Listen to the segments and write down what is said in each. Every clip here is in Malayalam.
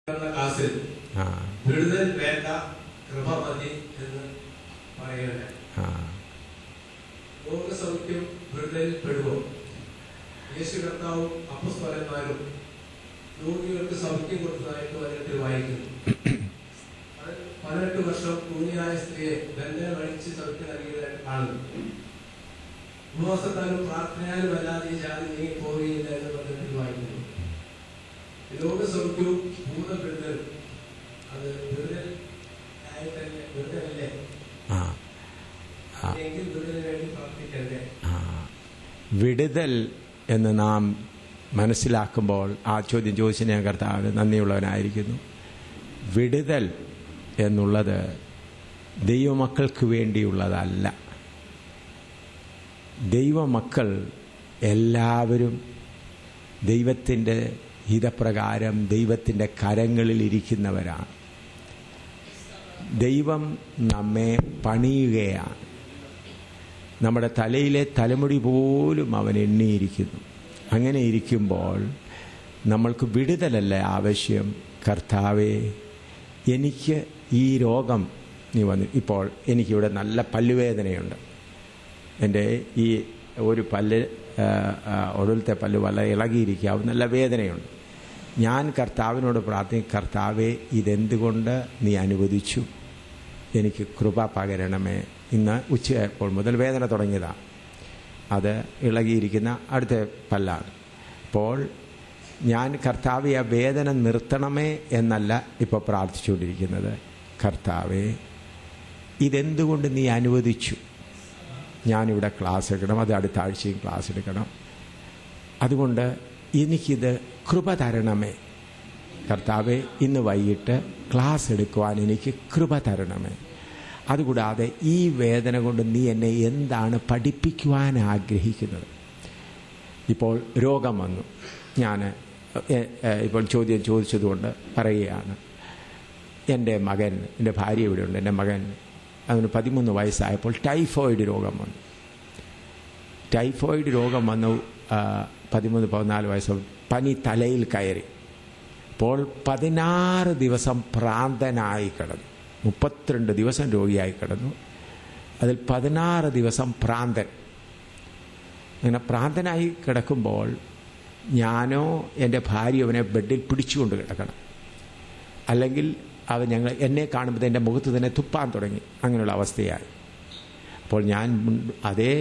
ക്ലാസ്സിൽ വിടുതൽ വേണ്ട കൃപ മതി എന്ന് പറയുന്നത് രോഗസൗഖ്യം വിടുതലിൽ പെടുവോ? യേശു കർത്താവും അപ്പോസ്തലന്മാരും രോഗികൾക്ക് സൗഖ്യം കൊടുത്തതായിട്ട് വചനത്തിൽ വായിക്കുന്നു. 18 വർഷം കൂനിയായ സ്ത്രീയെ ബന്ധനം അഴിച്ച് സൗഖ്യം നൽകിയ ആളുകൾ ഉപവാസത്താലും പ്രാർത്ഥനയാലും അല്ലാതെ ഈ ജാതി നീങ്ങി പോവുകയില്ല എന്ന് വചനത്തിൽ വായിക്കുന്നു. രോഗസൗഖ്യവും പൂർണ്ണ വിടുതലും അത് വിടുതലല്ലേ? വിടുതലിന് വേണ്ടി പ്രാർത്ഥിക്കണ്ടേ? വിടുതൽ എന്ന് നാം മനസ്സിലാക്കുമ്പോൾ ആ ചോദ്യം ചോദിച്ചതിന് ഞാൻ കർത്താവിന് നന്ദിയുള്ളവനായിരിക്കുന്നു. വിടുതൽ എന്നുള്ളത് ദൈവമക്കൾക്ക് വേണ്ടിയുള്ളതല്ല. ദൈവമക്കൾ എല്ലാവരും ദൈവത്തിൻ്റെ ഹിതപ്രകാരം ദൈവത്തിൻ്റെ കരങ്ങളിൽ ഇരിക്കുന്നവരാണ്. ദൈവം നമ്മെ പണിയുകയാണ്. നമ്മുടെ തലയിലെ തലമുടി പോലും അവൻ എണ്ണിയിരിക്കുന്നു. അങ്ങനെ ഇരിക്കുമ്പോൾ നമ്മൾക്ക് വിടുതലല്ല ആവശ്യം. കർത്താവേ, എനിക്ക് ഈ രോഗം നീ വന്നു. ഇപ്പോൾ എനിക്കിവിടെ നല്ല പല്ലുവേദനയുണ്ട്. എൻ്റെ ഈ ഒരു പല്ല് ഒടുവിലത്തെ പല്ല് വളരെ ഇളകിയിരിക്കുക, നല്ല വേദനയുണ്ട്. ഞാൻ കർത്താവിനോട് പ്രാർത്ഥിക്കും, കർത്താവേ, ഇതെന്തുകൊണ്ട് നീ അനുവദിച്ചു? എനിക്ക് കൃപ പകരണമേ. ഇന്ന് ഉച്ചയായപ്പോൾ മുതൽ വേദന തുടങ്ങിയതാണ്. അത് ഇളകിയിരിക്കുന്ന അടുത്ത പല്ലാണ്. അപ്പോൾ ഞാൻ കർത്താവെ ആ വേദന നിർത്തണമേ എന്നല്ല ഇപ്പോൾ പ്രാർത്ഥിച്ചുകൊണ്ടിരിക്കുന്നത്. കർത്താവേ, ഇതെന്തുകൊണ്ട് നീ അനുവദിച്ചു? ഞാനിവിടെ ക്ലാസ് എടുക്കണം, അത് അടുത്ത ആഴ്ചയും ക്ലാസ് എടുക്കണം. അതുകൊണ്ട് എനിക്കിത് കൃപ തരണമേ. കർത്താവെ, ഇന്ന് വൈകിട്ട് ക്ലാസ് എടുക്കുവാൻ എനിക്ക് കൃപ തരണമേ. അതുകൂടാതെ ഈ വേദന കൊണ്ട് നീ എന്നെ എന്താണ് പഠിപ്പിക്കുവാൻ ആഗ്രഹിക്കുന്നത്? ഇപ്പോൾ രോഗം വന്നു. ഞാൻ ഇപ്പോൾ ചോദ്യം ചോദിച്ചതുകൊണ്ട് പറയുകയാണ്. എൻ്റെ ഭാര്യ ഇവിടെയുണ്ട്. എൻ്റെ മകൻ അവന് 13 വയസ്സായപ്പോൾ ടൈഫോയിഡ് രോഗം വന്നു. ടൈഫോയിഡ് രോഗം വന്നു. 13-14 വയസ്സ് പനി തലയിൽ കയറി. അപ്പോൾ 16 ദിവസം ഭ്രാന്തനായി കിടന്നു. 32 ദിവസം രോഗിയായി കിടന്നു. അതിൽ 16 ദിവസം ഭ്രാന്തൻ. അങ്ങനെ ഭ്രാന്തനായി കിടക്കുമ്പോൾ ഞാനോ എൻ്റെ ഭാര്യ അവനെ ബെഡിൽ പിടിച്ചുകൊണ്ട് കിടക്കണം. അല്ലെങ്കിൽ എന്നെ കാണുമ്പോൾ എൻ്റെ മുഖത്ത് തന്നെ തുപ്പാൻ തുടങ്ങി. അങ്ങനെയുള്ള അവസ്ഥയായി. അപ്പോൾ ഞാൻ അതേ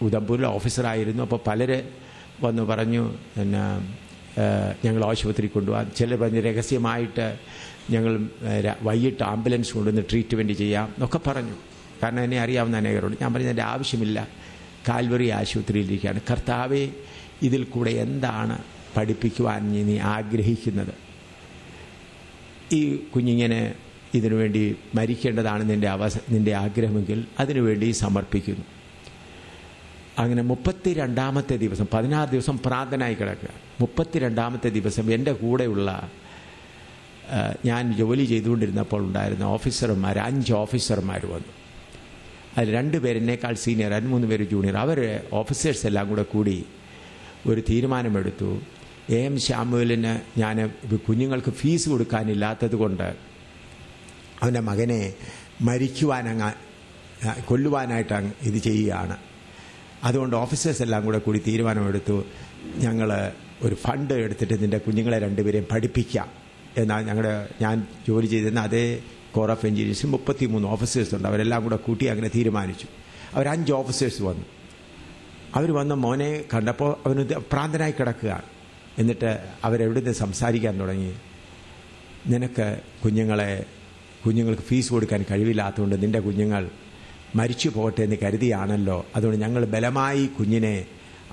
ഉദംപൂരിലെ ഓഫീസറായിരുന്നു. അപ്പോൾ പലര് വന്ന് പറഞ്ഞു, പിന്നെ ഞങ്ങൾ ആശുപത്രി കൊണ്ടുപോകാൻ. ചിലർ പറഞ്ഞ് രഹസ്യമായിട്ട് ഞങ്ങൾ വൈകിട്ട് ആംബുലൻസ് കൊണ്ടുവന്ന് ട്രീറ്റ്മെൻറ്റ് ചെയ്യാം എന്നൊക്കെ പറഞ്ഞു. കാരണം എന്നെ അറിയാവുന്ന അനേകരോട്. ഞാൻ പറഞ്ഞു, എൻ്റെ ആവശ്യമില്ല, കാൽവറി ആശുപത്രിയിലിരിക്കുകയാണ്. കർത്താവേ, ഇതിൽ കൂടെ എന്താണ് പഠിപ്പിക്കുവാൻ നീ ആഗ്രഹിക്കുന്നത്? ഈ കുഞ്ഞിങ്ങനെ ഇതിനുവേണ്ടി മരിക്കേണ്ടതാണ് നിൻ്റെ ആഗ്രഹമെങ്കിൽ അതിനുവേണ്ടി സമർപ്പിക്കുന്നു. അങ്ങനെ 32ാമത്തെ ദിവസം, 16 ദിവസം ഭ്രാന്തനായി കിടക്കുക. 32ാമത്തെ ദിവസം എൻ്റെ കൂടെയുള്ള ഞാൻ ജോലി ചെയ്തുകൊണ്ടിരുന്നപ്പോൾ ഉണ്ടായിരുന്ന ഓഫീസർമാർ, 5 ഓഫീസർമാർ വന്നു. അതിൽ 2 പേര് എന്നേക്കാൾ സീനിയർ, 3 പേര് ജൂനിയർ. അവർ ഓഫീസേഴ്സ് എല്ലാം കൂടി ഒരു തീരുമാനമെടുത്തു. AM ശാമുവേലിന് ഞാൻ കുഞ്ഞുങ്ങൾക്ക് ഫീസ് കൊടുക്കാനില്ലാത്തത് കൊണ്ട് അവൻ്റെ മകനെ കൊല്ലുവാനായിട്ട് ഇത് ചെയ്യുകയാണ്. അതുകൊണ്ട് ഓഫീസേഴ്സ് എല്ലാം കൂടി തീരുമാനമെടുത്തു, ഞങ്ങൾ ഒരു ഫണ്ട് എടുത്തിട്ട് നിൻ്റെ കുഞ്ഞുങ്ങളെ 2 പേരെയും പഠിപ്പിക്കാം എന്നാൽ ഞാൻ ജോലി ചെയ്തിരുന്ന അതേ കോർ ഓഫ് എഞ്ചിനീയേഴ്സിൽ 33 ഓഫീസേഴ്സ് ഉണ്ട്. അവരെല്ലാം കൂട്ടി അങ്ങനെ തീരുമാനിച്ചു. അവർ 5 ഓഫീസേഴ്സ് വന്നു. അവർ വന്ന മോനെ കണ്ടപ്പോൾ അവന് ഭ്രാന്തനായി കിടക്കുകയാണ്. എന്നിട്ട് അവരെവിടുന്ന് സംസാരിക്കാൻ തുടങ്ങി. നിനക്ക് കുഞ്ഞുങ്ങൾക്ക് ഫീസ് കൊടുക്കാൻ കഴിവില്ലാത്തതുകൊണ്ട് നിൻ്റെ കുഞ്ഞുങ്ങൾ മരിച്ചു പോകട്ടെ എന്ന് കരുതിയാണല്ലോ. അതുകൊണ്ട് ഞങ്ങൾ ബലമായി കുഞ്ഞിനെ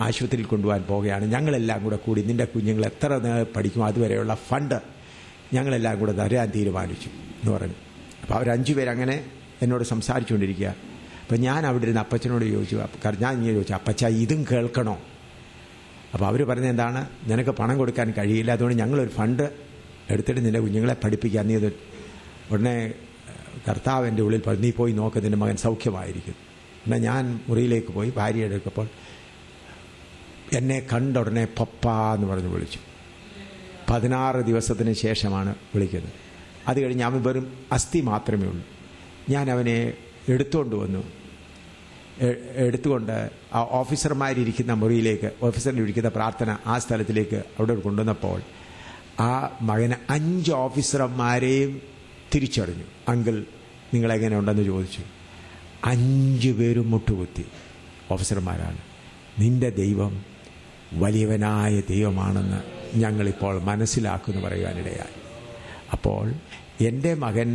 ആശുപത്രിയിൽ കൊണ്ടുപോകാൻ പോവുകയാണ്. ഞങ്ങളെല്ലാം കൂടി നിൻ്റെ കുഞ്ഞുങ്ങൾ എത്ര പഠിക്കും അതുവരെയുള്ള ഫണ്ട് ഞങ്ങളെല്ലാം കൂടെ തരാൻ തീരുമാനിച്ചു എന്ന് പറഞ്ഞു. അപ്പോൾ അവർ 5 പേരങ്ങനെ എന്നോട് സംസാരിച്ചുകൊണ്ടിരിക്കുക. അപ്പം ഞാൻ അവിടെ ഇരുന്ന് അപ്പച്ചനോട് ചോദിച്ചു, ഞാൻ ഇങ്ങനെ ചോദിച്ചു, അപ്പച്ച ഇതും കേൾക്കണോ? അപ്പോൾ അവർ പറഞ്ഞത് എന്താണ്, നിനക്ക് പണം കൊടുക്കാൻ കഴിയില്ല, അതുകൊണ്ട് ഞങ്ങളൊരു ഫണ്ട് എടുത്തിട്ട് നിൻ്റെ കുഞ്ഞുങ്ങളെ പഠിപ്പിക്കാൻ. നീ അത് ഉടനെ കർത്താവ് എൻ്റെ ഉള്ളിൽ പറഞ്ഞു, നീ പോയി നോക്ക്, നിൻ്റെ മകൻ സൗഖ്യമായിരിക്കും. എന്നാൽ ഞാൻ മുറിയിലേക്ക് പോയി ഭാര്യ എടുക്കപ്പോൾ എന്നെ കണ്ട ഉടനെ പപ്പ എന്ന് പറഞ്ഞ് വിളിച്ചു. 16 ദിവസത്തിന് ശേഷമാണ് വിളിക്കുന്നത്. അത് കഴിഞ്ഞ് അവൻ വെറും അസ്ഥി മാത്രമേ ഉള്ളൂ. ഞാൻ അവനെ എടുത്തുകൊണ്ട് ആ ഓഫീസർമാരിയ്ക്കുന്ന മുറിയിലേക്ക്, ഓഫീസറിൽ ഇരിക്കുന്ന പ്രാർത്ഥന ആ സ്ഥലത്തിലേക്ക് അവിടെ കൊണ്ടുവന്നപ്പോൾ ആ മകന് 5 ഓഫീസർമാരെയും തിരിച്ചറിഞ്ഞു. അങ്കിൾ നിങ്ങളെങ്ങനെ ഉണ്ടെന്ന് ചോദിച്ചു. 5 പേരും മുട്ടുകുത്തി. ഓഫീസർമാരാണ്. നിന്റെ ദൈവം വലിയവനായ ദൈവമാണെന്ന് ഞങ്ങളിപ്പോൾ മനസ്സിലാക്കുമെന്ന് പറയുവാനിടയായി. അപ്പോൾ എൻ്റെ മകൻ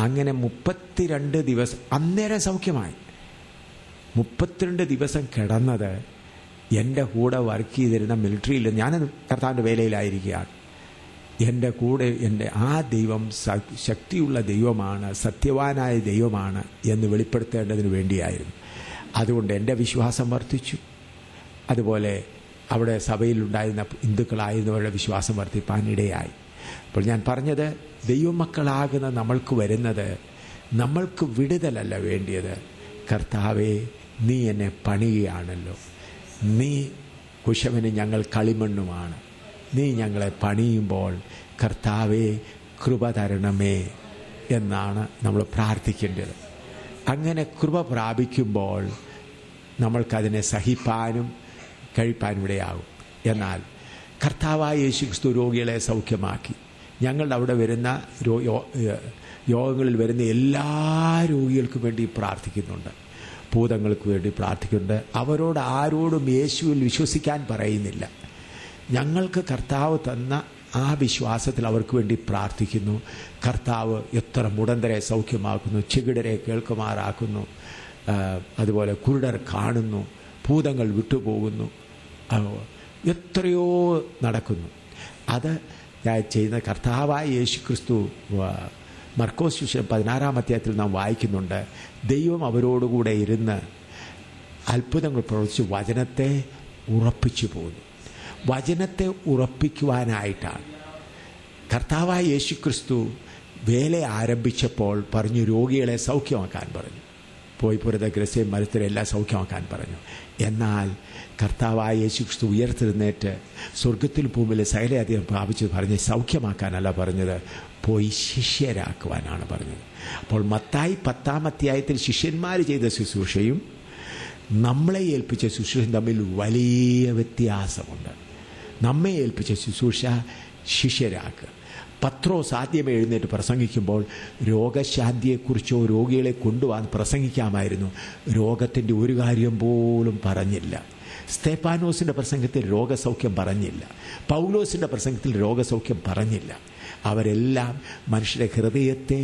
അങ്ങനെ 32 ദിവസം അന്നേരം സൗഖ്യമായി. 32 ദിവസം കിടന്നത് എൻ്റെ കൂടെ വർക്ക് ചെയ്തിരുന്ന മിലിറ്ററിയിൽ, ഞാൻ കർത്താവിൻ്റെ വേലയിലായിരിക്കുകയാണ്. എൻ്റെ കൂടെ ആ ദൈവം ശക്തിയുള്ള ദൈവമാണ്, സത്യവാനായ ദൈവമാണ് എന്ന് വെളിപ്പെടുത്തേണ്ടതിന് വേണ്ടിയായിരുന്നു. അതുകൊണ്ട് എൻ്റെ വിശ്വാസം വർദ്ധിച്ചു. അതുപോലെ അവിടെ സഭയിലുണ്ടായിരുന്ന ഹിന്ദുക്കളായിരുന്നവരുടെ വിശ്വാസം വർദ്ധിപ്പാനിടയായി. അപ്പോൾ ഞാൻ പറഞ്ഞത്, ദൈവമക്കളാകുന്ന നമ്മൾക്ക് വരുന്നത്, നമ്മൾക്ക് വിടുതലല്ല വേണ്ടിയത്. കർത്താവേ, നീ എന്നെ പണിയുകയാണല്ലോ, നീ കുശവന് ഞങ്ങൾ കളിമണ്ണുമാണ്, നീ ഞങ്ങളെ പണിയുമ്പോൾ കർത്താവേ കൃപ തരണമേ എന്നാണ് നമ്മൾ പ്രാർത്ഥിക്കേണ്ടത്. അങ്ങനെ കൃപ പ്രാപിക്കുമ്പോൾ നമ്മൾക്കതിനെ സഹിപ്പാനും കഴിപ്പാനും ഇടയാകും. എന്നാൽ കർത്താവായ യേശുക്രിസ്തു രോഗികളെ സൗഖ്യമാക്കി. ഞങ്ങളുടെ അവിടെ വരുന്ന യോഗങ്ങളിൽ വരുന്ന എല്ലാ രോഗികൾക്കും വേണ്ടി പ്രാർത്ഥിക്കുന്നുണ്ട്, ഭൂതങ്ങൾക്ക് വേണ്ടി പ്രാർത്ഥിക്കുന്നുണ്ട്. അവരോട് ആരോടും യേശുവിൽ വിശ്വസിക്കാൻ പറയുന്നില്ല. ഞങ്ങൾക്ക് കർത്താവ് തന്ന ആ വിശ്വാസത്തിൽ അവർക്ക് വേണ്ടി പ്രാർത്ഥിക്കുന്നു. കർത്താവ് എത്ര മുടന്തരെ സൗഖ്യമാക്കുന്നു, ചെകിടരെ കേൾക്കുമാറാക്കുന്നു, അതുപോലെ കുരുടർ കാണുന്നു, ഭൂതങ്ങൾ വിട്ടുപോകുന്നു, എത്രയോ നടക്കുന്നു. അത് ചെയ്യുന്ന കർത്താവായ യേശുക്രിസ്തു മർക്കോസ് സുവിശേഷം 16-ാം അധ്യായത്തിൽ നാം വായിക്കുന്നുണ്ട്. ദൈവം അവരോടുകൂടെ ഇരുന്ന് അത്ഭുതങ്ങൾ പ്രവർത്തിച്ച് വചനത്തെ ഉറപ്പിച്ചു പോകുന്നു. വചനത്തെ ഉറപ്പിക്കുവാനായിട്ടാണ് കർത്താവായ യേശുക്രിസ്തു വേല ആരംഭിച്ചപ്പോൾ പറഞ്ഞു, രോഗികളെ സൗഖ്യമാക്കാൻ പറഞ്ഞു. പോയി പുരതഗ്രസ്തയും മരുത്തരെ എല്ലാം സൗഖ്യമാക്കാൻ പറഞ്ഞു. എന്നാൽ കർത്താവായ യേശുക്രിസ്തു ഉയർത്തെഴുന്നേറ്റ് സ്വർഗത്തിൽ ഭൂമിയിലെ സകലയധികം പ്രാപിച്ച് പറഞ്ഞ് സൗഖ്യമാക്കാനല്ല പറഞ്ഞത്, പോയി ശിഷ്യരാക്കുവാനാണ് പറഞ്ഞത്. അപ്പോൾ മത്തായി 10-ാം അധ്യായത്തിൽ ശിഷ്യന്മാർ ചെയ്ത ശുശ്രൂഷയും നമ്മളെ ഏൽപ്പിച്ച ശുശ്രൂഷയും തമ്മിൽ വലിയ വ്യത്യാസമുണ്ട്. നമ്മെ ഏൽപ്പിച്ച ശുശ്രൂഷ ശിഷ്യരാക്കുക. പത്രോസ് ആദ്യമേ എഴുന്നേറ്റ് പ്രസംഗിക്കുമ്പോൾ രോഗശാന്തിയെക്കുറിച്ചോ രോഗികളെ കൊണ്ടുപോകാൻ പ്രസംഗിക്കാമായിരുന്നു. രോഗത്തിൻ്റെ ഒരു കാര്യം പോലും പറഞ്ഞില്ല. സ്തേഫാനോസിൻ്റെ പ്രസംഗത്തിൽ രോഗസൗഖ്യം പറഞ്ഞില്ല. പൗലോസിൻ്റെ പ്രസംഗത്തിൽ രോഗസൗഖ്യം പറഞ്ഞില്ല. അവരെല്ലാം മനുഷ്യരുടെ ഹൃദയത്തെ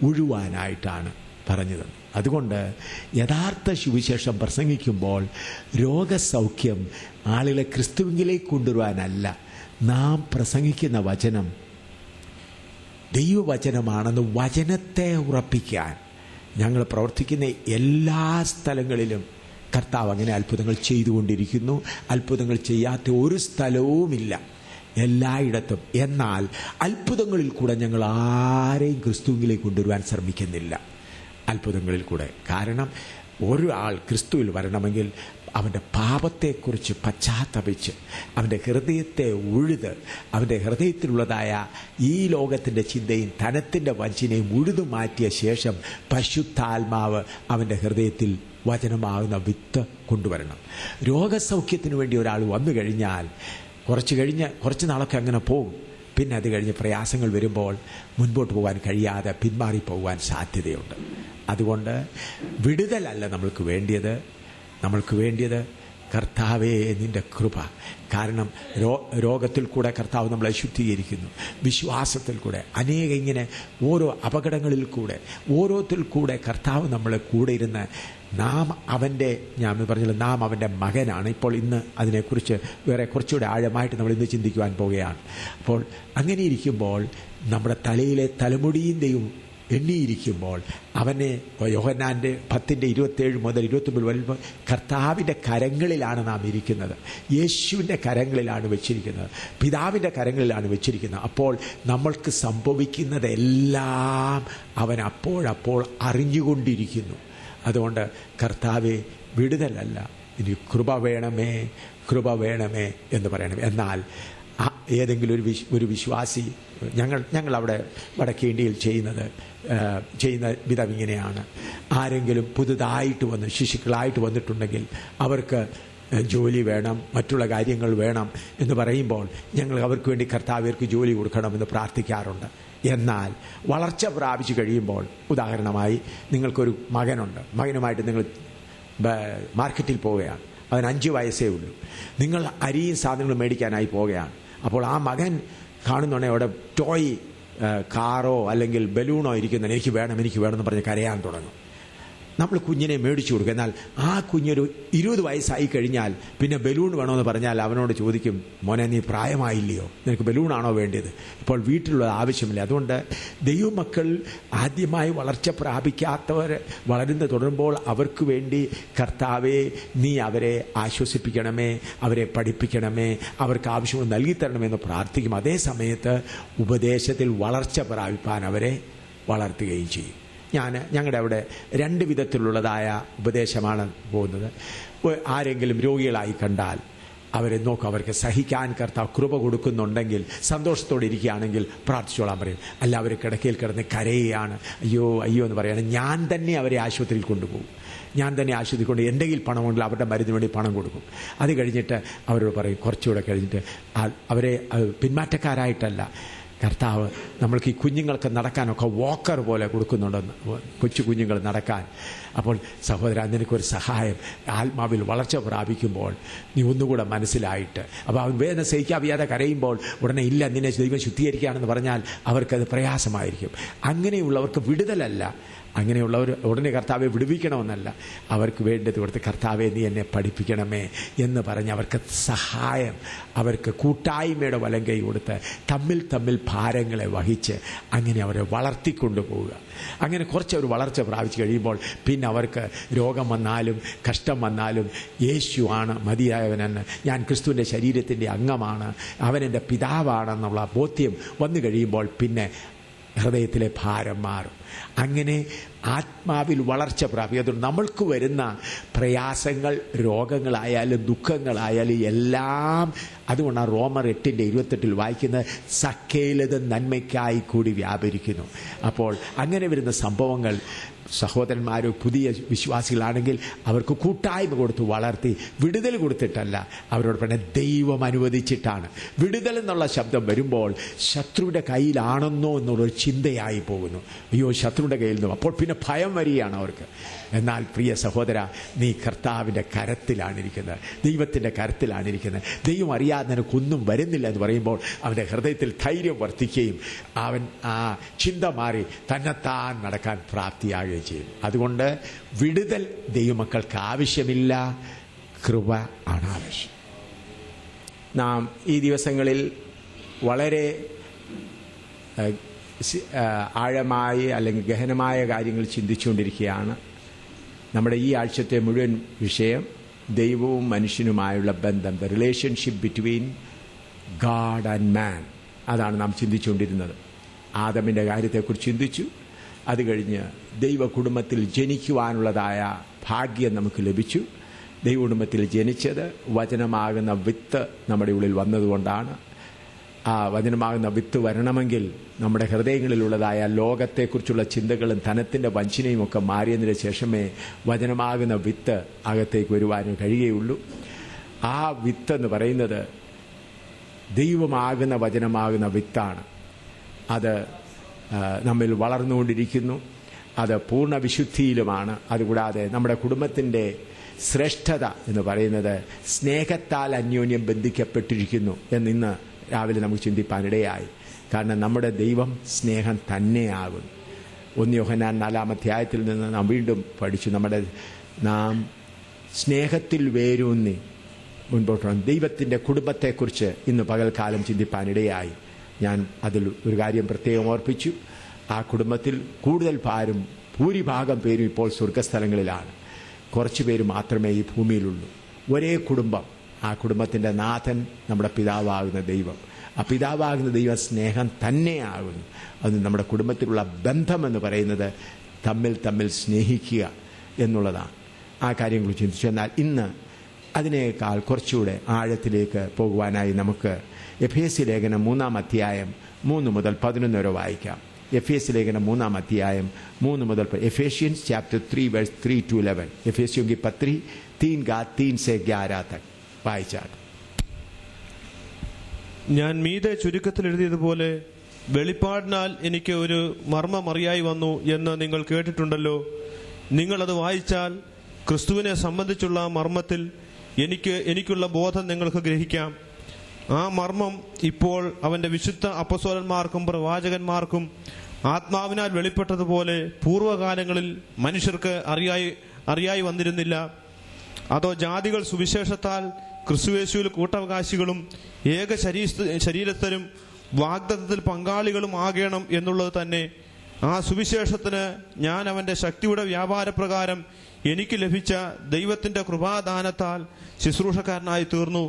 ഉഴുവാനായിട്ടാണ് പറഞ്ഞത്. അതുകൊണ്ട് യഥാർത്ഥ സുവിശേഷം പ്രസംഗിക്കുമ്പോൾ രോഗസൗഖ്യം ആളുകളെ ക്രിസ്തുവിലേക്ക് കൊണ്ടുവരാനല്ല, നാം പ്രസംഗിക്കുന്ന വചനം ദൈവവചനമാണെന്ന് വചനത്തെ ഉറപ്പിക്കാൻ ഞങ്ങൾ പ്രവർത്തിക്കുന്ന എല്ലാ സ്ഥലങ്ങളിലും കർത്താവ് അങ്ങനെ അത്ഭുതങ്ങൾ ചെയ്തുകൊണ്ടിരിക്കുന്നു. അത്ഭുതങ്ങൾ ചെയ്യാത്ത ഒരു സ്ഥലവുമില്ല, എല്ലായിടത്തും. എന്നാൽ അത്ഭുതങ്ങളിൽ കൂടെ ഞങ്ങൾ ആരെയും ക്രിസ്തുവിലേക്ക് കൊണ്ടുവരുവാൻ ശ്രമിക്കുന്നില്ല. അത്ഭുതങ്ങളിൽ കൂടെ, കാരണം ഒരാൾ ക്രിസ്തുവിൽ വരണമെങ്കിൽ അവൻ്റെ പാപത്തെക്കുറിച്ച് പശ്ചാത്തപിച്ച് അവൻ്റെ ഹൃദയത്തെ ഉഴുത്, അവൻ്റെ ഹൃദയത്തിലുള്ളതായ ഈ ലോകത്തിൻ്റെ ചിന്തയും ധനത്തിൻ്റെ വഞ്ചനയും ഉഴുതു മാറ്റിയ ശേഷം പരിശുദ്ധാത്മാവ് അവൻ്റെ ഹൃദയത്തിൽ വചനമാകുന്ന വിത്ത് കൊണ്ടുവരണം. രോഗസൗഖ്യത്തിന് വേണ്ടി ഒരാൾ വന്നു കഴിഞ്ഞാൽ കുറച്ച് നാളൊക്കെ അങ്ങനെ പോകും. പിന്നെ അത് കഴിഞ്ഞ് പ്രയാസങ്ങൾ വരുമ്പോൾ മുൻപോട്ട് പോകാൻ കഴിയാതെ പിന്മാറിപ്പോകാൻ സാധ്യതയുണ്ട്. അതുകൊണ്ട് വിടുതലല്ല നമ്മൾക്ക് വേണ്ടിയത് കർത്താവേ നിൻ്റെ കൃപ. കാരണം രോഗത്തിൽ കൂടെ കർത്താവ് നമ്മളെ ശുദ്ധീകരിക്കുന്നു. വിശ്വാസത്തിൽ കൂടെ ഇങ്ങനെ ഓരോ അപകടങ്ങളിൽ കൂടെ ഓരോത്തിൽ കൂടെ കർത്താവ് നമ്മളെ കൂടെ ഇരുന്ന് നാം അവൻ്റെ മകനാണ്. ഇപ്പോൾ ഇന്ന് അതിനെക്കുറിച്ച് വേറെ കുറച്ചുകൂടെ ആഴമായിട്ട് നമ്മൾ ഇന്ന് ചിന്തിക്കുവാൻ പോവുകയാണ്. അപ്പോൾ അങ്ങനെ ഇരിക്കുമ്പോൾ നമ്മുടെ തലയിലെ തലമുടിയും ദൈവം എണ്ണിയിരിക്കുമ്പോൾ അവനെ യോഹന്നാൻ്റെ 10:27 മുതൽ 29 വരുമ്പോൾ കർത്താവിൻ്റെ കരങ്ങളിലാണ് നാം ഇരിക്കുന്നത്. യേശുവിൻ്റെ കരങ്ങളിലാണ് വെച്ചിരിക്കുന്നത്, പിതാവിൻ്റെ കരങ്ങളിലാണ് വെച്ചിരിക്കുന്നത്. അപ്പോൾ നമ്മൾക്ക് സംഭവിക്കുന്നതെല്ലാം അവൻ അപ്പോഴപ്പോൾ അറിഞ്ഞുകൊണ്ടിരിക്കുന്നു. അതുകൊണ്ട് കർത്താവെ വിടുതലല്ല, ഇനി കൃപ വേണമേ എന്ന് പറയണം. എന്നാൽ ഏതെങ്കിലും ഒരു വിശ്വാസി, ഞങ്ങൾ അവിടെ വടക്കേണ്ടിയിൽ ചെയ്യുന്ന വിധം ഇങ്ങനെയാണ്. ആരെങ്കിലും പുതുതായിട്ട് ശിശുക്കളായിട്ട് വന്നിട്ടുണ്ടെങ്കിൽ അവർക്ക് ജോലി വേണം, മറ്റുള്ള കാര്യങ്ങൾ വേണം എന്ന് പറയുമ്പോൾ ഞങ്ങൾ അവർക്ക് വേണ്ടി കർത്താവർക്ക് ജോലി കൊടുക്കണമെന്ന് പ്രാർത്ഥിക്കാറുണ്ട്. എന്നാൽ വളർച്ച പ്രാപിച്ചു കഴിയുമ്പോൾ, ഉദാഹരണമായി നിങ്ങൾക്കൊരു മകനുണ്ട്, മകനുമായിട്ട് നിങ്ങൾ മാർക്കറ്റിൽ പോവുകയാണ്, അവന് 5 വയസ്സേ ഉള്ളൂ, നിങ്ങൾ അരിയും സാധനങ്ങളും മേടിക്കാനായി പോവുകയാണ്. അപ്പോൾ ആ മകൻ കാണുന്നുണ്ടെങ്കിൽ അവിടെ ടോയ് കാറോ അല്ലെങ്കിൽ ബലൂണോ ഇരിക്കുന്നത് എനിക്ക് വേണമെന്ന് പറഞ്ഞ് കരയാൻ തുടങ്ങും. നമ്മൾ കുഞ്ഞിനെ മേടിച്ചു കൊടുക്കും. എന്നാൽ ആ കുഞ്ഞൊരു 20 വയസ്സായി കഴിഞ്ഞാൽ പിന്നെ ബലൂൺ വേണമെന്ന് പറഞ്ഞാൽ അവനോട് ചോദിക്കും, മോനെ നീ പ്രായമായില്ലയോ, നിനക്ക് ബലൂണാണോ വേണ്ടത്, ഇപ്പോൾ വീട്ടിലുള്ള ആവശ്യമില്ല. അതുകൊണ്ട് ദൈവമക്കൾ ആദ്യമായി വളർച്ച പ്രാപിക്കാത്തവർ വളരുന്ന തുടരുമ്പോൾ അവർക്ക് വേണ്ടി കർത്താവേ നീ അവരെ ആശ്വസിപ്പിക്കണമേ, അവരെ പഠിപ്പിക്കണമേ, അവർക്ക് ആവശ്യങ്ങൾ നൽകിത്തരണമെന്ന് പ്രാർത്ഥിക്കും. അതേ സമയത്ത് ഉപദേശത്തിൽ വളർച്ച പ്രാപിപ്പാൻ അവരെ വളർത്തുകയും ചെയ്യും. ഞങ്ങളുടെ അവിടെ 2 വിധത്തിലുള്ളതായ ഉപദേശമാണ് പോകുന്നത്. ആരെങ്കിലും രോഗികളായി കണ്ടാൽ അവരെ നോക്കും, അവർക്ക് സഹിക്കാൻ കർത്താവ് കൃപ കൊടുക്കുന്നുണ്ടെങ്കിൽ സന്തോഷത്തോടെ ഇരിക്കുകയാണെങ്കിൽ പ്രാർത്ഥിച്ചോളാൻ പറയും. അല്ല അവർ കിടക്കയിൽ കിടന്ന് കരയുകയാണ്, അയ്യോ എന്ന് പറയുകയാണ്, ഞാൻ തന്നെ അവരെ ആശുപത്രിയിൽ കൊണ്ടുപോകും. ഞാൻ തന്നെ ആശുപത്രി കൊണ്ട് എൻ്റെ കയ്യിൽ പണമുണ്ടെങ്കിൽ അവരുടെ മരുന്നിന് വേണ്ടി പണം കൊടുക്കും. അത് കഴിഞ്ഞിട്ട് അവരോട് പറയും, കുറച്ചുകൂടെ കഴിഞ്ഞിട്ട് അവരെ പിന്മാറ്റക്കാരായിട്ടല്ല, കർത്താവ് നമ്മൾക്ക് ഈ കുഞ്ഞുങ്ങൾക്ക് നടക്കാനൊക്കെ വാക്കർ പോലെ കൊടുക്കുന്നുണ്ടെന്ന്, കൊച്ചു കുഞ്ഞുങ്ങൾ നടക്കാൻ. അപ്പോൾ സഹോദര, നിനക്കൊരു സഹായം, ആത്മാവിൽ വളർച്ച പ്രാപിക്കുമ്പോൾ നീ ഒന്നുകൂടെ മനസ്സിലായിട്ട്, അപ്പോൾ അവൻ വേദന സഹിക്കാൻ വയ്യാതെ കരയുമ്പോൾ ഉടനെ ഇല്ല നിന്നെ ദൈവം ശുദ്ധീകരിക്കുകയാണെന്ന് പറഞ്ഞാൽ അവർക്കത് പ്രയാസമായിരിക്കും. അങ്ങനെയുള്ളവർക്ക് വിടുതലല്ല, അങ്ങനെയുള്ളവർ ഉടനെ കർത്താവെ വിടുവിക്കണമെന്നല്ല, അവർക്ക് വേണ്ടത് കൊടുത്ത് കർത്താവെ നീ എന്നെ പഠിപ്പിക്കണമേ എന്ന് പറഞ്ഞ് അവർക്ക് സഹായം, അവർക്ക് കൂട്ടായ്മയുടെ വലങ്കൈ കൊടുത്ത് തമ്മിൽ ഭാരങ്ങളെ വഹിച്ച് അങ്ങനെ അവരെ വളർത്തിക്കൊണ്ടു പോവുക. അങ്ങനെ കുറച്ച് ഒരു വളർച്ച പ്രാപിച്ചു കഴിയുമ്പോൾ പിന്നെ അവർക്ക് രോഗം വന്നാലും കഷ്ടം വന്നാലും യേശുവാണ് മതിയായവനെന്ന്, ഞാൻ ക്രിസ്തുവിൻ്റെ ശരീരത്തിൻ്റെ അംഗമാണ്, അവനെൻ്റെ പിതാവാണെന്നുള്ള ബോധ്യം വന്നു കഴിയുമ്പോൾ പിന്നെ ഹൃദയത്തിലെ ഭാരം മാറും. അങ്ങനെ ആത്മാവിൽ വളർച്ച പ്രാപിക്കും. അതുകൊണ്ട് നമ്മൾക്ക് വരുന്ന പ്രയാസങ്ങൾ, രോഗങ്ങളായാലും ദുഃഖങ്ങളായാലും എല്ലാം, അതുകൊണ്ടാണ് റോമർ 8:28 വായിക്കുന്നത്, സകലതും നന്മയ്ക്കായി കൂടി വ്യാപരിക്കുന്നു. അപ്പോൾ അങ്ങനെ വരുന്ന സംഭവങ്ങൾ സഹോദരന്മാരോ പുതിയ വിശ്വാസികളാണെങ്കിൽ അവർക്ക് കൂട്ടായ്മ കൊടുത്ത് വളർത്തി, വിടുതൽ കൊടുത്തിട്ടല്ല, അവരോട് പറഞ്ഞ ദൈവം അനുവദിച്ചിട്ടാണ്. വിടുതൽ എന്നുള്ള ശബ്ദം വരുമ്പോൾ ശത്രുവിൻ്റെ കയ്യിലാണെന്നോ എന്നുള്ളൊരു ചിന്തയായി പോകുന്നു. അയ്യോ ശത്രുവിൻ്റെ കയ്യിൽ നിന്നും, അപ്പോൾ പിന്നെ ഭയം വരികയാണ് അവർക്ക്. എന്നാൽ പ്രിയ സഹോദര, നീ കർത്താവിൻ്റെ കരത്തിലാണിരിക്കുന്നത്, ദൈവത്തിൻ്റെ കരത്തിലാണിരിക്കുന്നത്. ദൈവം അറിയാതെ നിനക്കൊന്നും വരുന്നില്ല എന്ന് പറയുമ്പോൾ അവൻ്റെ ഹൃദയത്തിൽ ധൈര്യം വർദ്ധിക്കുകയും അവൻ ആ ചിന്ത മാറി തന്നെത്താൻ നടക്കാൻ പ്രാപ്തിയാകുകയും ചെയ്യും. അതുകൊണ്ട് വിടുതൽ ദൈവമക്കൾക്ക് ആവശ്യമില്ല, കൃപ ആണ് ആവശ്യം. നാം ഈ ദിവസങ്ങളിൽ വളരെ ആഴമായി അല്ലെങ്കിൽ ഗഹനമായ കാര്യങ്ങൾ ചിന്തിച്ചുകൊണ്ടിരിക്കുകയാണ്. നമ്മുടെ ഈ ആഴ്ചത്തെ മുഴുവൻ വിഷയം ദൈവവും മനുഷ്യനുമായുള്ള ബന്ധം, the relationship between God and man, അതാണ് നാം ചിന്തിച്ചുകൊണ്ടിരുന്നത്. ആദമിൻ്റെ കാര്യത്തെക്കുറിച്ച് ചിന്തിച്ചു. അത് കഴിഞ്ഞ് ദൈവ കുടുംബത്തിൽ ജനിക്കുവാനുള്ളതായ ഭാഗ്യം നമുക്ക് ലഭിച്ചു. ദൈവ കുടുംബത്തിൽ ജനിച്ചത് വചനമാകുന്ന വിത്ത് നമ്മുടെ ഉള്ളിൽ വന്നതുകൊണ്ടാണ്. ആ വചനമാകുന്ന വിത്ത് വരണമെങ്കിൽ നമ്മുടെ ഹൃദയങ്ങളിലുള്ളതായ ലോകത്തെക്കുറിച്ചുള്ള ചിന്തകളും ധനത്തിൻ്റെ വഞ്ചനയും ഒക്കെ മാറിയതിന് ശേഷമേ വചനമാകുന്ന വിത്ത് അകത്തേക്ക് വരുവാനും കഴിയുകയുള്ളൂ. ആ വിത്ത് എന്ന് പറയുന്നത് ദൈവമാകുന്ന വചനമാകുന്ന വിത്താണ്. അത് നമ്മിൽ വളർന്നുകൊണ്ടിരിക്കുന്നു. അത് പൂർണ്ണ വിശുദ്ധിയിലുമാണ്. അതുകൂടാതെ നമ്മുടെ കുടുംബത്തിൻ്റെ ശ്രേഷ്ഠത എന്ന് പറയുന്നത് സ്നേഹത്താൽ അന്യോന്യം ബന്ധിക്കപ്പെട്ടിരിക്കുന്നു എന്നിന്ന് രാവിലെ നമുക്ക് ചിന്തിപ്പാനിടയായി. കാരണം നമ്മുടെ ദൈവം സ്നേഹം തന്നെയാകുന്നു. 1 യോഹന്നാൻ 4-ാം അധ്യായത്തിൽ നിന്ന് നാം വീണ്ടും പഠിച്ചു. നാം സ്നേഹത്തിൽ വേരൂന്നി മുൻപോട്ട് വന്നു. ദൈവത്തിൻ്റെ കുടുംബത്തെക്കുറിച്ച് ഇന്ന് പകൽക്കാലം ചിന്തിപ്പാനിടയായി. ഞാൻ അതിൽ ഒരു കാര്യം പ്രത്യേകം ഓർപ്പിച്ചു. ആ കുടുംബത്തിൽ കൂടുതൽ ഭൂരിഭാഗം പേരും ഇപ്പോൾ സ്വർഗസ്ഥലങ്ങളിലാണ്. കുറച്ച് പേര് മാത്രമേ ഈ ഭൂമിയിലുള്ളൂ. ഒരേ കുടുംബം, ആ കുടുംബത്തിൻ്റെ നാഥൻ നമ്മുടെ പിതാവാകുന്ന ദൈവം. ആ പിതാവാകുന്ന ദൈവം സ്നേഹം തന്നെയാകുന്നു. അത് നമ്മുടെ കുടുംബത്തിലുള്ള ബന്ധമെന്ന് പറയുന്നത് തമ്മിൽ സ്നേഹിക്കുക എന്നുള്ളതാണ്. ആ കാര്യങ്ങൾ ചിന്തിച്ചു. എന്നാൽ ഇന്ന് അതിനേക്കാൾ കുറച്ചുകൂടെ ആഴത്തിലേക്ക് പോകുവാനായി നമുക്ക് എഫേസ്യ ലേഖനം 3-ാം അധ്യായം 3 മുതൽ 11 വരെ വായിക്കാം. എഫേസ്യ ലേഖനം 3-ാം അധ്യായം 3 മുതൽ എഫേഷ്യൻസ് ചാപ്റ്റർ 3 verse 3 to 11. എഫേസ്യോं की पत्री 3 से 11 तक വായിച്ചാൽ. ഞാൻ മീതെ ചുരുക്കത്തിൽ എഴുതിയതുപോലെ വെളിപ്പാടിനാൽ എനിക്ക് ഒരു മർമ്മം അറിയായി വന്നു എന്ന് നിങ്ങൾ കേട്ടിട്ടുണ്ടല്ലോ. നിങ്ങളത് വായിച്ചാൽ ക്രിസ്തുവിനെ സംബന്ധിച്ചുള്ള മർമ്മത്തിൽ എനിക്കുള്ള ബോധം നിങ്ങൾക്ക് ഗ്രഹിക്കാം. ആ മർമ്മം ഇപ്പോൾ അവന്റെ വിശുദ്ധ അപ്പസ്തോലന്മാർക്കും പ്രവാചകന്മാർക്കും ആത്മാവിനാൽ വെളിപ്പെട്ടതുപോലെ പൂർവ്വകാലങ്ങളിൽ മനുഷ്യർക്ക് അറിയായി വന്നിരുന്നില്ല. അതോ ജാതികൾ സുവിശേഷത്താൽ ക്രിസ്തുയേശുവിൽ കൂട്ടവകാശികളും ഏക ശരീരസ്ഥരും വാഗ്ദത്തത്തിൽ പങ്കാളികളും ആകണം എന്നുള്ളത് തന്നെ. ആ സുവിശേഷത്തിന് ഞാൻ അവന്റെ ശക്തിയുടെ വ്യാപാരപ്രകാരം എനിക്ക് ലഭിച്ച ദൈവത്തിന്റെ കൃപാദാനത്താൽ ശുശ്രൂഷക്കാരനായി തീർന്നു.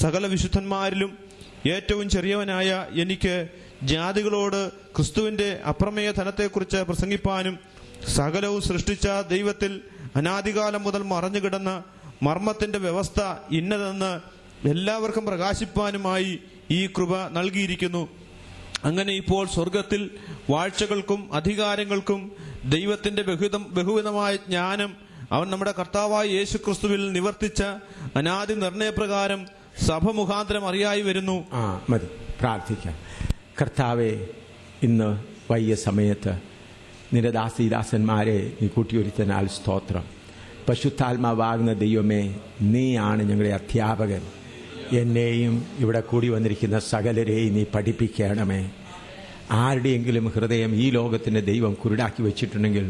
സകല വിശുദ്ധന്മാരിലും ഏറ്റവും ചെറിയവനായ എനിക്ക് ജാതികളോട് ക്രിസ്തുവിന്റെ അപ്രമേയ ധനത്തെക്കുറിച്ച് പ്രസംഗിപ്പാനും സകലവും സൃഷ്ടിച്ച ദൈവത്തിൽ അനാദികാലം മുതൽ മറഞ്ഞുകിടന്ന മർമ്മത്തിന്റെ വ്യവസ്ഥ ഇന്നതെന്ന് എല്ലാവർക്കും പ്രകാശിപ്പാനുമായി ഈ കൃപ നൽകിയിരിക്കുന്നു. അങ്ങനെ ഇപ്പോൾ സ്വർഗത്തിൽ വാഴ്ചകൾക്കും അധികാരങ്ങൾക്കും ദൈവത്തിന്റെ ബഹുവിധമായ ജ്ഞാനം അവൻ നമ്മുടെ കർത്താവായ യേശുക്രിസ്തുവിൽ നിവർത്തിച്ച അനാദി നിർണയപ്രകാരം സഭ മുഖാന്തരം അറിയായി വരുന്നു. മതി, പ്രാർത്ഥിക്കാം. കർത്താവെ, ഇന്ന് വയ്യ സമയത്ത് നിന്റെ ദാസീദാസന്മാരെ നീ കൂട്ടിയൊരുത്തനാൽ സ്തോത്രം. പരിശുദ്ധാത്മാവാകുന്ന ദൈവമേ, നീയാണ് ഞങ്ങളുടെ അധ്യാപകൻ. എന്നെയും ഇവിടെ കൂടി വന്നിരിക്കുന്ന സകലരെയും നീ പഠിപ്പിക്കണമേ. ആരുടെയെങ്കിലും ഹൃദയം ഈ ലോകത്തിൻ്റെ ദൈവം കുരുടാക്കി വെച്ചിട്ടുണ്ടെങ്കിൽ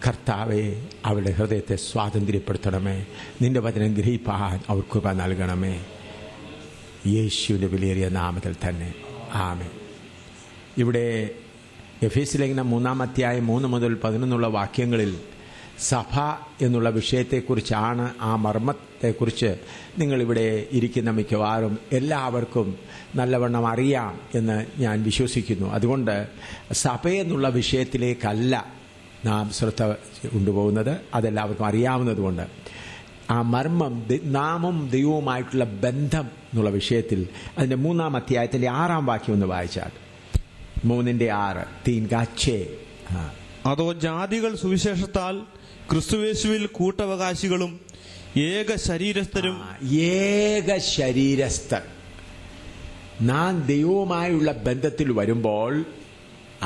കർത്താവെ, അവരുടെ ഹൃദയത്തെ സ്വാതന്ത്ര്യപ്പെടുത്തണമേ. നിന്റെ വചനം ഗ്രഹിപ്പാൻ അവർ കൃപ നൽകണമേ. യേശുവിൻ്റെ വിലയേറിയ നാമത്തിൽ തന്നെ ആമേൻ. ഇവിടെ എഫേസ്യ ലേഖനം 3-ാം അധ്യായം 3 മുതൽ 11 വാക്യങ്ങളിൽ സഭ എന്നുള്ള വിഷയത്തെക്കുറിച്ചാണ്, ആ മർമ്മത്തെക്കുറിച്ച് നിങ്ങളിവിടെ ഇരിക്കുന്ന മിക്കവാറും എല്ലാവർക്കും നല്ലവണ്ണം അറിയാം എന്ന് ഞാൻ വിശ്വസിക്കുന്നു. അതുകൊണ്ട് സഭയെന്നുള്ള വിഷയത്തിലേക്കല്ല നാം ശ്രദ്ധ കൊണ്ടുപോകുന്നത്, അതെല്ലാവർക്കും അറിയാവുന്നതുകൊണ്ട് ആ മർമ്മം നാമും ദൈവവുമായിട്ടുള്ള ബന്ധം എന്നുള്ള വിഷയത്തിൽ അതിൻ്റെ 3-ാം അധ്യായത്തിൻ്റെ 6-ാം വാക്യം ഒന്ന് വായിച്ചാൽ 3:6 3 അതോ ജാതികൾ സുവിശേഷത്താൽ ക്രിസ്തുയേശുവിൽ കൂട്ടവകാശികളും ഏക ശരീരസ്ഥരും. നാം ദൈവവുമായുള്ള ബന്ധത്തിൽ വരുമ്പോൾ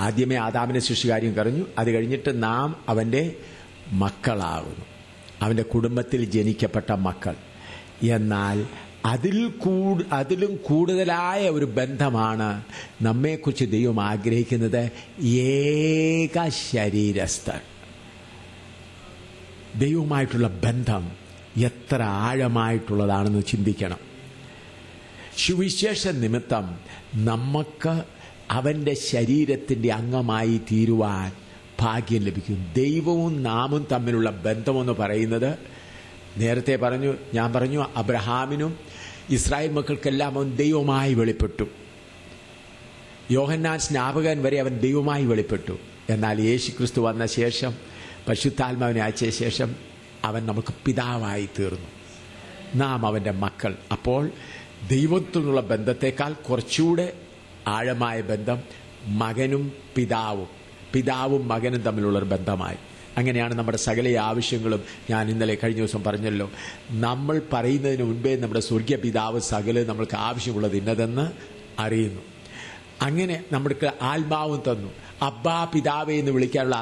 ആദ്യമേ ആദാമിന്റെ സൃഷ്ടികാര്യം പറഞ്ഞു. അത് കഴിഞ്ഞിട്ട് നാം അവന്റെ മക്കളാകുന്നു, അവന്റെ കുടുംബത്തിൽ ജനിക്കപ്പെട്ട മക്കൾ. എന്നാൽ അതിലും കൂടുതലായ ഒരു ബന്ധമാണ് നമ്മെക്കുറിച്ച് ദൈവം ആഗ്രഹിക്കുന്നത്. ഏക ശരീരസ്ഥർ. ദൈവവുമായിട്ടുള്ള ബന്ധം എത്ര ആഴമായിട്ടുള്ളതാണെന്ന് ചിന്തിക്കണം. സുവിശേഷ നിമിത്തം നമുക്ക് അവന്റെ ശരീരത്തിന്റെ അംഗമായി തീരുവാൻ ഭാഗ്യം ലഭിക്കും. ദൈവവും നാമും തമ്മിലുള്ള ബന്ധമെന്ന് പറയുന്നത്, നേരത്തെ ഞാൻ പറഞ്ഞു അബ്രഹാമിനും ഇസ്രായേൽ മക്കൾക്കെല്ലാം അവൻ ദൈവമായി വെളിപ്പെട്ടു. യോഹന്നാൻ സ്നാപകൻ വരെ അവൻ ദൈവമായി വെളിപ്പെട്ടു. എന്നാൽ യേശുക്രിസ്തു വന്ന ശേഷം, പരിശുദ്ധാത്മാവിനെ അയച്ച ശേഷം അവൻ നമുക്ക് പിതാവായി തീർന്നു. നാം അവന്റെ മക്കൾ. അപ്പോൾ ദൈവത്തിനുള്ള ബന്ധത്തെക്കാൾ കുറച്ചുകൂടെ ആഴമായ ബന്ധം മകനും പിതാവും മകനും തമ്മിലുള്ളൊരു ബന്ധമായി. അങ്ങനെയാണ് നമ്മുടെ സകല ആവശ്യങ്ങളും. ഞാൻ ഇന്നലെ കഴിഞ്ഞ ദിവസം പറഞ്ഞല്ലോ, നമ്മൾ പറയുന്നതിന് മുൻപേ നമ്മുടെ സ്വർഗീയ പിതാവ് സകല നമ്മൾക്ക് ആവശ്യമുള്ളത് ഇന്നതെന്ന് അറിയുന്നു. അങ്ങനെ നമ്മൾക്ക് ആത്മാവും തന്നു, അബ്ബാ പിതാവേ എന്ന് വിളിക്കാനുള്ള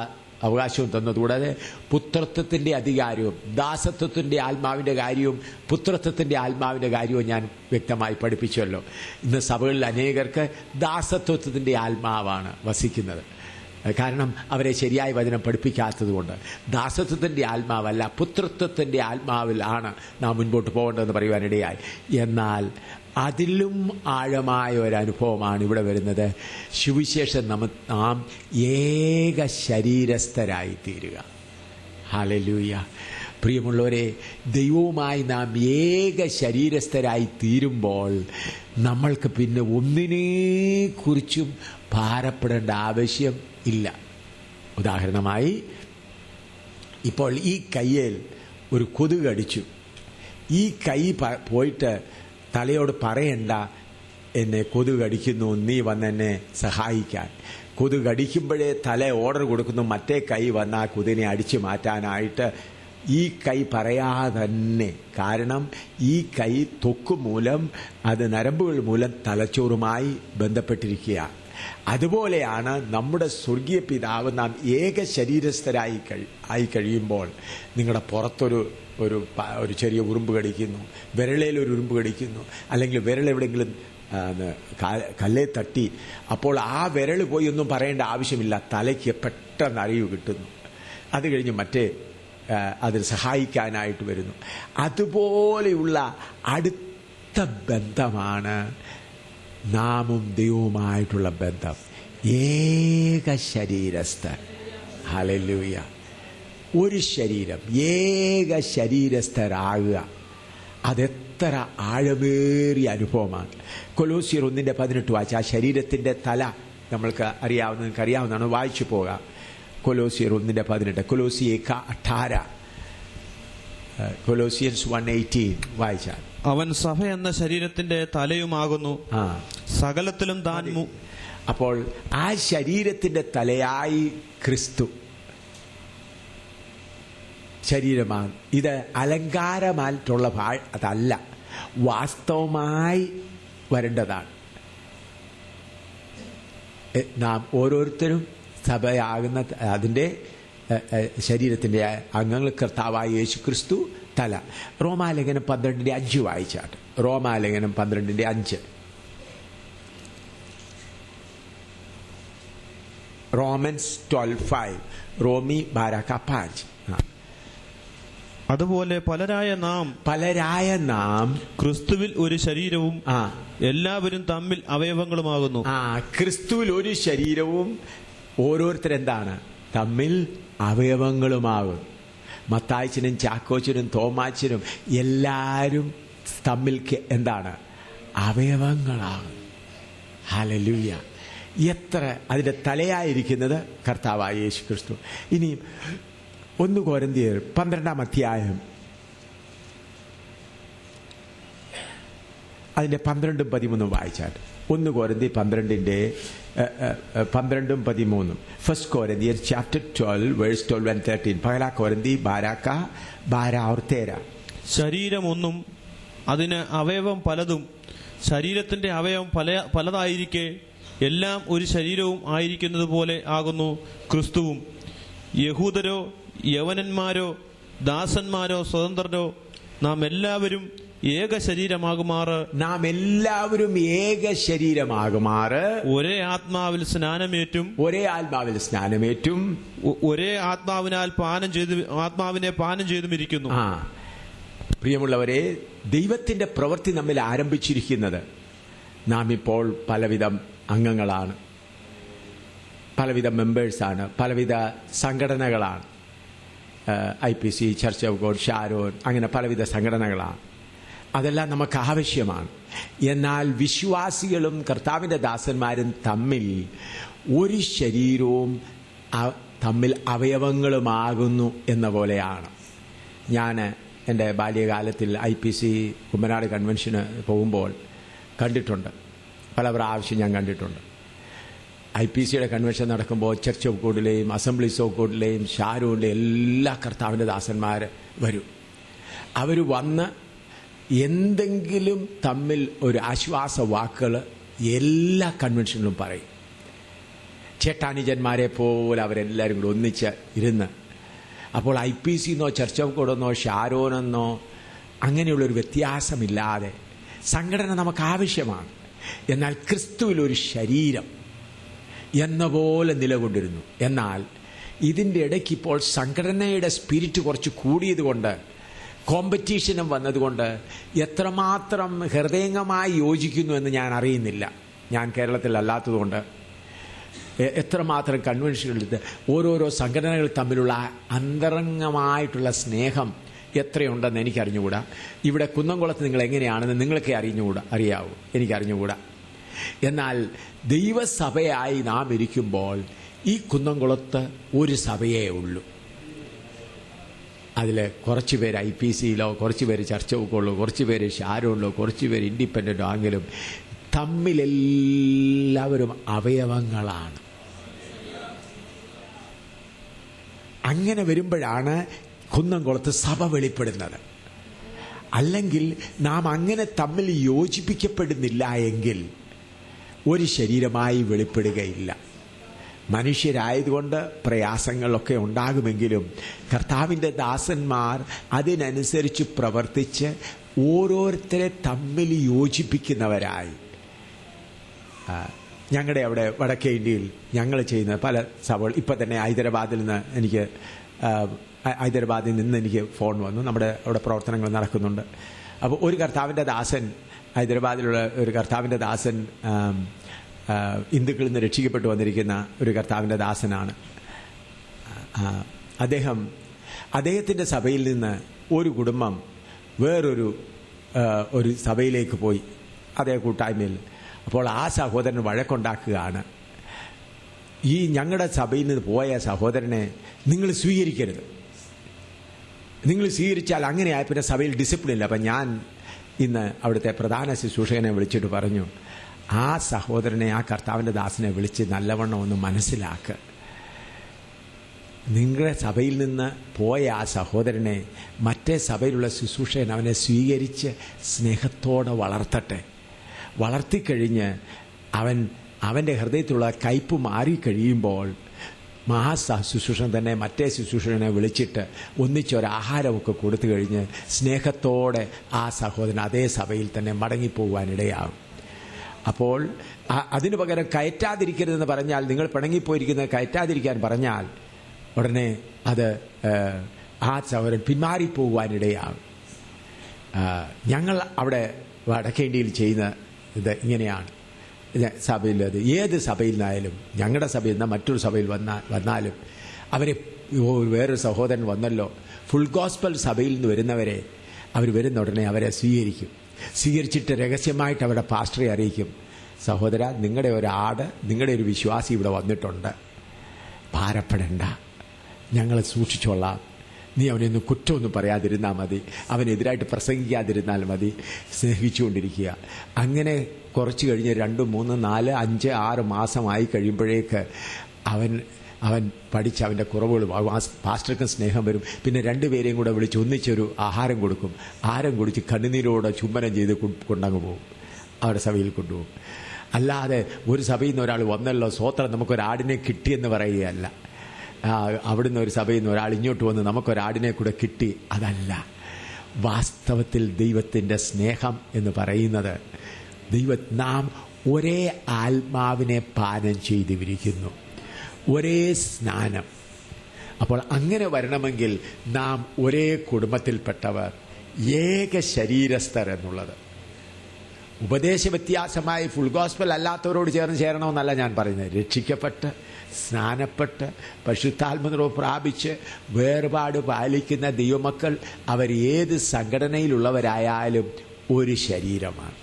അവകാശവും തന്നത്. കൂടാതെ പുത്രത്വത്തിന്റെ അധികാരവും ദാസത്വത്തിന്റെ ആത്മാവിന്റെ കാര്യവും പുത്രത്വത്തിന്റെ ആത്മാവിന്റെ കാര്യവും ഞാൻ വ്യക്തമായി പഠിപ്പിച്ചല്ലോ. ഇന്ന് സഭകളിൽ അനേകർക്ക് ദാസത്വത്തിന്റെ ആത്മാവാണ് വസിക്കുന്നത്. കാരണം അവരെ ശരിയായ വചനം പഠിപ്പിക്കാത്തത് കൊണ്ട്. ദാസത്വത്തിന്റെ ആത്മാവല്ല, പുത്രത്വത്തിന്റെ ആത്മാവിലാണ് നാം മുൻപോട്ട് പോകേണ്ടതെന്ന് പറയുവാനിടയായി. എന്നാൽ അതിലും ആഴമായ ഒരനുഭവമാണ് ഇവിടെ വരുന്നത്. സുവിശേഷം നാം ഏക ശരീരസ്ഥരായി തീരുക. ഹല്ലേലൂയ. പ്രിയമുള്ളവരെ, ദൈവവുമായി നാം ഏക ശരീരസ്ഥരായി തീരുമ്പോൾ നമ്മൾക്ക് പിന്നെ ഒന്നിനെക്കുറിച്ചും ഭാരപ്പെടേണ്ട ആവശ്യം ഇല്ല. ഉദാഹരണമായി, ഇപ്പോൾ ഈ കയ്യിൽ ഒരു കൊതുക് കടിച്ചു. ഈ കൈ പോയിട്ട് തലയോട് പറയണ്ട, എന്നെ കൊതുക് കടിക്കുന്നു, നീ വന്ന് എന്നെ സഹായിക്കാൻ. കൊതുക് കടിക്കുമ്പോഴേ തല ഓർഡർ കൊടുക്കുന്നു, മറ്റേ കൈ വന്ന് ആ കൊതുകിനെ അടിച്ചു മാറ്റാനായിട്ട്. ഈ കൈ പറയാതെ തന്നെ, കാരണം ഈ കൈ ത്വക്ക് മൂലം, അത് നരമ്പുകൾ മൂലം തലച്ചോറുമായി ബന്ധപ്പെട്ടിരിക്കുക. അതുപോലെയാണ് നമ്മുടെ സ്വർഗീയ പിതാവ്. നാം ഏക ശരീരസ്ഥരായി കഴിയുമ്പോൾ നിങ്ങളുടെ പുറത്തൊരു ഒരു ചെറിയ ഉറുമ്പ് കടിക്കുന്നു, വിരളയിൽ ഒരു ഉറുമ്പ് കടിക്കുന്നു, അല്ലെങ്കിൽ വിരൽ എവിടെയെങ്കിലും കല്ലേ തട്ടി, അപ്പോൾ ആ വിരൽ പോയി ഒന്നും പറയേണ്ട ആവശ്യമില്ല, തലയ്ക്ക് പെട്ടെന്ന് അറിവ് കിട്ടുന്നു. അത് കഴിഞ്ഞ് മറ്റേ അതിന് സഹായിക്കാനായിട്ട് വരുന്നു. അതുപോലെയുള്ള അടുത്ത ബന്ധമാണ് നാമും ദൈവവുമായിട്ടുള്ള ബന്ധം. ഏക ശരീരസ്ഥർ. ഹല്ലേലൂയ. ഒരു ശരീരം, ഏക ശരീരസ്ഥരാകുക, അതെത്ര ആഴമേറിയ അനുഭവമാണ്. കൊലോസ്യർ 1:18 വായിച്ച ആ ശരീരത്തിന്റെ തല നിങ്ങൾക്ക് അറിയാവുന്നതാണ്, വായിച്ചു പോകാം. കൊലോസ്യർ 1:18, കൊലോസിയേക്ക 18, കൊലോസിയൻസ് 1:18 വായിച്ചാൽ. അവൻ സഭ എന്ന ശരീരത്തിന്റെ തലയുമാകുന്നു, സകലത്തിലും താൻ. അപ്പോൾ ആ ശരീരത്തിന്റെ തലയായി ക്രിസ്തു ശരീരമാണ്. ഇത് അലങ്കാരമായിട്ടുള്ള അതല്ല, വാസ്തവമായി വരേണ്ടതാണ്. നാം ഓരോരുത്തരും സഭയാകുന്ന അതിൻ്റെ ശരീരത്തിൻ്റെ അംഗങ്ങൾ കർത്താവായ യേശു ക്രിസ്തു തല. റോമാലേഖനം 12:5 വായിച്ചാട്ട്. റോമാലേഖനം 12:5. റോമൻസ് 12:5. റോമി 12:5. അതുപോലെ പലരായ നാം ക്രിസ്തുവിൽ ഒരു ശരീരവും എല്ലാവരും തമ്മിൽ അവയവങ്ങളുമാകുന്നു. ക്രിസ്തുവിൽ ഒരു ശരീരവും ഓരോരുത്തരെന്താണ്? തമ്മിൽ അവയവങ്ങളുമാകും. മത്തായിച്ചനും ചാക്കോച്ചനും തോമാച്ചനും എല്ലാവരും തമ്മിൽ എന്താണ്? അവയവങ്ങളാകും. ഹല്ലേലൂയ. എത്ര അതിൻ്റെ തലയായിരിക്കുന്നത് കർത്താവായ യേശു ക്രിസ്തു. ഇനി 1 കൊരിന്ത്യർ 12-ാം അധ്യായം അതിൻ്റെ 12-13 വായിച്ചാൽ. 1 കൊരിന്ത്യർ 12-13. ഫസ്റ്റ് കൊരിന്ത്യർ ചാപ്റ്റർ 12 വേഴ്സ് 12 and 13. പഹല കൊരിന്തി 12 और 13. ശരീരം ഒന്നും അതിന് അവയവം പലതും, ശരീരത്തിന്റെ അവയവം പലതായിരിക്കെ എല്ലാം ഒരു ശരീരവും ആയിരിക്കുന്നത് പോലെ ആകുന്നു ക്രിസ്തുവും. യഹൂദരോ യവനന്മാരോ ദാസന്മാരോ സ്വതന്ത്രരോ നാം എല്ലാവരും ഏക ശരീരമാകുമാറ് ഒരേ ആത്മാവിൽ സ്നാനമേറ്റും ഒരേ ആത്മാവിനെ പാനം ചെയ്തും ഇരിക്കുന്നു. പ്രിയമുള്ളവരെ, ദൈവത്തിന്റെ പ്രവൃത്തി നമ്മിൽ ആരംഭിച്ചിരിക്കുന്നത്, നാം ഇപ്പോൾ പലവിധം അംഗങ്ങളാണ്, പലവിധ മെമ്പേഴ്സാണ്, പലവിധ സംഘടനകളാണ്. IPC, church of God, Sharon, അങ്ങനെ പലവിധ സംഘടനകളാണ്. അതെല്ലാം നമുക്ക് ആവശ്യമാണ്. എന്നാൽ വിശ്വാസികളും കർത്താവിൻ്റെ ദാസന്മാരും തമ്മിൽ ഒരു ശരീരവും തമ്മിൽ അവയവങ്ങളുമാകുന്നു എന്ന പോലെയാണ്. ഞാൻ എൻ്റെ ബാല്യകാലത്തിൽ IPC കുമ്മനാട് കൺവെൻഷന് പോകുമ്പോൾ കണ്ടിട്ടുണ്ട്, പല പ്രാവശ്യം ഞാൻ കണ്ടിട്ടുണ്ട്. IPCയുടെ കൺവെൻഷൻ നടക്കുമ്പോൾ ചർച്ച് ഓഫ് ഗോഡിലെയും അസംബ്ലീസ് ഓഫ് ഗോഡിലെയും ഷാരൂണിലെ എല്ലാ കർത്താവിൻ്റെ ദാസന്മാർ വരും. അവർ വന്ന് എന്തെങ്കിലും തമ്മിൽ ഒരു ആശ്വാസ വാക്കുകൾ എല്ലാ കൺവെൻഷനിലും പറയും. ചേട്ടാനിജന്മാരെ പോലെ അവരെല്ലാവരും കൂടെ ഒന്നിച്ച് ഇരുന്ന്. അപ്പോൾ IPC എന്നോ ചർച്ച് ഓഫ് ഗോഡെന്നോ ഷാരോനെന്നോ അങ്ങനെയുള്ളൊരു വ്യത്യാസമില്ലാതെ സംഘടന നമുക്ക് ആവശ്യമാണ്. എന്നാൽ ക്രിസ്തുവിലൊരു ശരീരം എന്ന പോലെ നിലകൊണ്ടിരുന്നു. എന്നാൽ ഇതിൻ്റെ ഇടയ്ക്ക് ഇപ്പോൾ സംഘടനയുടെ സ്പിരിറ്റ് കുറച്ച് കൂടിയതുകൊണ്ട്, കോമ്പറ്റീഷനും വന്നതുകൊണ്ട് എത്രമാത്രം ഹൃദയംഗമായി യോജിക്കുന്നു എന്ന് ഞാൻ അറിയുന്നില്ല. ഞാൻ കേരളത്തിലല്ലാത്തതുകൊണ്ട് എത്രമാത്രം കൺവെൻഷനുകളിൽ ഓരോരോ സംഘടനകൾ തമ്മിലുള്ള അന്തരംഗമായിട്ടുള്ള സ്നേഹം എത്രയുണ്ടെന്ന് എനിക്കറിഞ്ഞുകൂടാ. ഇവിടെ കുന്നംകുളത്ത് നിങ്ങൾ എങ്ങനെയാണെന്ന് നിങ്ങൾക്ക് അറിയാവൂ, എനിക്കറിഞ്ഞുകൂടാ. എന്നാൽ ദൈവസഭയായി നാം ഇരിക്കുമ്പോൾ ഈ കുന്നംകുളത്ത് ഒരു സഭയേ ഉള്ളൂ. അതിൽ കുറച്ച് പേര് IPCയിലോ, കുറച്ച് പേര് ചർച്ച ബുക്കുള്ളൂ, കുറച്ച് പേര് ഷാരോണിലോ, കുറച്ച് പേര് ഇൻഡിപെൻഡൻ്റോ ആണെങ്കിലും തമ്മിലെല്ലാവരും അവയവങ്ങളാണ്. അങ്ങനെ വരുമ്പോഴാണ് കുന്നംകുളത്ത് സഭ വെളിപ്പെടുന്നത്. അല്ലെങ്കിൽ നാം അങ്ങനെ തമ്മിൽ യോജിപ്പിക്കപ്പെടുന്നില്ല എങ്കിൽ ഒരു ശരീരമായി വെളിപ്പെടുകയില്ല. മനുഷ്യരായതുകൊണ്ട് പ്രയാസങ്ങളൊക്കെ ഉണ്ടാകുമെങ്കിലും കർത്താവിൻ്റെ ദാസന്മാർ അതിനനുസരിച്ച് പ്രവർത്തിച്ച് ഓരോരുത്തരെ തമ്മിൽ യോജിപ്പിക്കുന്നവരായി. ഞങ്ങളുടെ അവിടെ വടക്കേ ഇന്ത്യയിൽ ഞങ്ങൾ ചെയ്യുന്ന പല സഭകൾ, ഇപ്പം തന്നെ ഹൈദരാബാദിൽ നിന്ന് എനിക്ക് ഫോൺ വന്നു. നമ്മുടെ അവിടെ പ്രവർത്തനങ്ങൾ നടക്കുന്നുണ്ട്. അപ്പോൾ ഒരു കർത്താവിൻ്റെ ദാസൻ, ഹൈദരാബാദിലുള്ള ഒരു കർത്താവിൻ്റെ ദാസൻ, ഹിന്ദുക്കളിൽ നിന്ന് രക്ഷിക്കപ്പെട്ടു വന്നിരിക്കുന്ന ഒരു കർത്താവിൻ്റെ ദാസനാണ്. അദ്ദേഹത്തിൻ്റെ സഭയിൽ നിന്ന് ഒരു കുടുംബം വേറൊരു സഭയിലേക്ക് പോയി, അതേ കൂട്ടായ്മയിൽ. അപ്പോൾ ആ സഹോദരൻ വഴക്കുണ്ടാക്കുകയാണ്. ഈ ഞങ്ങളുടെ സഭയിൽ നിന്ന് പോയ സഹോദരനെ നിങ്ങൾ സ്വീകരിക്കരുത്, നിങ്ങൾ സ്വീകരിച്ചാൽ അങ്ങനെയായ പിന്നെ സഭയിൽ ഡിസിപ്ലിൻ ഇല്ല. അപ്പം ഞാൻ ഇന്ന് അവിടുത്തെ പ്രധാന ശുശ്രൂഷകനെ വിളിച്ചിട്ട് പറഞ്ഞു, ആ സഹോദരനെ, ആ കർത്താവിൻ്റെ ദാസനെ വിളിച്ച് നല്ലവണ്ണം ഒന്ന് മനസ്സിലാക്കുക. നിങ്ങളുടെ സഭയിൽ നിന്ന് പോയ ആ സഹോദരനെ മറ്റേ സഭയിലുള്ള ശുശ്രൂഷകൻ അവനെ സ്വീകരിച്ച് സ്നേഹത്തോടെ വളർത്തട്ടെ. വളർത്തിക്കഴിഞ്ഞ് അവൻ്റെ ഹൃദയത്തിലുള്ള കയ്പ് മാറിക്കഴിയുമ്പോൾ ശുശ്രൂഷൻ തന്നെ മറ്റേ ശുശ്രൂഷകനെ വിളിച്ചിട്ട് ഒന്നിച്ചൊരാഹാരമൊക്കെ കൊടുത്തു കഴിഞ്ഞ് സ്നേഹത്തോടെ ആ സഹോദരൻ അതേ സഭയിൽ തന്നെ മടങ്ങിപ്പോകാനിടയാകും. അപ്പോൾ അതിനു പകരം കയറ്റാതിരിക്കരുതെന്ന് പറഞ്ഞാൽ, നിങ്ങൾ പിണങ്ങിപ്പോയിരിക്കുന്നത് കയറ്റാതിരിക്കാൻ പറഞ്ഞാൽ ഉടനെ അത് ആ സഹോദരൻ പിന്മാറിപ്പോകുവാനിടയാകും. ഞങ്ങൾ അവിടെ വടക്കേണ്ടിയിൽ ചെയ്യുന്ന ഇത് ഇങ്ങനെയാണ്. സഭയിൽ, അത് ഏത് സഭയിൽ നിന്നായാലും, ഞങ്ങളുടെ സഭയിൽ നിന്ന് മറ്റൊരു സഭയിൽ വന്നാലും അവരെ വേറൊരു സഹോദരൻ വന്നല്ലോ, ഫുൾ ഗോസ്പൽ സഭയിൽ നിന്ന് വരുന്നവരെ അവർ വരുന്ന ഉടനെ അവരെ സ്വീകരിച്ചിട്ട് രഹസ്യമായിട്ട് അവരുടെ പാസ്റ്ററെ അറിയിക്കും, സഹോദര, നിങ്ങളുടെ ഒരു നിങ്ങളുടെ ഒരു വിശ്വാസി ഇവിടെ വന്നിട്ടുണ്ട്, ഭാരപ്പെടേണ്ട, ഞങ്ങൾ സൂക്ഷിച്ചോളാം, നീ അവനൊന്നും കുറ്റമൊന്നും പറയാതിരുന്നാൽ മതി, അവനെതിരായിട്ട് പ്രസംഗിക്കാതിരുന്നാൽ മതി, സ്നേഹിച്ചുകൊണ്ടിരിക്കുക. അങ്ങനെ കുറച്ച് കഴിഞ്ഞ് 2, 3, 4, 5, 6 മാസമായി കഴിയുമ്പോഴേക്ക് അവൻ പഠിച്ച് അവൻ്റെ കുറവുകൾ, പാസ്റ്റർക്കും സ്നേഹം വരും. പിന്നെ 2 പേരെയും കൂടെ വിളിച്ച് ഒന്നിച്ചൊരു ആഹാരം കൊടുക്കും. ആഹാരം കുടിച്ച് കണ്ണുനീരോടെ ചുംബനം ചെയ്ത് കൊണ്ടങ്ങ് പോകും, അവരുടെ സഭയിൽ കൊണ്ടുപോകും. അല്ലാതെ ഒരു സഭയിൽ നിന്ന് ഒരാൾ വന്നല്ലോ, സ്വോത്രം, നമുക്കൊരാടിനെ കിട്ടിയെന്ന് പറയുകയല്ല. അവിടുന്ന് ഒരു സഭയിൽ നിന്ന് ഒരാൾ ഇങ്ങോട്ട് വന്ന് നമുക്കൊരാടിനെ കൂടെ കിട്ടി, അതല്ല. വാസ്തവത്തിൽ ദൈവത്തിൻ്റെ സ്നേഹം എന്ന് പറയുന്നത്, നാം ഒരേ ആത്മാവിനെ പാനം ചെയ്തിരിക്കുന്നു, ഒരേ സ്നാനം. അപ്പോൾ അങ്ങനെ വരണമെങ്കിൽ നാം ഒരേ കുടുംബത്തിൽപ്പെട്ടവർ, ഏക ശരീരസ്ഥർ എന്നുള്ളത്. ഉപദേശ വ്യത്യാസമായി ഫുൾ ഗോസ്പൽ അല്ലാത്തവരോട് ചേരണമെന്നല്ല ഞാൻ പറയുന്നത്. രക്ഷിക്കപ്പെട്ട് സ്നാനപ്പെട്ട് പരിശുദ്ധാത്മനിറവ് പ്രാപിച്ച് വേർപാട് പാലിക്കുന്ന ദൈവമക്കൾ അവർ ഏത് സംഘടനയിലുള്ളവരായാലും ഒരു ശരീരമാണ്.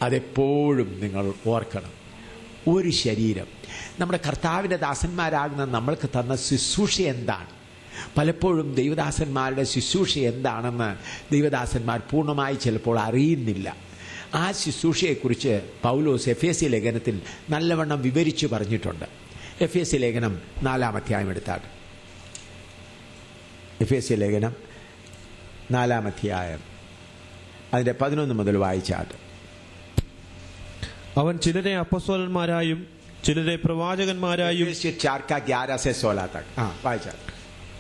അതെപ്പോഴും നിങ്ങൾ ഓർക്കണം, ഒരു ശരീരം. നമ്മുടെ കർത്താവിൻ്റെ ദാസന്മാരാകുന്ന നമ്മൾക്ക് തന്ന ശുശ്രൂഷ എന്താണ്? പലപ്പോഴും ദൈവദാസന്മാരുടെ ശുശ്രൂഷ എന്താണെന്ന് ദൈവദാസന്മാർ പൂർണ്ണമായി ചിലപ്പോൾ അറിയുന്നില്ല. ആ ശുശ്രൂഷയെക്കുറിച്ച് പൗലോസ് എഫേസ്യ ലേഖനത്തിൽ നല്ലവണ്ണം വിവരിച്ചു പറഞ്ഞിട്ടുണ്ട്. എഫേസ്യ ലേഖനം 4-ാം അധ്യായം എടുത്താട്ട്. എഫേസ്യ ലേഖനം 4-ാം അധ്യായം അതിൻ്റെ 11 മുതൽ വായിച്ചാട്ട്. അവൻ ചിലരെ അപ്പോസ്തലന്മാരായും ചിലരെ പ്രവാചകന്മാരായും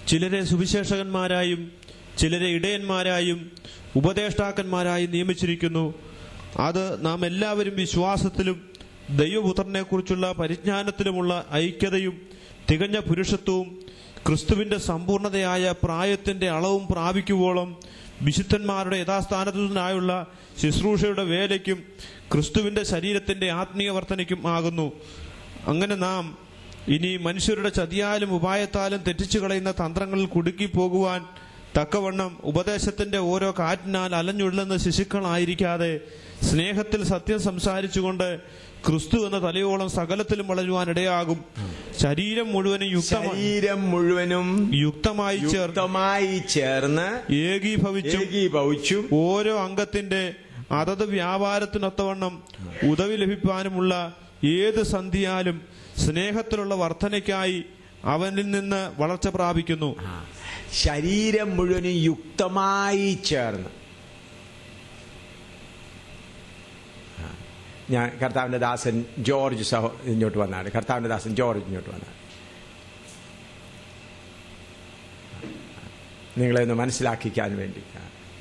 ചിലരെ സുവിശേഷകന്മാരായും ചിലരെ ഇടയന്മാരായും ഉപദേഷ്ടാക്കന്മാരായും നിയമിച്ചിരിക്കുന്നു. അത് നാം എല്ലാവരും വിശ്വാസത്തിലും ദൈവപുത്രനെ കുറിച്ചുള്ള പരിജ്ഞാനത്തിലുമുള്ള ഐക്യതയും തികഞ്ഞ പുരുഷത്വവും ക്രിസ്തുവിന്റെ സമ്പൂർണതയായ പ്രായത്തിന്റെ അളവും പ്രാപിക്കുവോളം വിശുദ്ധന്മാരുടെ യഥാസ്ഥാനത്തിനായുള്ള ശുശ്രൂഷയുടെ വേലയ്ക്കും ക്രിസ്തുവിന്റെ ശരീരത്തിന്റെ ആത്മീയ വർധനയ്ക്കും ആകുന്നു. അങ്ങനെ നാം ഇനി മനുഷ്യരുടെ ചതിയാലും ഉപായത്താലും തെറ്റിച്ചു കളയുന്ന തന്ത്രങ്ങളിൽ കുടുക്കി പോകുവാൻ തക്കവണ്ണം ഉപദേശത്തിന്റെ ഓരോ കാറ്റിനാൽ അലഞ്ഞുള്ളുന്ന ശിശുക്കളായിരിക്കാതെ സ്നേഹത്തിൽ സത്യം സംസാരിച്ചുകൊണ്ട് ക്രിസ്തു എന്ന തലയോളം സകലത്തിലും വളരുവാൻ ഇടയാകും. ശരീരം മുഴുവനും യുക്തമായി ചേർന്ന് ഏകീഭവിച്ചും ഓരോ അംഗത്തിന്റെ അതത് വ്യാപാരത്തിനൊത്തവണ്ണം ഉദവി ലഭിക്കാനുമുള്ള ഏത് സന്ധിയാലും സ്നേഹത്തിലുള്ള വർധനയ്ക്കായി അവനിൽ നിന്ന് വളർച്ച പ്രാപിക്കുന്നു. ശരീരം മുഴുവനും യുക്തമായി ചേർന്ന്. ഞാൻ കർത്താവിന്റെ ദാസൻ ജോർജ് ഇങ്ങോട്ട് വന്നാണ്. കർത്താവിന്റെ ദാസൻ ജോർജ് ഇങ്ങോട്ട് വന്നാണ്. നിങ്ങളെ ഒന്ന് മനസ്സിലാക്കിക്കാൻ വേണ്ടി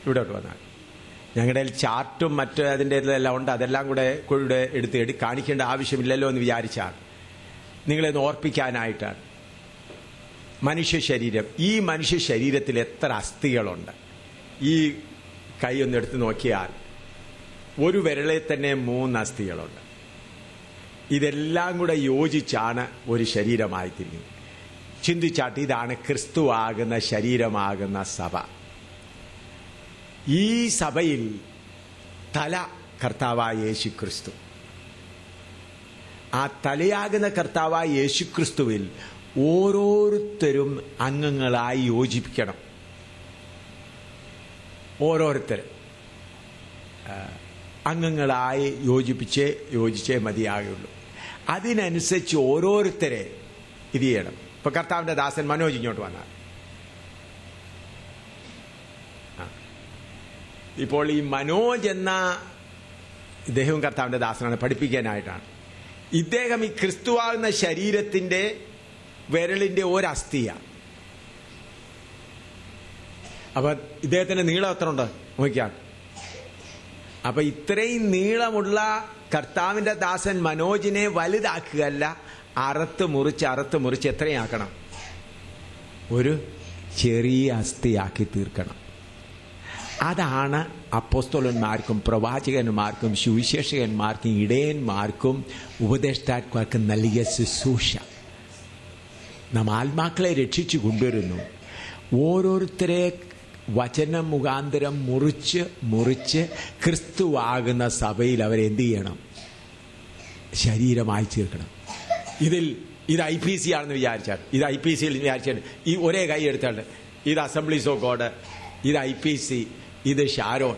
ഇവിടോട്ട് വന്നാൽ. ഞങ്ങളുടെ ചാർട്ടും മറ്റ് അതിൻ്റെ ഇതെല്ലാം ഉണ്ട്. അതെല്ലാം കൂടെ എടുത്ത് കാണിക്കേണ്ട ആവശ്യമില്ലല്ലോ എന്ന് വിചാരിച്ചാണ്. നിങ്ങളെ ഒന്ന് ഓർപ്പിക്കാനായിട്ടാണ്. മനുഷ്യ ശരീരം, ഈ മനുഷ്യ ശരീരത്തിൽ എത്ര അസ്ഥികളുണ്ട്? ഈ കൈ ഒന്ന് എടുത്ത് നോക്കിയാൽ ഒരു വിരളിൽ തന്നെ 3 അസ്ഥികളുണ്ട്. ഇതെല്ലാം കൂടെ യോജിച്ചാണ് ഒരു ശരീരമായി തിരിഞ്ഞത്. ചിന്തിച്ചാട്ട് ഇതാണ് ക്രിസ്തുവാകുന്ന ശരീരമാകുന്ന സഭ. ഈ സഭയിൽ തല കർത്താവായ യേശുക്രിസ്തു. ആ തലയാകുന്ന കർത്താവായ യേശുക്രിസ്തുവിൽ ഓരോരുത്തരും അംഗങ്ങളായി യോജിപ്പിക്കണം. ഓരോരുത്തർ അംഗങ്ങളായി യോജിച്ചേ മതിയാകുള്ളൂ. അതിനനുസരിച്ച് ഓരോരുത്തരെ ഇത് ചെയ്യണം. ഇപ്പൊ കർത്താവിന്റെ ദാസൻ മനോജ് ഇങ്ങോട്ട് വന്നാൽ, ഇപ്പോൾ ഈ മനോജ് എന്ന ഇദ്ദേഹവും കർത്താവിന്റെ ദാസനാണ്, പഠിപ്പിക്കാനായിട്ടാണ്. ഇദ്ദേഹം ഈ ക്രിസ്തുവാകുന്ന ശരീരത്തിന്റെ വിരലിന്റെ ഒരസ്ഥിയാണ്. അപ്പൊ ഇദ്ദേഹത്തിന്റെ നീളം എത്ര ഉണ്ട് നോക്കിയാൽ. അപ്പൊ ഇത്രയും നീളമുള്ള കർത്താവിന്റെ ദാസൻ മനോജിനെ വലുതാക്കുകയല്ല, അറുത്ത് മുറിച്ച് എത്രയാക്കണം? ഒരു ചെറിയ അസ്ഥിയാക്കി തീർക്കണം. അതാണ് അപ്പോസ്തലന്മാർക്കും പ്രവാചകന്മാർക്കും സുവിശേഷകന്മാർക്കും ഇടയന്മാർക്കും ഉപദേഷ്ടാക്കന്മാർക്കും നൽകിയ ശുശ്രൂഷ. നാം ആത്മാക്കളെ രക്ഷിച്ചു കൊണ്ടുവരുന്നു. ഓരോരുത്തരെ വചനം മുഖാന്തരം മുറിച്ച് ക്രിസ്തുവാകുന്ന സഭയിൽ അവരെന്ത് ചെയ്യണം? ശരീരമായി തീർക്കണം. ഇത് IPC ആണെന്ന് വിചാരിച്ചാൽ, ഇത് IPC വിചാരിച്ചാൽ ഈ ഒരേ കൈ എടുത്താൽ ഇത് അസംബ്ലീസ് ഓഫ് ഗോഡ്, ഇത് IPC, ഇത് ഷാരോൺ,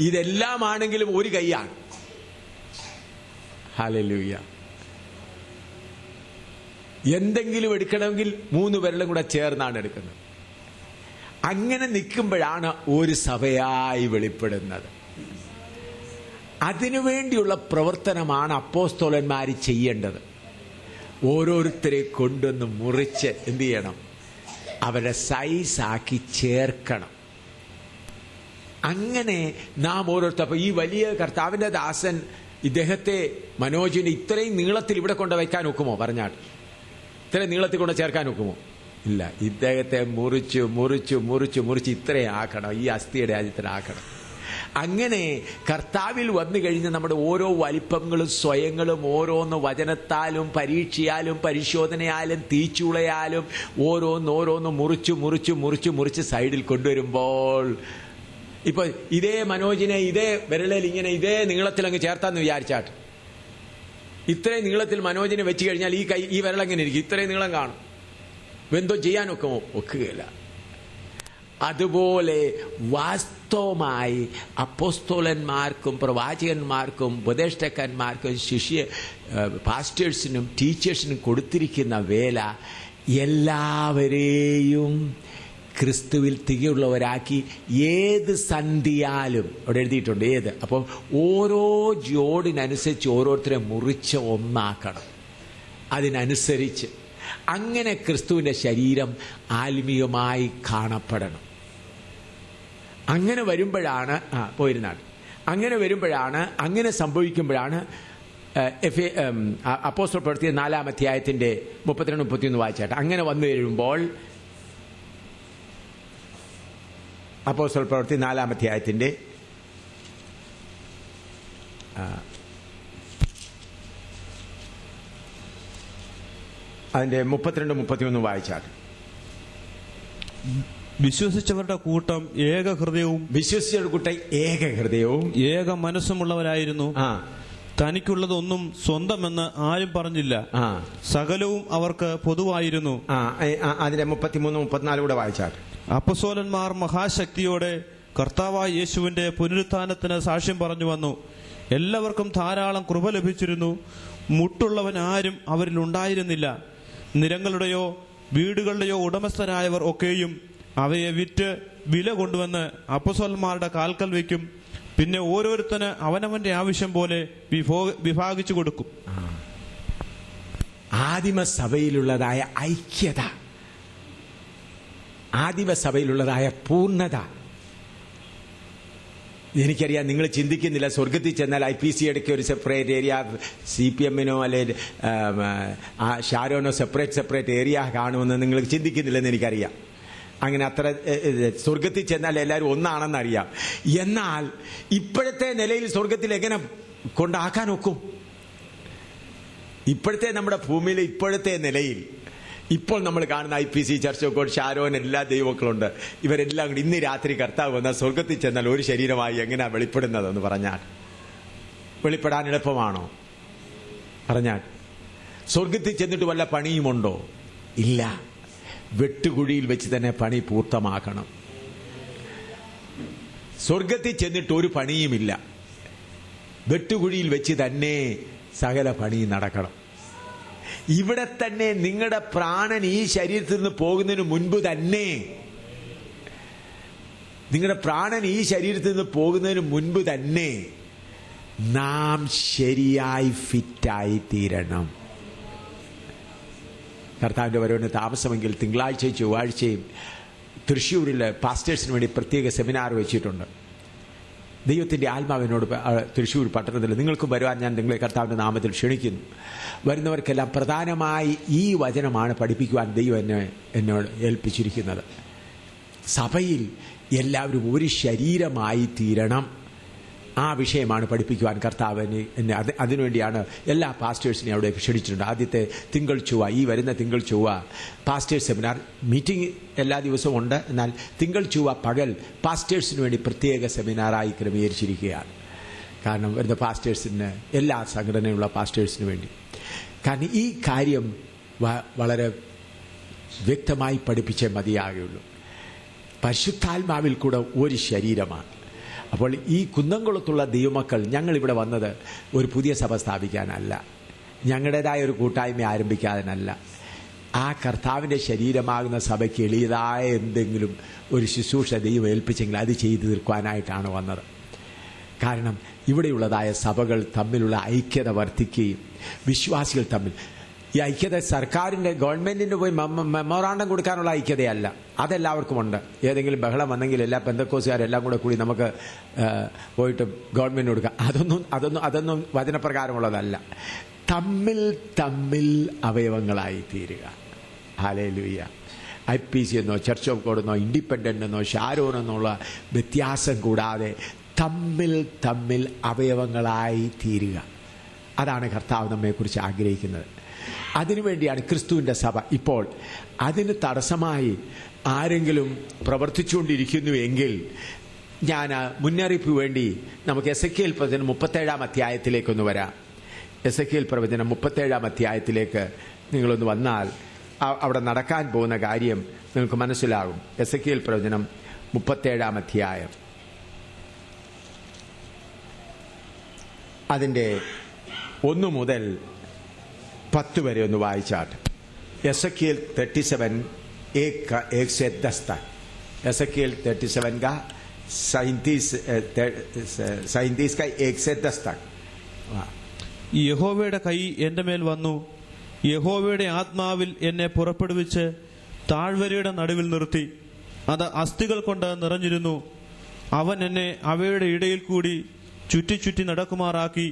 ഇതെല്ലാമാണെങ്കിലും ഒരു കൈയാണ്. ഹല്ലേലൂയ. എന്തെങ്കിലും എടുക്കണമെങ്കിൽ 3 വിരലും കൂടെ ചേർന്നാണ് എടുക്കുന്നത്. അങ്ങനെ നിൽക്കുമ്പോഴാണ് ഒരു സഭയായി വെളിപ്പെടുന്നത്. അതിനുവേണ്ടിയുള്ള പ്രവർത്തനമാണ് അപ്പോസ്തലന്മാർ ചെയ്യേണ്ടത്. ഓരോരുത്തരെ കൊണ്ടൊന്ന് മുറിച്ച് എന്ത് ചെയ്യണം? അവരെ സൈസാക്കി ചേർക്കണം. അങ്ങനെ നാം ഓരോരുത്തർ, അപ്പൊ ഈ വലിയ കർത്താവിന്റെ ദാസൻ ഇദ്ദേഹത്തെ മനോജിനെ ഇത്രയും നീളത്തിൽ ഇവിടെ കൊണ്ട് വയ്ക്കാൻ ഒക്കുമോ? പറഞ്ഞാൽ ഇത്രയും നീളത്തിൽ കൊണ്ട് ചേർക്കാൻ ഒക്കുമോ? ഇല്ല. ഇദ്ദേഹത്തെ മുറിച്ച് ഇത്രയും ആക്കണം, ഈ അസ്ഥിയുടെ ആക്കണം. അങ്ങനെ കർത്താവിൽ വന്നു കഴിഞ്ഞ് നമ്മുടെ ഓരോ വലിപ്പങ്ങളും സ്വയങ്ങളും ഓരോന്ന് വചനത്താലും പരീക്ഷയാലും പരിശോധനയാലും തീച്ചുളയാലും ഓരോന്ന് മുറിച്ച് സൈഡിൽ കൊണ്ടുവരുമ്പോൾ, ഇപ്പൊ ഇതേ മനോജിനെ ഇതേ വിരളിൽ ഇങ്ങനെ ഇതേ നീളത്തിൽ അങ്ങ് ചേർത്താന്ന് വിചാരിച്ചാട്ട്, ഇത്രയും നീളത്തിൽ മനോജിനെ വെച്ച് കഴിഞ്ഞാൽ ഈ വിരളെങ്ങനെ ഇരിക്കും? ഇത്രയും നീളം കാണും. എന്തോ ചെയ്യാനൊക്കുമോ? ഒക്കുകയില്ല. അതുപോലെ വാസ്തവമായി അപ്പോസ്തലന്മാർക്കും പ്രവാചകന്മാർക്കും ഉപദേഷ്ടാക്കന്മാർക്കും പാസ്റ്റേഴ്സിനും ടീച്ചേഴ്സിനും കൊടുത്തിരിക്കുന്ന വേല എല്ലാവരെയും ക്രിസ്തുവിൽ തികയുള്ളവരാക്കി ഏത് സന്ധിയാലും അവിടെ എഴുതിയിട്ടുണ്ട് ഏത്. അപ്പോൾ ഓരോ ജോഡിനനുസരിച്ച് ഓരോരുത്തരെ മുറിച്ച് ഒന്നാക്കണം. അതിനനുസരിച്ച് അങ്ങനെ ക്രിസ്തുവിന്റെ ശരീരം ആത്മീയമായി കാണപ്പെടണം. അങ്ങനെ വരുമ്പോഴാണ് അങ്ങനെ സംഭവിക്കുമ്പോഴാണ് അപ്പോസ്തല പ്രവൃത്തി 4-ാം അധ്യായത്തിന്റെ 32-31 വായിച്ചാട്ട്. അങ്ങനെ വന്നു കഴിയുമ്പോൾ അപ്പോസ്തല പ്രവൃത്തി 4-ാം അധ്യായത്തിന്റെ അതിന്റെ 32-31 വായിച്ചാട്ട്. വിശ്വസിച്ചവരുടെ കൂട്ടം ഏക ഹൃദയവും ഏക മനസ്സുമുള്ളവരായിരുന്നു. തനിക്കുള്ളതൊന്നും സ്വന്തമെന്ന് ആരും പറഞ്ഞില്ല. സകലവും അവർക്ക് പൊതുവായിരുന്നു. അതിന്റെ 33, 34 കൂടെ വായിച്ചാൽ. അപ്പസ്തോലന്മാർ മഹാശക്തിയോടെ കർത്താവായ യേശുവിന്റെ പുനരുത്ഥാനത്തിന് സാക്ഷ്യം പറഞ്ഞു വന്നു. എല്ലാവർക്കും ധാരാളം കൃപ ലഭിച്ചിരുന്നു. മുട്ടുള്ളവൻ ആരും അവരിൽ ഉണ്ടായിരുന്നില്ല. നിരങ്ങളുടെയോ വീടുകളുടെയോ ഉടമസ്ഥരായവർ ഒക്കെയും അവയെ വിറ്റ് വില കൊണ്ടുവന്ന് അപ്പസ്തോലന്മാരുടെ കാൽക്കൽ വയ്ക്കും. പിന്നെ ഓരോരുത്തന് അവനവന്റെ ആവശ്യം പോലെ വിഭാഗിച്ചു കൊടുക്കും. ആദിമസഭയിലുള്ളതായ ഐക്യത, ആദിമസഭയിലുള്ളതായ പൂർണ്ണത. എനിക്കറിയാം, നിങ്ങൾ ചിന്തിക്കുന്നില്ല സ്വർഗത്തിൽ ചെന്നാൽ IPC ഇടയ്ക്ക് ഒരു സെപ്പറേറ്റ് ഏരിയ, CPM-നോ അല്ലെ ഷാരോനോ സെപ്പറേറ്റ് ഏരിയ കാണുമെന്ന് നിങ്ങൾ ചിന്തിക്കുന്നില്ലെന്ന് എനിക്കറിയാം. അങ്ങനെ അത്ര സ്വർഗത്തിൽ ചെന്നാൽ എല്ലാവരും ഒന്നാണെന്നറിയാം. എന്നാൽ ഇപ്പോഴത്തെ നിലയിൽ സ്വർഗത്തിൽ എങ്ങനെ കൊണ്ടാക്കാൻ ഒക്കും? ഇപ്പോഴത്തെ നമ്മുടെ ഭൂമിയിലെ ഇപ്പോഴത്തെ നിലയിൽ ഇപ്പോൾ നമ്മൾ കാണുന്ന IPC, church of God, Sharon, എല്ലാ ദൈവമക്കളുണ്ട്. ഇവരെല്ലാം കൂടി ഇന്ന് രാത്രി കർത്താവ് വന്നാൽ സ്വർഗത്തിൽ ചെന്നാൽ ഒരു ശരീരമായി എങ്ങനെയാ വെളിപ്പെടുന്നതെന്ന് പറഞ്ഞാൽ വെളിപ്പെടാൻ എളുപ്പമാണോ? പറഞ്ഞാൽ സ്വർഗത്തിൽ ചെന്നിട്ട് വല്ല പണിയുമുണ്ടോ? ഇല്ല. വെട്ടുകുഴിയിൽ വെച്ച് തന്നെ പണി പൂർത്തമാക്കണം. സ്വർഗത്തിൽ ചെന്നിട്ട് ഒരു പണിയുമില്ല. വെട്ടുകുഴിയിൽ വെച്ച് തന്നെ സകല പണി നടക്കണം. ഇവിടെ തന്നെ നിങ്ങളുടെ പ്രാണൻ ഈ ശരീരത്തിൽ നിന്ന് പോകുന്നതിന് മുൻപ് തന്നെ, നിങ്ങളുടെ പ്രാണൻ ഈ ശരീരത്തിൽ നിന്ന് പോകുന്നതിന് മുൻപ് തന്നെ നാം ശരിയായി ഫിറ്റായി തീരണം. കർത്താവിന്റെ വരവിന് താമസമെങ്കിൽ തിങ്കളാഴ്ചയും ചൊവ്വാഴ്ചയും തൃശ്ശൂരിൽ പാസ്റ്റേഴ്സിന് വേണ്ടി പ്രത്യേക സെമിനാർ വെച്ചിട്ടുണ്ട്. ദൈവത്തിന്റെ ആത്മാവിനോട് തൃശ്ശൂർ പട്ടണത്തിൽ നിങ്ങൾക്കും വരുവാൻ ഞാൻ നിങ്ങളെ കർത്താവിന്റെ നാമത്തിൽ ക്ഷണിക്കുന്നു. വരുന്നവർക്കെല്ലാം പ്രധാനമായി ഈ വചനമാണ് പഠിപ്പിക്കുവാൻ ദൈവം എന്നോട് ഏൽപ്പിച്ചിരിക്കുന്നത്. സഭയിൽ എല്ലാവരും ഒരു ശരീരമായി തീരണം. ആ വിഷയമാണ് പഠിപ്പിക്കുവാൻ കർത്താവിന് എന്നെ അതിനുവേണ്ടിയാണ് എല്ലാ പാസ്റ്റേഴ്സിനെയും അവിടെ ക്ഷണിച്ചിട്ടുണ്ട്. ആദ്യത്തെ തിങ്കൾ ചൊവ്വ, ഈ വരുന്ന തിങ്കൾ ചൊവ്വ പാസ്റ്റേഴ്സ് സെമിനാർ മീറ്റിംഗ് എല്ലാ ദിവസവും ഉണ്ട്. എന്നാൽ തിങ്കൾ ചൊവ്വ പകൽ പാസ്റ്റേഴ്സിന് വേണ്ടി പ്രത്യേക സെമിനാറായി ക്രമീകരിച്ചിരിക്കുകയാണ്. കാരണം വരുന്ന പാസ്റ്റേഴ്സിന്, എല്ലാ സംഘടനയുള്ള പാസ്റ്റേഴ്സിന് വേണ്ടി. കാരണം ഈ കാര്യം വളരെ വ്യക്തമായി പഠിപ്പിച്ചേ മതിയാകുള്ളൂ. പരിശുദ്ധാത്മാവിൽ കൂടെ ഒരു ശരീരമാണ്. അപ്പോൾ ഈ കുന്നംകുളത്തുള്ള ദൈവമക്കൾ ഞങ്ങളിവിടെ വന്നത് ഒരു പുതിയ സഭ സ്ഥാപിക്കാനല്ല, ഞങ്ങളുടേതായ ഒരു കൂട്ടായ്മ ആരംഭിക്കാനല്ല. ആ കർത്താവിൻ്റെ ശരീരമാകുന്ന സഭയ്ക്ക് എളിയതായ എന്തെങ്കിലും ഒരു ശുശ്രൂഷ ദൈവം ഏൽപ്പിച്ചെങ്കിൽ അത് ചെയ്തു തീർക്കുവാനായിട്ടാണ് വന്നത്. കാരണം ഇവിടെയുള്ളതായ സഭകൾ തമ്മിലുള്ള ഐക്യത വർദ്ധിക്കുകയും വിശ്വാസികൾ തമ്മിൽ ഈ ഐക്യത സർക്കാരിൻ്റെ ഗവൺമെന്റിന് പോയി മെമ്മോറാണ്ടം കൊടുക്കാനുള്ള ഐക്യതയല്ല, അതെല്ലാവർക്കും ഉണ്ട്. ഏതെങ്കിലും ബഹളം വന്നെങ്കിൽ എല്ലാ പെന്തക്കോസുകാരെല്ലാം കൂടി നമുക്ക് പോയിട്ട് ഗവൺമെന്റിന് കൊടുക്കാം. അതൊന്നും വചനപ്രകാരമുള്ളതല്ല. തമ്മിൽ തമ്മിൽ അവയവങ്ങളായി തീരുക. ഹല്ലേലൂയ. IPC എന്നോ ചർച്ച് ഓഫ് ഗോഡ് എന്നോ ഇൻഡിപെൻഡന്റ് എന്നോ ഷാരോൻ എന്നുള്ള വ്യത്യാസം കൂടാതെ തമ്മിൽ തമ്മിൽ അവയവങ്ങളായി തീരുക. അതാണ് കർത്താവ് നമ്മെക്കുറിച്ച് ആഗ്രഹിക്കുന്നത്. അതിനുവേണ്ടിയാണ് ക്രിസ്തുവിൻ്റെ സഭ. ഇപ്പോൾ അതിന് തടസ്സമായി ആരെങ്കിലും പ്രവർത്തിച്ചുകൊണ്ടിരിക്കുന്നു എങ്കിൽ ഞാൻ മുന്നറിയിപ്പ് വേണ്ടി നമുക്ക് എസെക്കിയേൽ പ്രവചനം 37-ാം അധ്യായത്തിലേക്കൊന്ന് വരാം. എസെക്കിയേൽ പ്രവചനം 37-ാം അധ്യായത്തിലേക്ക് നിങ്ങളൊന്ന് വന്നാൽ അവിടെ നടക്കാൻ പോകുന്ന കാര്യം നിങ്ങൾക്ക് മനസ്സിലാകും. എസെക്കിയേൽ പ്രവചനം 37-ാം അധ്യായം അതിൻ്റെ 1 മുതൽ 10 വരെ ഒന്ന് വായിച്ചാട്ട്. एसएकिएल 37 1 से 10 तक. एसएकिएल 37 का 37 का 1 से 10 तक. യഹോവയുടെ കൈ എന്റെ മേൽ വന്നു. യഹോവയുടെ ആത്മാവിൽ എന്നെ പുറപ്പെടുവിച്ച് താഴ്വരയുടെ നടുവിൽ നിർത്തി. അത് അസ്ഥികൾ കൊണ്ട് നിറഞ്ഞിരുന്നു. അവൻ എന്നെ അവയുടെ ഇടയിൽ കൂടി ചുറ്റി ചുറ്റി നടക്കുമാറാക്കി.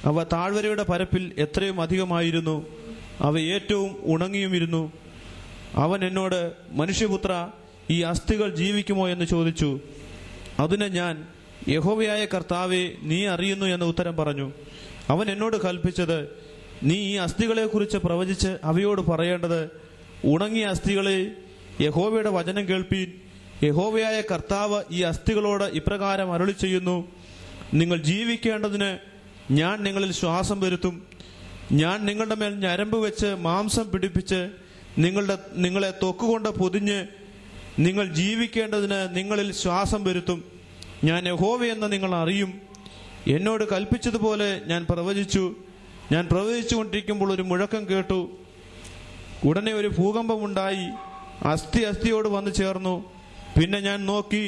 അവ താഴ്വരയുടെ പരപ്പിൽ എത്രയും അധികമായിരുന്നു. അവ ഏറ്റവും ഉണങ്ങിയുമിരുന്നു. അവൻ എന്നോട്, മനുഷ്യപുത്ര, ഈ അസ്ഥികൾ ജീവിക്കുമോ എന്ന് ചോദിച്ചു. അതിന് ഞാൻ, യഹോവയായ കർത്താവേ, നീ അറിയുന്നു എന്ന് ഉത്തരം പറഞ്ഞു. അവൻ എന്നോട് കൽപ്പിച്ചത്, നീ ഈ അസ്ഥികളെക്കുറിച്ച് പ്രവചിച്ച് അവയോട് പറയേണ്ടത്, ഉണങ്ങിയ അസ്ഥികളെ, യഹോവയുടെ വചനം കേൾപ്പീൻ. യഹോവയായ കർത്താവ് ഈ അസ്ഥികളോട് ഇപ്രകാരം അരുളി ചെയ്യുന്നു, നിങ്ങൾ ജീവിക്കേണ്ടതിന് ഞാൻ നിങ്ങളിൽ ശ്വാസം വരുത്തും. ഞാൻ നിങ്ങളുടെ മേൽ ഞരമ്പ് വെച്ച് മാംസം പിടിപ്പിച്ച് നിങ്ങളെ ത്വക്കുകൊണ്ട് പൊതിഞ്ഞ് നിങ്ങൾ ജീവിക്കേണ്ടതിന് നിങ്ങളിൽ ശ്വാസം വരുത്തും. ഞാൻ യഹോവയെന്ന് നിങ്ങൾ അറിയും. എന്നോട് കൽപ്പിച്ചതുപോലെ ഞാൻ പ്രവചിച്ചു. ഞാൻ പ്രവചിച്ചുകൊണ്ടിരിക്കുമ്പോൾ ഒരു മുഴക്കം കേട്ടു. ഉടനെ ഒരു ഭൂകമ്പമുണ്ടായി. അസ്ഥി അസ്ഥിയോട് വന്നു ചേർന്നു. പിന്നെ ഞാൻ നോക്കി,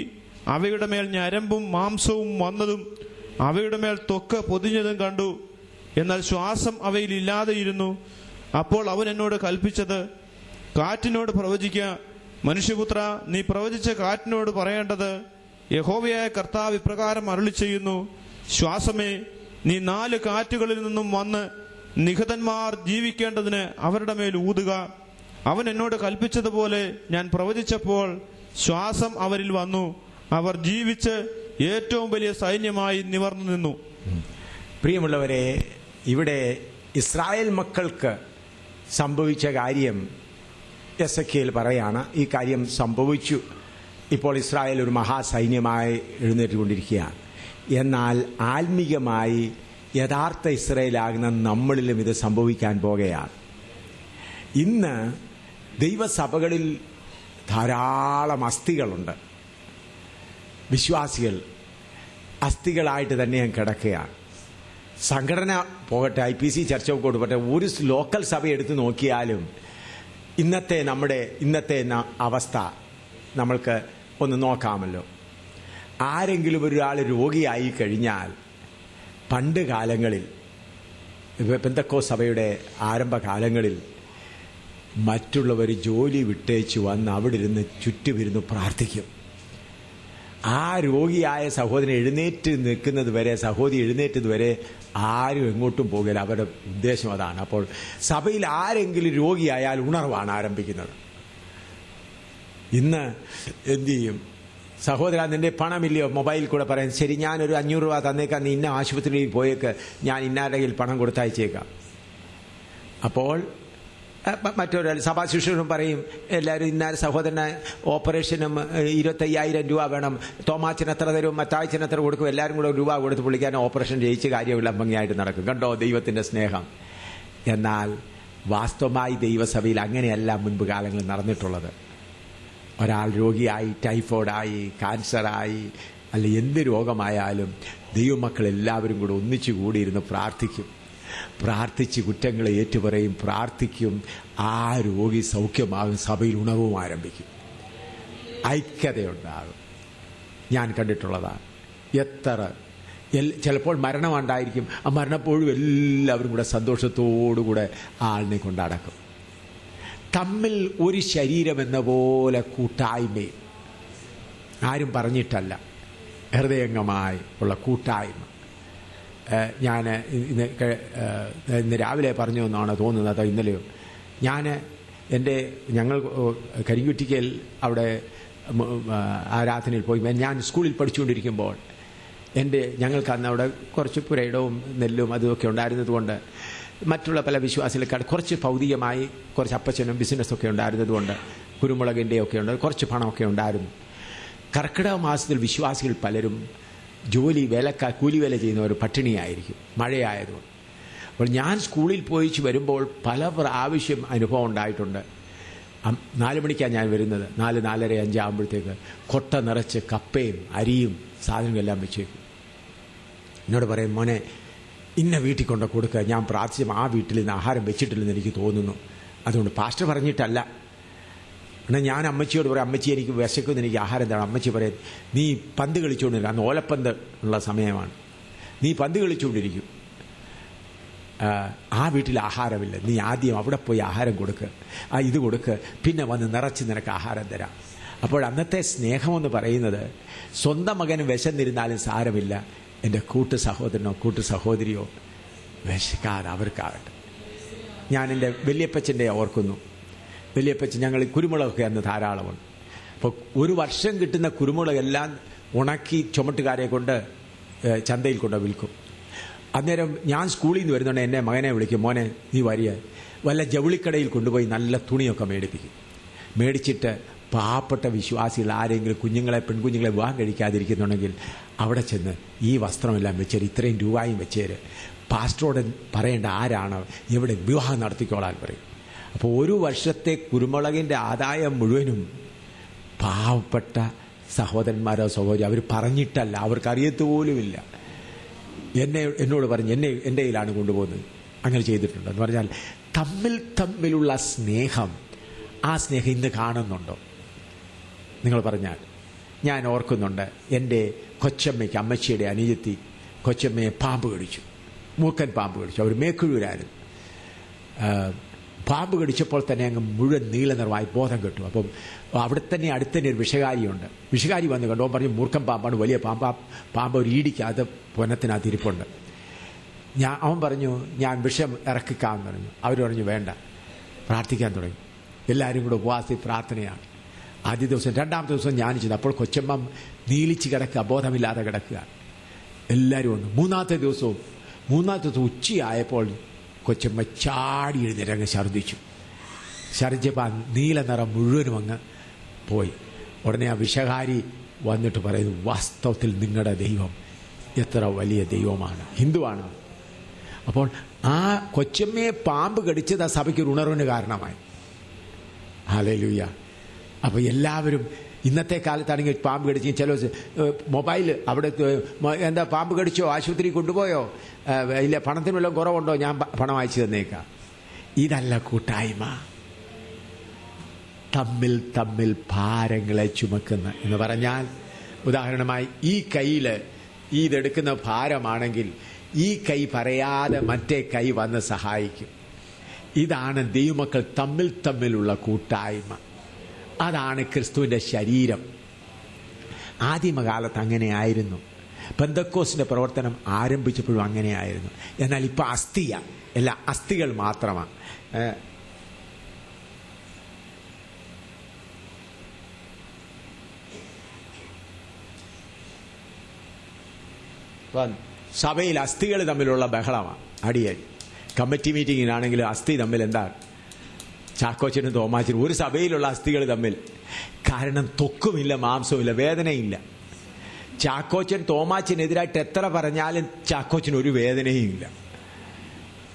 അവയുടെ മേൽ ഞരമ്പും മാംസവും വന്നതും അവയുടെ മേൽ ത്വക്ക് പൊതിഞ്ഞതും കണ്ടു. എന്നാൽ ശ്വാസം അവയിൽ ഇല്ലാതെയിരുന്നു. അപ്പോൾ അവൻ എന്നോട് കൽപ്പിച്ചത്, കാറ്റിനോട് പ്രവചിക്ക. മനുഷ്യപുത്ര, നീ പ്രവചിച്ച കാറ്റിനോട് പറയേണ്ടത്, യഹോവയായ കർത്താവ് ഇപ്രകാരം അരുളി ചെയ്യുന്നു, ശ്വാസമേ, നീ 4 കാറ്റുകളിൽ നിന്നും വന്ന് നിഹതന്മാർ ജീവിക്കേണ്ടതിന് അവരുടെ മേൽ ഊതുക. അവൻ എന്നോട് കൽപ്പിച്ചതുപോലെ ഞാൻ പ്രവചിച്ചപ്പോൾ ശ്വാസം അവരിൽ വന്നു. അവർ ജീവിച്ച് ഏറ്റവും വലിയ സൈന്യമായി നിവർന്നു നിന്നു. പ്രിയമുള്ളവരെ, ഇവിടെ ഇസ്രായേൽ മക്കൾക്ക് സംഭവിച്ച കാര്യം എസെക്കിയേൽ പറയാണ്. ഈ കാര്യം സംഭവിച്ചു. ഇപ്പോൾ ഇസ്രായേൽ ഒരു മഹാസൈന്യമായി എഴുന്നേറ്റുകൊണ്ടിരിക്കുകയാണ്. എന്നാൽ ആത്മീകമായി യഥാർത്ഥ ഇസ്രായേലാകുന്ന നമ്മളിലും ഇത് സംഭവിക്കാൻ പോകുകയാണ്. ഇന്ന് ദൈവസഭകളിൽ ധാരാളം അസ്ഥികളുണ്ട്. വിശ്വാസികൾ അസ്ഥികളായിട്ട് തന്നെ കിടക്കുകയാണ്. സംഘടന പോകട്ടെ, IPC ചർച്ച പോകട്ടെ, ഒരു ലോക്കൽ സഭ എടുത്ത് നോക്കിയാലും ഇന്നത്തെ അവസ്ഥ നമ്മൾക്ക് ഒന്ന് നോക്കാമല്ലോ. ആരെങ്കിലും ഒരാൾ രോഗിയായി കഴിഞ്ഞാൽ, പണ്ട് കാലങ്ങളിൽ, പെന്തക്കോസ്ത് സഭയുടെ ആരംഭകാലങ്ങളിൽ മറ്റുള്ളവർ ജോലി വിട്ടേച്ച് വന്ന് അവിടെ ഇരുന്ന് ചുറ്റുമിരുന്ന് പ്രാർത്ഥിക്കും. ആ രോഗിയായ സഹോദരൻ എഴുന്നേറ്റ് നിൽക്കുന്നത് വരെ, സഹോദരി എഴുന്നേറ്റത് വരെ ആരും എങ്ങോട്ടും പോകില്ല. അവരുടെ ഉദ്ദേശം അതാണ്. അപ്പോൾ സഭയിൽ ആരെങ്കിലും രോഗിയായാൽ ഉണർവാണ് ആരംഭിക്കുന്നത്. ഇന്ന് എന്തു ചെയ്യും? സഹോദര, നിന്റെ പണമില്ലയോ? മൊബൈലിൽ കൂടെ പറയാം, ശരി, ഞാനൊരു 500 രൂപ തന്നേക്കാം, നീ ഇന്ന ആശുപത്രിയിൽ പോയേക്ക്, ഞാൻ ഇന്നാരുടെ കയ്യിൽ പണം കൊടുത്തയച്ചേക്കാം. അപ്പോൾ മറ്റൊരാൾ സഭാശിഷ്യനും പറയും, എല്ലാവരും ഇന്ന സഹോദരന് ഓപ്പറേഷനും 25,000 രൂപ വേണം, തോമാച്ചന് എത്ര തരും, മത്തായിച്ചന് എത്ര കൊടുക്കും, എല്ലാവരും കൂടെ രൂപ കൊടുത്ത് പുള്ളിക്കാൻ ഓപ്പറേഷൻ ചെയ്യിച്ച് കാര്യമില്ല, ഭംഗിയായിട്ട് നടക്കും. കണ്ടോ ദൈവത്തിൻ്റെ സ്നേഹം. എന്നാൽ വാസ്തവമായി ദൈവസഭയിൽ അങ്ങനെയല്ല മുൻപ് കാലങ്ങളിൽ നടന്നിട്ടുള്ളത്. ഒരാൾ രോഗിയായി, ടൈഫോയിഡായി, കാൻസറായി, അല്ല എന്ത് രോഗമായാലും ദൈവമക്കൾ എല്ലാവരും കൂടെ ഒന്നിച്ചു കൂടിയിരുന്ന് പ്രാർത്ഥിച്ച് കുറ്റങ്ങളെ ഏറ്റുപറയും, പ്രാർത്ഥിക്കും. ആ രോഗി സൗഖ്യമാകും, സഭയിൽ ഉണർവും ആരംഭിക്കും, ഐക്യതയുണ്ടാകും. ഞാൻ കണ്ടിട്ടുള്ളതാണ്. ചിലപ്പോൾ മരണമുണ്ടായിരിക്കും. ആ മരണപ്പോഴും എല്ലാവരും കൂടെ സന്തോഷത്തോടുകൂടെ ആളിനെ കൊണ്ടടക്കും. തമ്മിൽ ഒരു ശരീരം എന്ന പോലെ കൂട്ടായ്മയും, ആരും പറഞ്ഞിട്ടല്ല, ഹൃദയംഗമായി ഉള്ള കൂട്ടായ്മ. ഞാൻ ഇന്ന് രാവിലെ പറഞ്ഞു എന്നാണ് തോന്നുന്നത്, ഇന്നലെയോ. ഞങ്ങൾ കരിങ്കുറ്റിക്കൽ അവിടെ ആരാധനയിൽ പോയി. ഞാൻ സ്കൂളിൽ പഠിച്ചുകൊണ്ടിരിക്കുമ്പോൾ ഞങ്ങൾക്ക് അന്ന് അവിടെ കുറച്ച് പുരയിടവും നെല്ലും അതുമൊക്കെ ഉണ്ടായിരുന്നതുകൊണ്ട്, മറ്റുള്ള പല വിശ്വാസികൾക്കാട് കുറച്ച് ഭൗതികമായി കുറച്ച് അപ്പച്ചനും ബിസിനസ്സൊക്കെ ഉണ്ടായിരുന്നതുകൊണ്ട്, കുരുമുളകിൻ്റെ ഒക്കെ ഉണ്ട്, കുറച്ച് പണമൊക്കെ ഉണ്ടായിരുന്നു. കർക്കിടക മാസത്തിൽ വിശ്വാസികൾ പലരും കൂലിവേല ചെയ്യുന്നവർ പട്ടിണിയായിരിക്കും, മഴയായതുകൊണ്ട്. അപ്പോൾ ഞാൻ സ്കൂളിൽ പോയി വരുമ്പോൾ പല പ്രാവശ്യം അനുഭവം ഉണ്ടായിട്ടുണ്ട്. 4 മണിക്കാണ് ഞാൻ വരുന്നത്. 4, 4:30, 5 ആകുമ്പോഴത്തേക്ക് കൊട്ട നിറച്ച് കപ്പയും അരിയും സാധനങ്ങളെല്ലാം വെച്ചേക്കും. എന്നോട് പറയും, മോനെ ഇന്ന വീട്ടിൽ കൊണ്ട് കൊടുക്കുക, ഞാൻ പ്രാർത്ഥിച്ച ആ വീട്ടിൽ നിന്ന് ആഹാരം വെച്ചിട്ടില്ലെന്ന് എനിക്ക് തോന്നുന്നു. അതുകൊണ്ട് പാസ്റ്റർ പറഞ്ഞിട്ടല്ല. എന്നാൽ ഞാൻ അമ്മച്ചിയോട് പറയും, അമ്മച്ചി എനിക്ക് വിശക്കുമെന്ന്, എനിക്ക് ആഹാരം തരണം. അമ്മച്ചി പറയും, നീ പന്ത് കളിച്ചുകൊണ്ടിരിക്കുക, അന്ന് ഓലപ്പന്ത് ഉള്ള സമയമാണ്, നീ പന്ത് കളിച്ചുകൊണ്ടിരിക്കും, ആ വീട്ടിൽ ആഹാരമില്ല, നീ ആദ്യം അവിടെ പോയി ആഹാരം കൊടുക്കുക, ഇത് കൊടുക്കുക, പിന്നെ വന്ന് നിറച്ച് നിനക്ക് ആഹാരം തരാം. അപ്പോൾ അന്നത്തെ സ്നേഹമെന്ന് പറയുന്നത്, സ്വന്തം മകന് വിശന്നിരുന്നാലും സാരമില്ല, എൻ്റെ കൂട്ടു സഹോദരനോ കൂട്ടു സഹോദരിയോ വിശക്കാതെ അവർക്കാകട്ടെ. ഞാൻ എൻ്റെ വലിയപ്പച്ചൻ്റെ ഓർക്കുന്നു. വലിയപ്പച്ചൻ, ഞങ്ങൾ കുരുമുളകൊക്കെ അന്ന് ധാരാളമുണ്ട്. അപ്പോൾ ഒരു വർഷം കിട്ടുന്ന കുരുമുളകെല്ലാം ഉണക്കി ചുമട്ടുകാരെ കൊണ്ട് ചന്തയിൽ കൊണ്ട് വിൽക്കും. അന്നേരം ഞാൻ സ്കൂളിൽ നിന്ന് വരുന്നുണ്ട്, എന്നെ മകനെ വിളിക്കും, മോനെ നീ വരിക, വല്ല ജൗളിക്കടയിൽ കൊണ്ടുപോയി നല്ല തുണിയൊക്കെ മേടിപ്പിക്കും. മേടിച്ചിട്ട് പാവപ്പെട്ട വിശ്വാസികൾ ആരെങ്കിലും കുഞ്ഞുങ്ങളെ പെൺകുഞ്ഞുങ്ങളെ വിവാഹം കഴിക്കാതിരിക്കുന്നുണ്ടെങ്കിൽ അവിടെ ചെന്ന് ഈ വസ്ത്രമെല്ലാം വെച്ചേര്, ഇത്രയും രൂപയും വെച്ചേര്, പാസ്റ്ററോട് പറയേണ്ട ആരാണ് എവിടെ വിവാഹം നടത്തിക്കോളാൻ പറയും. അപ്പോൾ ഒരു വർഷത്തെ കുരുമുളകിൻ്റെ ആദായം മുഴുവനും പാവപ്പെട്ട സഹോദരന്മാരോ സഹോദരി അവർ പറഞ്ഞിട്ടല്ല, അവർക്കറിയത്ത് പോലുമില്ല. എന്നോട് പറഞ്ഞ് എൻ്റെ കയ്യിലാണ് കൊണ്ടുപോകുന്നത്. അങ്ങനെ ചെയ്തിട്ടുണ്ട്. എന്ന് പറഞ്ഞാൽ തമ്മിലുള്ള സ്നേഹം, ആ സ്നേഹം ഇന്ന് കാണുന്നുണ്ടോ? നിങ്ങൾ പറഞ്ഞാൽ ഞാൻ ഓർക്കുന്നുണ്ട്, എൻ്റെ കൊച്ചമ്മയ്ക്ക്, അമ്മച്ചിയുടെ അനുജത്തി കൊച്ചമ്മയെ പാമ്പ് കടിച്ചു, മൂർഖൻ പാമ്പ് കടിച്ചു. അവർ മേക്കുഴൂരായിരുന്നു. പാമ്പ് കടിച്ചപ്പോൾ തന്നെ അങ്ങ് മുഴുവൻ നീല നിറമായി ബോധം കെട്ടു. അപ്പം അവിടെ തന്നെ അടുത്തന്നെ ഒരു വിഷകാരിയുണ്ട്. വിഷകാരി വന്ന് കണ്ടു. പറഞ്ഞു മൂർഖൻ പാമ്പാണ്, വലിയ പാമ്പ് ഒരു ഈടിക്കകത്ത് പൊന്നത്തിനകത്ത് ഇരിപ്പുണ്ട്. അവൻ പറഞ്ഞു ഞാൻ വിഷം ഇറക്കിക്കാമെന്ന് പറഞ്ഞു. അവർ പറഞ്ഞു വേണ്ട. പ്രാർത്ഥിക്കാൻ തുടങ്ങി. എല്ലാവരും കൂടെ ഉപവാസി പ്രാർത്ഥനയാണ്. ആദ്യ ദിവസം, രണ്ടാമത്തെ ദിവസം ഞാൻ ചെയ്തു. അപ്പോൾ കൊച്ചമ്മ നീലിച്ച് കിടക്കുക, ബോധമില്ലാതെ കിടക്കുക. എല്ലാവരും ഉണ്ട്. മൂന്നാമത്തെ ദിവസം ഉച്ചയായപ്പോൾ കൊച്ചമ്മ ചാടി എഴുന്നേരങ്ങ് ഛർദ്ദിച്ചപ്പോൾ നീല നിറം മുഴുവനും അങ്ങ് പോയി. ഉടനെ ആ വിഷകാരി വന്നിട്ട് പറയുന്നു, വാസ്തവത്തിൽ നിങ്ങളുടെ ദൈവം എത്ര വലിയ ദൈവമാണ്, ഹിന്ദുവാണ്. അപ്പോൾ ആ കൊച്ചമ്മയെ പാമ്പ് കടിച്ചത് ആ സഭയ്ക്ക് ഒരു ഉണർവിന് കാരണമായി. ഹല്ലേലൂയ. അപ്പോൾ എല്ലാവരും ഇന്നത്തെ കാലത്താണെങ്കിൽ പാമ്പ് കടിച്ച് ചില മൊബൈൽ അവിടെ എന്താ പാമ്പ് കടിച്ചോ, ആശുപത്രി കൊണ്ടുപോയോ, ഇല്ല പണത്തിന് വല്ലതും കുറവുണ്ടോ, ഞാൻ പണം അയച്ചു തന്നേക്കാം. ഇതല്ല കൂട്ടായ്മ. തമ്മിൽ ഭാരങ്ങളെ ചുമക്കുന്ന എന്ന് പറഞ്ഞാൽ, ഉദാഹരണമായി ഈ കയ്യിൽ ഇതെടുക്കുന്ന ഭാരമാണെങ്കിൽ ഈ കൈ പറയാതെ മറ്റേ കൈ വന്ന് സഹായിക്കും. ഇതാണ് ദൈവമക്കൾ തമ്മിലുള്ള കൂട്ടായ്മ. അതാണ് ക്രിസ്തുവിൻ്റെ ശരീരം. ആദിമകാലത്ത് അങ്ങനെയായിരുന്നു. പെന്തക്കോസ്തിന്റെ പ്രവർത്തനം ആരംഭിച്ചപ്പോഴും അങ്ങനെയായിരുന്നു. എന്നാൽ ഇപ്പം എല്ലാ അസ്ഥികൾ മാത്രമാണ്. സഭയിൽ അസ്ഥികൾ തമ്മിലുള്ള ബഹളമാണ്, അടിയടി. കമ്മിറ്റി മീറ്റിങ്ങിനാണെങ്കിലും അസ്ഥി തമ്മിൽ എന്താണ്? ചാക്കോച്ചനും തോമാച്ചനും ഒരു സഭയിലുള്ള അസ്ഥികൾ തമ്മിൽ. കാരണം ത്വക്കുമില്ല, മാംസവുമില്ല, വേദനയില്ല. ചാക്കോച്ചൻ തോമാച്ചനെതിരായിട്ട് എത്ര പറഞ്ഞാലും ചാക്കോച്ചന് ഒരു വേദനയും ഇല്ല.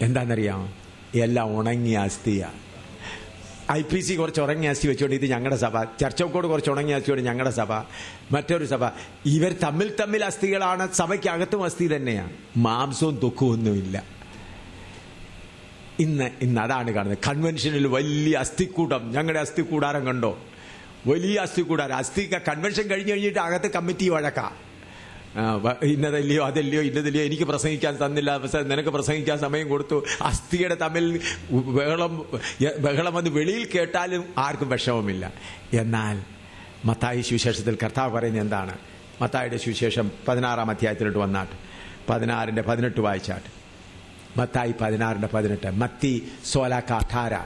എന്താണെന്നറിയാമോ? എല്ലാം ഉണങ്ങിയ അസ്ഥിയാണ്. IPC കുറച്ച് ഉണങ്ങിയ അസ്ഥി വെച്ചുകൊണ്ട് ഇത് ഞങ്ങളുടെ സഭ, ചർച്ചോക്കോട് കുറച്ച് ഉണങ്ങിയ അസ്ഥിയോട് ഞങ്ങളുടെ സഭ, മറ്റൊരു സഭ. ഇവർ തമ്മിൽ അസ്ഥികളാണ്. സഭയ്ക്കകത്തും അസ്ഥി തന്നെയാണ്, മാംസവും ത്വക്കുമൊന്നുമില്ല. ഇന്ന് അതാണ് കാണുന്നത്. കൺവെൻഷനിൽ വലിയ അസ്ഥിക്കൂട്ടം. ഞങ്ങളുടെ അസ്ഥിക്കൂടാരം കണ്ടോ? വലിയ അസ്ഥിക്കൂടാരം. കൺവെൻഷൻ കഴിഞ്ഞിട്ട് അകത്ത് കമ്മിറ്റി വഴക്കാം. ഇന്നതല്ലയോ ഇന്നതല്ലയോ, എനിക്ക് പ്രസംഗിക്കാൻ തന്നില്ല, നിനക്ക് പ്രസംഗിക്കാൻ സമയം കൊടുത്തു. അസ്ഥിയുടെ തമ്മിൽ ബഹളം വന്ന് വെളിയിൽ കേട്ടാലും ആർക്കും വിഷമമില്ല. എന്നാൽ മത്തായി സുവിശേഷത്തിൽ കർത്താവ് പറയുന്നത് എന്താണ്? മത്തായിയുടെ സുവിശേഷം 16-ാം അധ്യായത്തിലോട്ട് വന്നാട്ട് 16-18 വായിച്ചാട്ട്. മത്തായി 16-18, മത്തി 16-18,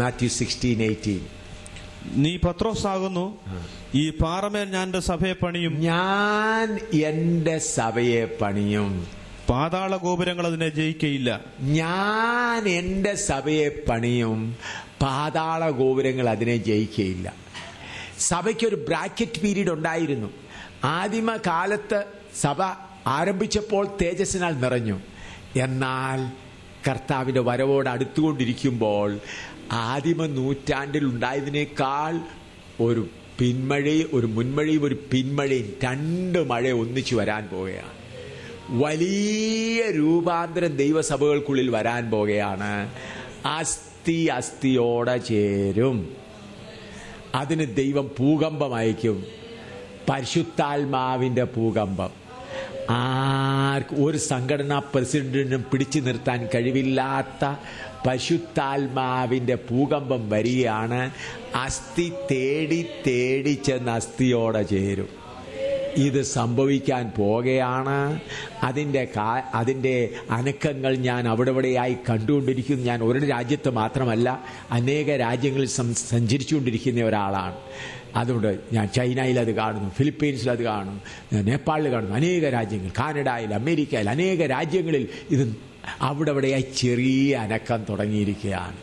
മാത്യു 16-18. നീ പത്രോസാകുന്നു, ഈ പാറമേൽ ഞാൻ എന്റെ സഭയെ പണിയും. ഞാൻ എന്റെ സഭയെ പണിയും, പാതാള ഗോപുരങ്ങൾ അതിനെ ജയിക്കയില്ല. ഞാൻ എന്റെ സഭയെ പണിയും, പാതാള ഗോപുരങ്ങൾ അതിനെ ജയിക്കയില്ല. സഭയ്ക്കൊരു ബ്രാക്കറ്റ് പീരീഡ് ഉണ്ടായിരുന്നു. ആദിമകാലത്ത് സഭ ആരംഭിച്ചപ്പോൾ തേജസ്സിനാൽ നിറഞ്ഞു. എന്നാൽ കർത്താവിന്റെ വരവോട് അടുത്തുകൊണ്ടിരിക്കുമ്പോൾ ആദിമ നൂറ്റാണ്ടിൽ ഉണ്ടായതിനേക്കാൾ ഒരു മുൻമഴയും ഒരു പിന്മഴയും, 2 മഴ ഒന്നിച്ചു വരാൻ പോകുകയാണ്. വലിയ രൂപാന്തരം ദൈവസഭകൾക്കുള്ളിൽ വരാൻ പോകുകയാണ്. അസ്ഥിയോടെ ചേരും. അതിന് ദൈവം ഭൂകമ്പം അയക്കും, പരിശുദ്ധാത്മാവിന്റെ ഭൂകമ്പം. ഒരു സംഘടനാ പ്രസിഡന്റിനും പിടിച്ചു നിർത്താൻ കഴിവില്ലാത്ത പരിശുദ്ധാത്മാവിന്റെ ഭൂകമ്പം വരികയാണ്. അസ്ഥി തേടി ചെന്ന് അസ്ഥിയോടെ ചേരും. ഇത് സംഭവിക്കാൻ പോകുകയാണ്. അതിൻ്റെ അനക്കങ്ങൾ ഞാൻ അവിടെയായി കണ്ടുകൊണ്ടിരിക്കുന്നു. ഞാൻ ഒരു രാജ്യത്ത് മാത്രമല്ല, അനേക രാജ്യങ്ങളിൽ സഞ്ചരിച്ചുകൊണ്ടിരിക്കുന്ന ഒരാളാണ്. അതുകൊണ്ട് ഞാൻ ചൈനയിൽ അത് കാണുന്നു, ഫിലിപ്പീൻസിൽ അത് കാണുന്നു, നേപ്പാളിൽ കാണുന്നു, അനേക രാജ്യങ്ങൾ, കാനഡയിൽ, അമേരിക്കയിൽ, അനേക രാജ്യങ്ങളിൽ ഇത് അവിടെയായി ചെറിയ അനക്കം തുടങ്ങിയിരിക്കുകയാണ്.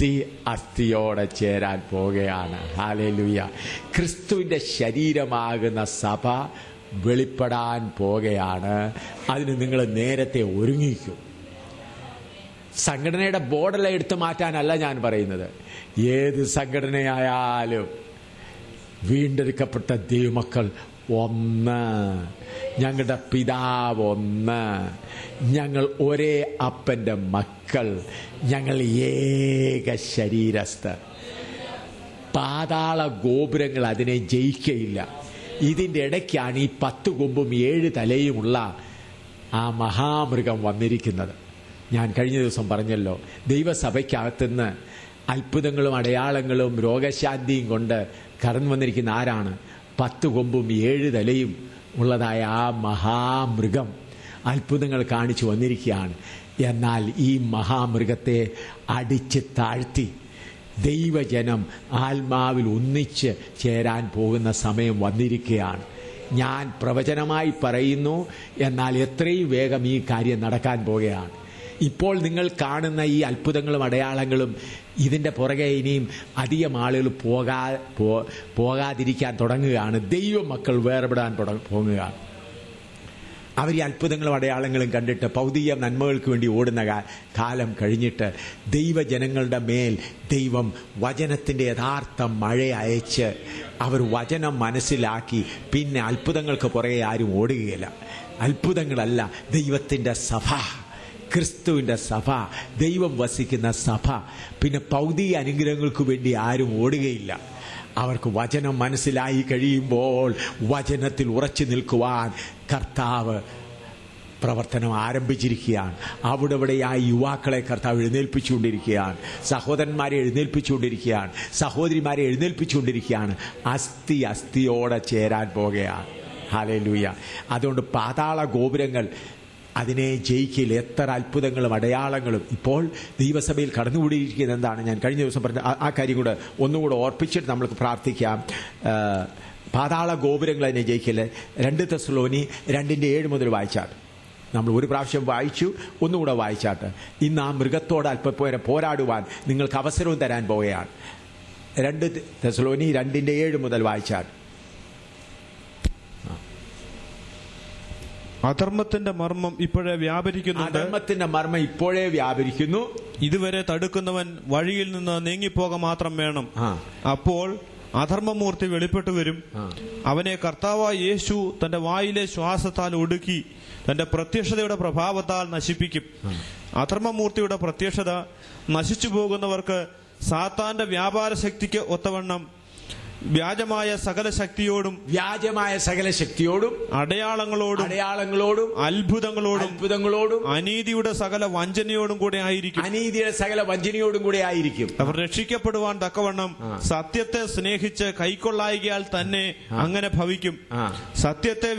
അസ്ഥി അസ്ഥിയോടെ ചേരാൻ പോകുകയാണ്. ഹല്ലേലൂയ. ക്രിസ്തുവിന്റെ ശരീരമാകുന്ന സഭ വെളിപ്പെടാൻ പോകുകയാണ്. അതിന് നിങ്ങൾ നേരത്തെ ഒരുങ്ങിക്കും. സംഘടനയുടെ ബോർഡെല്ലാം എടുത്തു മാറ്റാനല്ല ഞാൻ പറയുന്നത്. ഏത് സംഘടനയായാലും വീണ്ടെടുക്കപ്പെട്ട ദൈവമക്കൾ ഒന്ന്, ഞങ്ങളുടെ പിതാവ് ഒന്ന്, ഞങ്ങൾ ഒരേ അപ്പന്റെ മക്കൾ, ഞങ്ങൾ ഏക ശരീരസ്ഥർ. പാതാള ഗോപുരങ്ങൾ അതിനെ ജയിക്കയില്ല. ഇതിൻ്റെ ഇടയ്ക്കാണ് ഈ 10 കൊമ്പും 7 തലയുമുള്ള ആ മഹാമൃഗം വന്നിരിക്കുന്നത്. ഞാൻ കഴിഞ്ഞ ദിവസം പറഞ്ഞല്ലോ, ദൈവസഭയ്ക്കകത്തുനിന്ന് അത്ഭുതങ്ങളും അടയാളങ്ങളും രോഗശാന്തിയും കൊണ്ട് കടന്നു വന്നിരിക്കുന്ന ആരാണ്? 10 കൊമ്പും 7 തലയും ഉള്ളതായ ആ മഹാമൃഗം അത്ഭുതങ്ങൾ കാണിച്ചു വന്നിരിക്കുകയാണ്. എന്നാൽ ഈ മഹാമൃഗത്തെ അടിച്ച് താഴ്ത്തി ദൈവജനം ആത്മാവിൽ ഒന്നിച്ച് ചേരാൻ പോകുന്ന സമയം വന്നിരിക്കുകയാണ്. ഞാൻ പ്രവചനമായി പറയുന്നു, എന്നാൽ എത്രയും വേഗം ഈ കാര്യം നടക്കാൻ പോകുകയാണ്. ഇപ്പോൾ നിങ്ങൾ കാണുന്ന ഈ അത്ഭുതങ്ങളും അടയാളങ്ങളും ഇതിൻ്റെ പുറകെ ഇനിയും അധികം ആളുകൾ പോകാതിരിക്കാൻ തുടങ്ങുകയാണ്. ദൈവമക്കൾ വേർപെടാൻ പോകുകയാണ്. അവർ ഈ അത്ഭുതങ്ങളും അടയാളങ്ങളും കണ്ടിട്ട് ഭൗതിക നന്മകൾക്ക് വേണ്ടി ഓടുന്ന കാലം കഴിഞ്ഞിട്ട് ദൈവജനങ്ങളുടെ മേൽ ദൈവം വചനത്തിൻ്റെ യഥാർത്ഥ മഴ അയച്ച് അവർ വചനം മനസ്സിലാക്കി പിന്നെ അത്ഭുതങ്ങൾക്ക് പുറകെ ആരും ഓടുകയില്ല. അത്ഭുതങ്ങളല്ല, ദൈവത്തിൻ്റെ സഭ, ക്രിസ്തുവിൻ്റെ സഭ, ദൈവം വസിക്കുന്ന സഭ. പിന്നെ ഭൗതിക അനുഗ്രഹങ്ങൾക്ക് വേണ്ടി ആരും ഓടുകയില്ല. അവർക്ക് വചനം മനസ്സിലായി കഴിയുമ്പോൾ വചനത്തിൽ ഉറച്ചു നിൽക്കുവാൻ കർത്താവ് പ്രവർത്തനം ആരംഭിച്ചിരിക്കുകയാണ്. അവിടെ ആ യുവാക്കളെ കർത്താവ് എഴുന്നേൽപ്പിച്ചുകൊണ്ടിരിക്കുകയാണ്. സഹോദരന്മാരെ എഴുന്നേൽപ്പിച്ചുകൊണ്ടിരിക്കുകയാണ്. സഹോദരിമാരെ എഴുന്നേൽപ്പിച്ചുകൊണ്ടിരിക്കുകയാണ്. അസ്ഥി അസ്ഥിയോടെ ചേരാൻ പോകുകയാണ്. ഹല്ലേലൂയ. അതുകൊണ്ട് പാതാള ഗോപുരങ്ങൾ അതിനെ ജയിക്കില്ല. എത്ര അത്ഭുതങ്ങളും അടയാളങ്ങളും ഇപ്പോൾ ദൈവസഭയിൽ കടന്നുകൂടിയിരിക്കുന്നത് എന്താണ്? ഞാൻ കഴിഞ്ഞ ദിവസം പറഞ്ഞ ആ കാര്യം കൂടെ ഒന്നുകൂടെ ഓർപ്പിച്ചിട്ട് നമ്മൾക്ക് പ്രാർത്ഥിക്കാം. പാതാള ഗോപുരങ്ങൾ അതിനെ ജയിക്കില്ല. 2 തെസ്സലോനി 2:7 മുതൽ വായിച്ചാട്ട്. നമ്മൾ ഒരു പ്രാവശ്യം വായിച്ചു, ഒന്നുകൂടെ വായിച്ചാട്ട്. ഇന്ന് ആ മൃഗത്തോട് അല്പം പോരാടുവാൻ നിങ്ങൾക്ക് അവസരവും തരാൻ പോവുകയാണ്. 2 തെസ്സലോനി 2:7 മുതൽ വായിച്ചാട്ട്. അധർമ്മത്തിന്റെ മർമ്മം ഇപ്പോഴേ വ്യാപരിക്കുന്നു. ഇതുവരെ തടുക്കുന്നവൻ വഴിയിൽ നിന്ന് നീങ്ങിപ്പോക മാത്രം വേണം. അപ്പോൾ അധർമ്മമൂർത്തി വെളിപ്പെട്ടു വരും. അവനെ കർത്താവായ യേശു തന്റെ വായിലെ ശ്വാസത്താൽ ഒടുക്കി തന്റെ പ്രത്യക്ഷതയുടെ പ്രഭാവത്താൽ നശിപ്പിക്കും. അധർമ്മമൂർത്തിയുടെ പ്രത്യക്ഷത നശിച്ചു പോകുന്നവർക്ക് സാത്താന്റെ വ്യാപാര ശക്തിക്ക് ഒത്തവണ്ണം വ്യാജമായ സകല ശക്തിയോടും അടയാളങ്ങളോടും അത്ഭുതങ്ങളോടും അനീതിയുടെ സകല വഞ്ചനയോടും കൂടെ ആയിരിക്കും. അവർ രക്ഷിക്കപ്പെടുവാൻ തക്കവണ്ണം സത്യത്തെ സ്നേഹിച്ച് കൈക്കൊള്ളായികയാൽ തന്നെ അങ്ങനെ ഭവിക്കും. സത്യത്തെ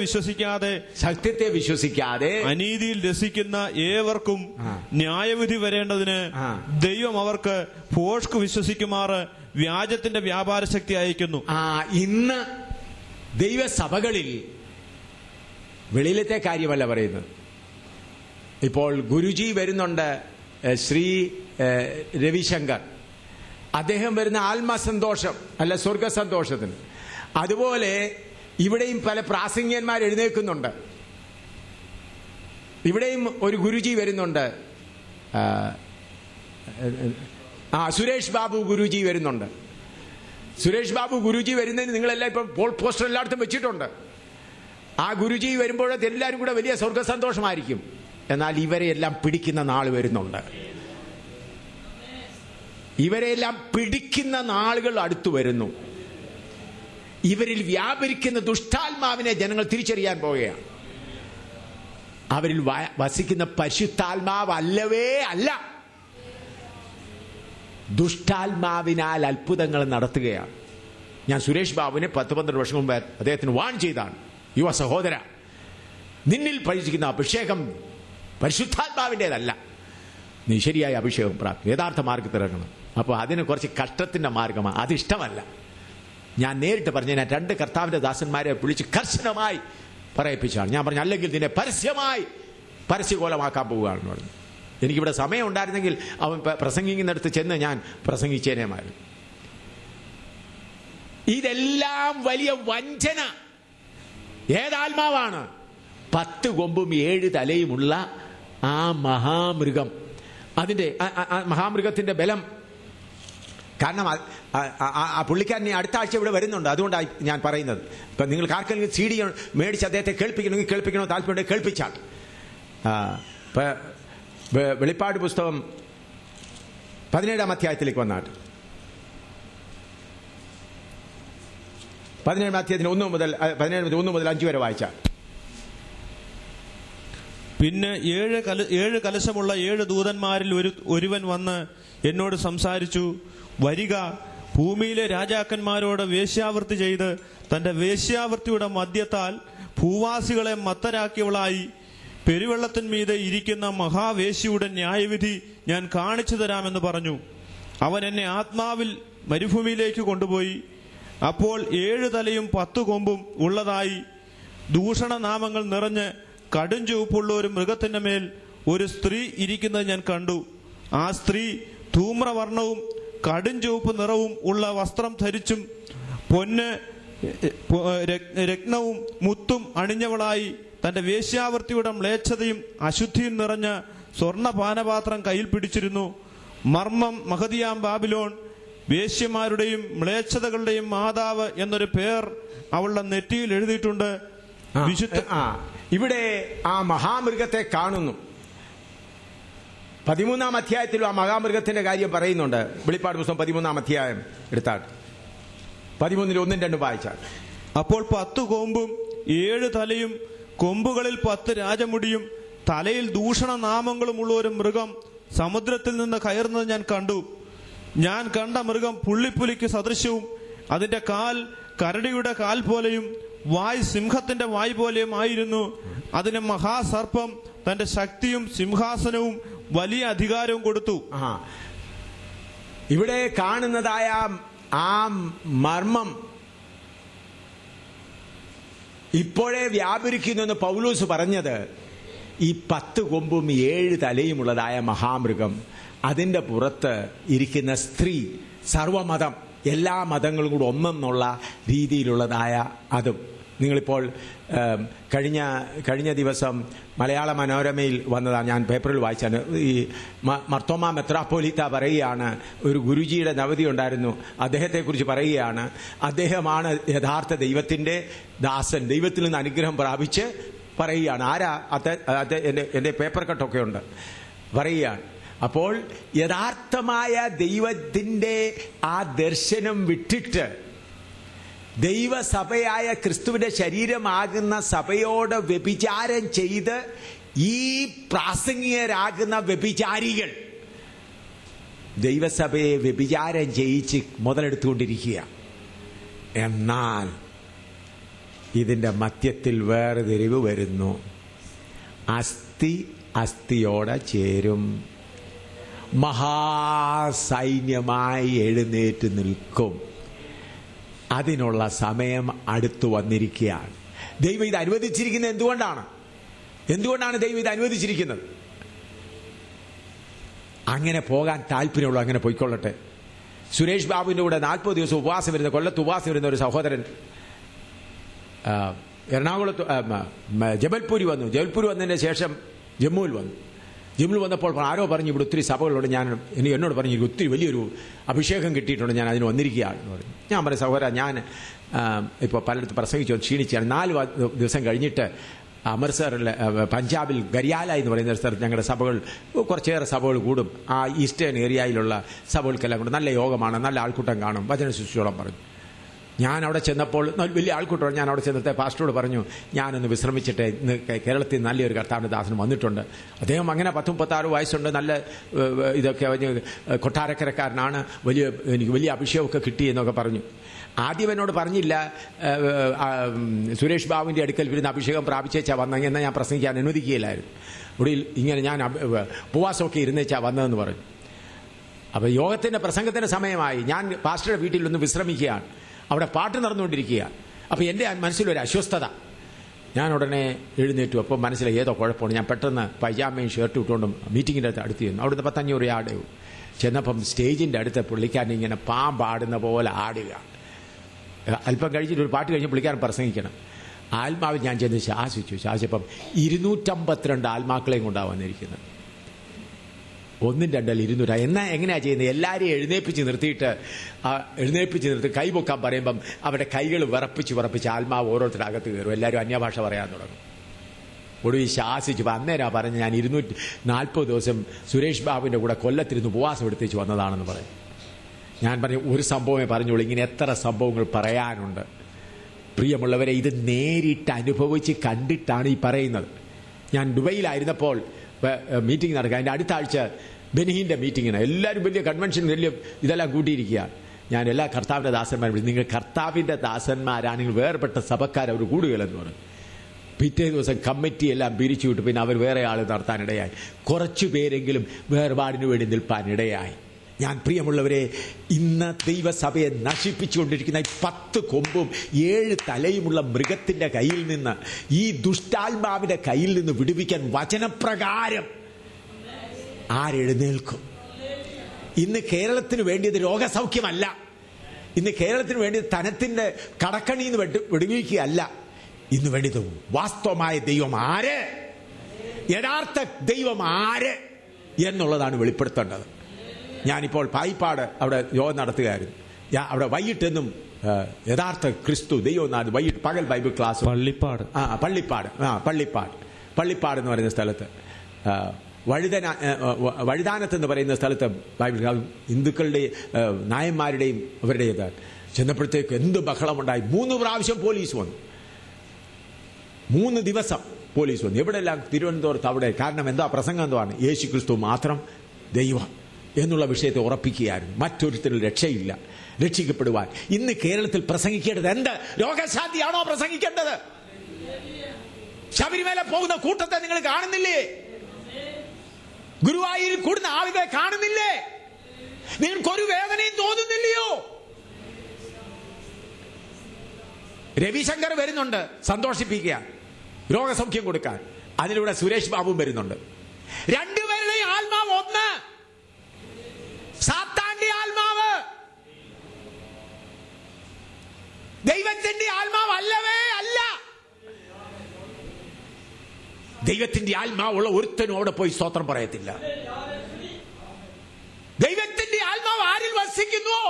വിശ്വസിക്കാതെ അനീതിയിൽ രസിക്കുന്ന ഏവർക്കും ന്യായവിധി വരേണ്ടതിന് ദൈവം അവർക്ക് ഭോഷ്ക് വിശ്വസിക്കുമാറ് വ്യാജത്തിന്റെ വ്യാപാര ശക്തി അയക്കുന്നു. ഇന്ന് ദൈവസഭകളിൽ വെളിയിലത്തെ കാര്യമല്ല പറയുന്നത്. ഇപ്പോൾ ഗുരുജി വരുന്നുണ്ട്, ശ്രീ രവിശങ്കർ. അദ്ദേഹം വരുന്ന ആത്മസന്തോഷം അല്ല സ്വർഗസന്തോഷത്തിന്. അതുപോലെ ഇവിടെയും പല പ്രാസംഗികന്മാർ എഴുന്നേൽക്കുന്നുണ്ട്. ഇവിടെയും ഒരു ഗുരുജി വരുന്നുണ്ട്. സുരേഷ് ബാബു ഗുരുജി വരുന്നുണ്ട്. സുരേഷ് ബാബു ഗുരുജി വരുന്നതിന് നിങ്ങളെല്ലാം ഇപ്പം പോസ്റ്റർ എല്ലായിടത്തും വെച്ചിട്ടുണ്ട്. ആ ഗുരുജി വരുമ്പോഴത്തെ എല്ലാവരും കൂടെ വലിയ സ്വർഗസന്തോഷമായിരിക്കും. എന്നാൽ ഇവരെയെല്ലാം പിടിക്കുന്ന നാൾ വരുന്നുണ്ട്. ഇവരെല്ലാം പിടിക്കുന്ന നാളുകൾ അടുത്തു വരുന്നു. ഇവരിൽ വ്യാപരിക്കുന്ന ദുഷ്ടാത്മാവിനെ ജനങ്ങൾ തിരിച്ചറിയാൻ പോവുകയാണ്. അവരിൽ വസിക്കുന്ന പരിശുദ്ധാത്മാവ് അല്ലവേ അല്ല, ദുഷ്ടാത്മാവിനാൽ അത്ഭുതങ്ങൾ നടത്തുകയാണ്. ഞാൻ സുരേഷ് ബാബുവിനെ 10-12 വർഷം മുമ്പ് അദ്ദേഹത്തിന് വാൺ ചെയ്താണ്. യുവ സഹോദര, നിന്നിൽ പരിചരിക്കുന്ന അഭിഷേകം പരിശുദ്ധാത്മാവിൻ്റെതല്ല. നീ ശരിയായ അഭിഷേകം പ്രാപിക്കും, യഥാർത്ഥ മാർഗത്തിലിറങ്ങണം. അപ്പോൾ അതിന് കുറച്ച് കഷ്ടത്തിന്റെ മാർഗമാണ്, അതിഷ്ടമല്ല. ഞാൻ നേരിട്ട് പറഞ്ഞു, ഞാൻ 2 കർത്താവിന്റെ ദാസന്മാരെ വിളിച്ച് കർശനമായി പറയിപ്പിച്ചാണ്. ഞാൻ പറഞ്ഞു, അല്ലെങ്കിൽ നിന്നെ പരസ്യമായി പരസ്യകോലമാക്കാൻ പോവുകയാണെന്ന് പറഞ്ഞു. എനിക്കിവിടെ സമയം ഉണ്ടായിരുന്നെങ്കിൽ അവൻ പ്രസംഗിക്കുന്നിടത്ത് ചെന്ന് ഞാൻ പ്രസംഗിച്ചേനേമായിരുന്നു. ഇതെല്ലാം വലിയ വഞ്ചന. ഏതാത്മാവാണ്? 10 കൊമ്പും 7 തലയുമുള്ള ആ മഹാമൃഗം. അതിന്റെ മഹാമൃഗത്തിന്റെ ബലം കാരണം ആ പുള്ളിക്കാരൻ അടുത്ത ആഴ്ച ഇവിടെ വരുന്നുണ്ട്. അതുകൊണ്ടാണ് ഞാൻ പറയുന്നത്. ഇപ്പം നിങ്ങൾക്ക് ആർക്കെങ്കിലും CD മേടിച്ച് അദ്ദേഹത്തെ കേൾപ്പിക്കണമെങ്കിൽ കേൾപ്പിക്കണോ, താല്പര്യമുണ്ടെങ്കിൽ കേൾപ്പിച്ചാൽ. വെളിപ്പാട് പുസ്തകം 17-ാം അധ്യായത്തിലേക്ക് വന്നാട്ട് 17-ാം അധ്യായത്തിന് 1 മുതൽ 5 വരെ വായിച്ചാൽ. പിന്നെ 7 കലശമുള്ള 7 ദൂതന്മാരിൽ ഒരുവൻ വന്ന് എന്നോട് സംസാരിച്ചു, വരിക, ഭൂമിയിലെ രാജാക്കന്മാരോട് വേശ്യാവൃത്തി ചെയ്ത് തന്റെ വേശ്യാവൃത്തിയുടെ മദ്യത്താൽ ഭൂവാസികളെ മത്തരാക്കിയവളായി പെരുവെള്ളത്തിന്മീതെ ഇരിക്കുന്ന മഹാവേശ്യയുടെ ന്യായവിധി ഞാൻ കാണിച്ചു തരാമെന്ന് പറഞ്ഞു. അവൻ എന്നെ ആത്മാവിൽ മരുഭൂമിയിലേക്ക് കൊണ്ടുപോയി. അപ്പോൾ 7 തലയും 10 കൊമ്പും ഉള്ളതായി ദൂഷണനാമങ്ങൾ നിറഞ്ഞ് കടും ചുവപ്പുള്ള ഒരു മൃഗത്തിന്റെ മേൽ ഒരു സ്ത്രീ ഇരിക്കുന്നത് ഞാൻ കണ്ടു. ആ സ്ത്രീ ധൂമ്രവർണ്ണവും കടും ചുവപ്പ് നിറവും ഉള്ള വസ്ത്രം ധരിച്ചും പൊന്ന് രത്നവും മുത്തും അണിഞ്ഞവളായി തന്റെ വേശ്യാവൃത്തിയുടെ മ്ലേച്ഛതയും അശുദ്ധിയും നിറഞ്ഞ സ്വർണ്ണ പാനപാത്രം കയ്യിൽ പിടിച്ചിരുന്നു. മർമ്മം മഹതിയാം ബാബിലോൺ, വേശ്യമാരുടെയും മ്ലേച്ഛതകളുടെയും മാതാവ് എന്നൊരു പേർ അവളുടെ നെറ്റിയിൽ എഴുതിയിട്ടുണ്ട്. ഇവിടെ ആ മഹാമൃഗത്തെ കാണുന്നു. 13-ാം അധ്യായത്തിലും ആ മഹാമൃഗത്തിന്റെ കാര്യം പറയുന്നുണ്ട്. വെളിപ്പാട് പുസ്തകം 13-ാം അധ്യായം എടുത്താൽ 13-1-2 വായിച്ചാൽ. അപ്പോൾ 10 കൊമ്പും 7 തലയും കൊമ്പുകളിൽ 10 രാജമുടിയും തലയിൽ ദൂഷണനാമങ്ങളുമുള്ള ഒരു മൃഗം സമുദ്രത്തിൽ നിന്ന് കയറുന്നത് ഞാൻ കണ്ടു. ഞാൻ കണ്ട മൃഗം പുള്ളിപ്പുലിക്ക് സദൃശ്യവും അതിന്റെ കാൽ കരടിയുടെ കാൽ പോലെയും വായ് സിംഹത്തിന്റെ വായ് പോലെയും ആയിരുന്നു. അതിന് മഹാസർപ്പം തന്റെ ശക്തിയും സിംഹാസനവും വലിയ അധികാരവും കൊടുത്തു. ഇവിടെ കാണുന്നതായ ആ മർമ്മം ഇപ്പോഴേ വ്യാപരിക്കുന്നു പൗലോസ് പറഞ്ഞത് ഈ 10 കൊമ്പും 7 തലയുമുള്ളതായ മഹാമൃഗം, അതിന്റെ പുറത്ത് ഇരിക്കുന്ന സ്ത്രീ, സർവമതം, എല്ലാ മതങ്ങളും കൂടെ ഒന്നെന്നുള്ള രീതിയിലുള്ളതായ അതും. നിങ്ങളിപ്പോൾ കഴിഞ്ഞ ദിവസം മലയാള മനോരമയിൽ വന്നതാണ്, ഞാൻ പേപ്പറിൽ വായിച്ചാണ്. ഈ മർത്തോമ മെത്രാപ്പോലീത്ത പറയുകയാണ്, ഒരു ഗുരുജിയുടെ നവതി ഉണ്ടായിരുന്നു, അദ്ദേഹത്തെക്കുറിച്ച് പറയുകയാണ്, അദ്ദേഹമാണ് യഥാർത്ഥ ദൈവത്തിന്റെ ദാസൻ, ദൈവത്തിൽ നിന്ന് അനുഗ്രഹം പ്രാപിച്ച് പറയുകയാണ്. ആരാ? എൻ്റെ പേപ്പർ കട്ടൊക്കെ ഉണ്ട്, പറയുകയാണ്. അപ്പോൾ യഥാർത്ഥമായ ദൈവത്തിന്റെ ആ ദർശനം വിട്ടിട്ട് ദൈവസഭയായ ക്രിസ്തുവിന്റെ ശരീരമാകുന്ന സഭയോട് വ്യഭിചാരം ചെയ്ത് ഈ പ്രാസംഗികരാകുന്ന വ്യഭിചാരികൾ ദൈവസഭയെ വ്യഭിചാരം ചെയ്യിച്ച് മുതലെടുത്തുകൊണ്ടിരിക്കുക. എന്നാൽ ഇതിന്റെ മധ്യത്തിൽ വേർതിരിവ് വരുന്നു. അസ്ഥി അസ്ഥിയോടെ ചേരും, മഹാസൈന്യമായി എഴുന്നേറ്റ് നിൽക്കും. അതിനുള്ള സമയം അടുത്തു വന്നിരിക്കുകയാണ്. ദൈവം ഇത് അനുവദിച്ചിരിക്കുന്നത് എന്തുകൊണ്ടാണ് ദൈവം ഇത് അനുവദിച്ചിരിക്കുന്നത്? അങ്ങനെ പോകാൻ താല്പര്യമുള്ളൂ, അങ്ങനെ പോയിക്കൊള്ളട്ടെ. സുരേഷ് ബാബുവിന്റെ കൂടെ 40 ദിവസം ഉപവാസം വരുന്ന, കൊല്ലത്ത് ഉപവാസം വരുന്ന ഒരു സഹോദരൻ എറണാകുളത്ത് ജബൽപൂർ വന്നതിന് ശേഷം ജമ്മുവിൽ വന്നപ്പോൾ ആരോ പറഞ്ഞു ഇവിടെ ഒത്തിരി സഭകളുണ്ട്. എന്നോട് പറഞ്ഞു ഒത്തിരി വലിയൊരു അഭിഷേകം കിട്ടിയിട്ടുണ്ട്, ഞാൻ അതിന് വന്നിരിക്കുകയാണെന്ന് പറഞ്ഞു. ഞാൻ പറഞ്ഞു, സഹോദര, ഞാൻ ഇപ്പോൾ പലയിടത്ത് പ്രസംഗിച്ചു ക്ഷീണിച്ചാണ്. 4 ദിവസം കഴിഞ്ഞിട്ട് അമൃത്സറിലെ പഞ്ചാബിൽ ഗരിയാല എന്ന് പറയുന്ന സ്ഥലത്ത് ഞങ്ങളുടെ സഭകൾ, കുറച്ചേറെ സഭകൾ കൂടും. ആ ഈസ്റ്റേൺ ഏരിയയിലുള്ള സഭകൾക്കെല്ലാം കൂടെ നല്ല യോഗമാണ്, നല്ല ആൾക്കൂട്ടം കാണും, വചന ശുശ്രൂഷയോളം പറഞ്ഞു. ഞാൻ അവിടെ ചെന്നപ്പോൾ വലിയ ആൾക്കൂട്ടം. ഞാൻ അവിടെ ചെന്നത്തെ പാസ്റ്ററോട് പറഞ്ഞു, ഞാനൊന്ന് വിശ്രമിച്ചിട്ട്, ഇന്ന് കേരളത്തിൽ നല്ലൊരു കർത്താവിൻ്റെ ദാസൻ വന്നിട്ടുണ്ട്. അദ്ദേഹം അങ്ങനെ 10-36 വയസ്സുണ്ട്, നല്ല ഇതൊക്കെ കൊട്ടാരക്കരക്കാരനാണ്, എനിക്ക് വലിയ അഭിഷേകമൊക്കെ കിട്ടി എന്നൊക്കെ പറഞ്ഞു. ആദ്യം എന്നോട് പറഞ്ഞില്ല സുരേഷ് ബാബുവിൻ്റെ അടുക്കൽ വരുന്ന അഭിഷേകം പ്രാപിച്ചേച്ചാ വന്നെങ്കിൽ എന്നാൽ ഞാൻ പ്രസംഗിക്കാൻ അനുവദിക്കുകയില്ലായിരുന്നു. ഒടുവിൽ ഇങ്ങനെ ഞാൻ ഉപവാസമൊക്കെ ഇരുന്നേച്ചാ വന്നതെന്ന് പറഞ്ഞു. അപ്പോൾ യോഗത്തിൻ്റെ പ്രസംഗത്തിൻ്റെ സമയമായി. ഞാൻ പാസ്റ്ററുടെ വീട്ടിൽ ഒന്ന് വിശ്രമിക്കുകയാണ്. അവിടെ പാട്ട് നടന്നുകൊണ്ടിരിക്കുകയാണ്. അപ്പോൾ എൻ്റെ മനസ്സിലൊരു അസ്വസ്ഥത. ഞാൻ ഉടനെ എഴുന്നേറ്റു. അപ്പോൾ മനസ്സിലായി ഏതോ കുഴപ്പമാണ്. ഞാൻ പെട്ടെന്ന് പൈജാമയും ഷർട്ട് ഇട്ടുകൊണ്ട് മീറ്റിങ്ങിൻ്റെ അടുത്ത് ചെന്നു. അവിടുന്ന് 500 യാർഡ് ചെന്നപ്പം സ്റ്റേജിൻ്റെ അടുത്ത് പുള്ളിക്കാരൻ ഇങ്ങനെ പാമ്പാടുന്ന പോലെ ആടുക. അല്പം കഴിഞ്ഞിട്ട് ഒരു പാട്ട് കഴിഞ്ഞ് പുള്ളിക്കാരൻ പ്രസംഗിക്കണം. ആത്മാവിൽ ഞാൻ ചെന്ന് ശാസിച്ചപ്പം 252 ആത്മാക്കളെയും കൊണ്ടാണ് വന്നിരിക്കുന്നത്. 1, 2, 200. എന്നാൽ എങ്ങനെയാണ് ചെയ്യുന്നത്? എല്ലാവരെയും എഴുന്നേപ്പിച്ച് നിർത്തി കൈ പൊക്കാൻ പറയുമ്പം അവരുടെ കൈകൾ വിറപ്പിച്ച് ആത്മാവ് ഓരോരുത്തരുടെ അകത്ത് കയറും. എല്ലാവരും അന്യഭാഷ പറയാൻ തുടങ്ങും. ഒടുവിൽ ശാസിച്ചപ്പോൾ അന്നേരാ പറഞ്ഞ് ഞാൻ 240 ദിവസം സുരേഷ് ബാബുവിൻ്റെ കൂടെ കൊല്ലത്തിരുന്ന് ഉപവാസം എടുത്തേച്ച് വന്നതാണെന്ന് പറഞ്ഞു. ഞാൻ പറഞ്ഞു ഒരു സംഭവമേ പറഞ്ഞോളൂ, ഇങ്ങനെ എത്ര സംഭവങ്ങൾ പറയാനുണ്ട്. പ്രിയമുള്ളവരെ, ഇത് നേരിട്ട് അനുഭവിച്ച് കണ്ടിട്ടാണ് ഈ പറയുന്നത്. ഞാൻ ദുബൈയിലായിരുന്നപ്പോൾ മീറ്റിംഗ് നടക്കുക. അതിൻ്റെ അടുത്ത ആഴ്ച ബെനിഹിൻ്റെ മീറ്റിങ്ങിന് എല്ലാവരും വലിയ കൺവെൻഷൻ വലിയ ഇതെല്ലാം കൂട്ടിയിരിക്കുക. ഞാൻ എല്ലാ കർത്താവിൻ്റെ ദാസന്മാരും വിളിച്ചു. നിങ്ങൾ കർത്താവിൻ്റെ ദാസന്മാരാണെങ്കിൽ വേർപെട്ട സഭക്കാരവർ കൂടുകയില്ലെന്ന് പറഞ്ഞു. പിറ്റേ ദിവസം കമ്മിറ്റി എല്ലാം പിരിച്ചു വിട്ടു. പിന്നെ അവർ വേറെ ആൾ നടത്താനിടയായി. കുറച്ചു പേരെങ്കിലും വേർപാടിന് വേണ്ടി നിൽപ്പാനിടയായി. ഞാൻ പ്രിയമുള്ളവരെ, ഇന്ന് ദൈവസഭയെ നശിപ്പിച്ചുകൊണ്ടിരിക്കുന്ന ഈ 10 കൊമ്പും 7 തലയുമുള്ള മൃഗത്തിന്റെ കയ്യിൽ നിന്ന്, ഈ ദുഷ്ടാത്മാവിന്റെ കയ്യിൽ നിന്ന് വിടുവിക്കാൻ വചനപ്രകാരം ആരെഴുന്നേൽക്കും? ഇന്ന് കേരളത്തിന് വേണ്ടിയത് രോഗസൗഖ്യമല്ല. ഇന്ന് കേരളത്തിന് വേണ്ടിയത് ധനത്തിന്റെ കടക്കണിന്ന് വിടുവിക്കുകയല്ല. ഇന്ന് വേണ്ടിയത് വാസ്തവമായ ദൈവം ആര്, യഥാർത്ഥ ദൈവം ആര് എന്നുള്ളതാണ് വെളിപ്പെടുത്തേണ്ടത്. ഞാനിപ്പോൾ പായിപ്പാട് അവിടെ യോഗം നടത്തുകയായിരുന്നു. അവിടെ വൈകിട്ടെന്നും യഥാർത്ഥ ക്രിസ്തു ദൈവം വൈകിട്ട് പകൽ ബൈബിൾ ക്ലാസ് പള്ളിപ്പാട് എന്ന് പറയുന്ന സ്ഥലത്ത്, വഴുതാനത്ത് എന്ന് പറയുന്ന സ്ഥലത്ത് ബൈബിൾ ഹിന്ദുക്കളുടെ നായന്മാരുടെയും അവരുടേത് ചെന്നപ്പോഴത്തേക്ക് എന്ത് ബഹളമുണ്ടായി. 3 പ്രാവശ്യം പോലീസ് വന്നു. 3 ദിവസം പോലീസ് വന്നു. എവിടെയെല്ലാം? തിരുവനന്തപുരത്ത്. അവിടെ കാരണം എന്താ? പ്രസംഗം എന്താണ്? യേശു ക്രിസ്തു മാത്രം ദൈവം എന്നുള്ള വിഷയത്തെ ഉറപ്പിക്കുകയായിരുന്നു. മറ്റൊരുത്തരും രക്ഷയില്ല. രക്ഷിക്കപ്പെടുവാൻ ഇന്ന് കേരളത്തിൽ പ്രസംഗിക്കേണ്ടത് എന്ത്? രോഗശാന്തിയാണോ പ്രസംഗിക്കേണ്ടത്? ശബരിമല പോകുന്ന കൂട്ടത്തെ നിങ്ങൾ കാണുന്നില്ലേ? ഗുരുവായൂരിൽ കൂടുന്ന ആളുകളെ കാണുന്നില്ലേ? നിങ്ങൾക്കൊരു വേദനയും തോന്നുന്നില്ലയോ? രവിശങ്കർ വരുന്നുണ്ട് സന്തോഷിപ്പിക്കുക, രോഗസൗഖ്യം കൊടുക്കാൻ. അതിലൂടെ സുരേഷ് ബാബുവും വരുന്നുണ്ട്. രണ്ടുപേരുടെയും ആത്മാവ് ഒന്ന്. സാത്താന്റെ ആത്മാവ് ദൈവത്തിന്റെ ആത്മാവ് അല്ലവേ അല്ല. ദൈവത്തിന്റെ ആത്മാവുള്ള ഒരുത്തനും അവിടെ പോയി സ്തോത്രം പറയത്തില്ല. ദൈവത്തിന്റെ ആത്മാവ് ആരിൽ വസിക്കുന്നുവോ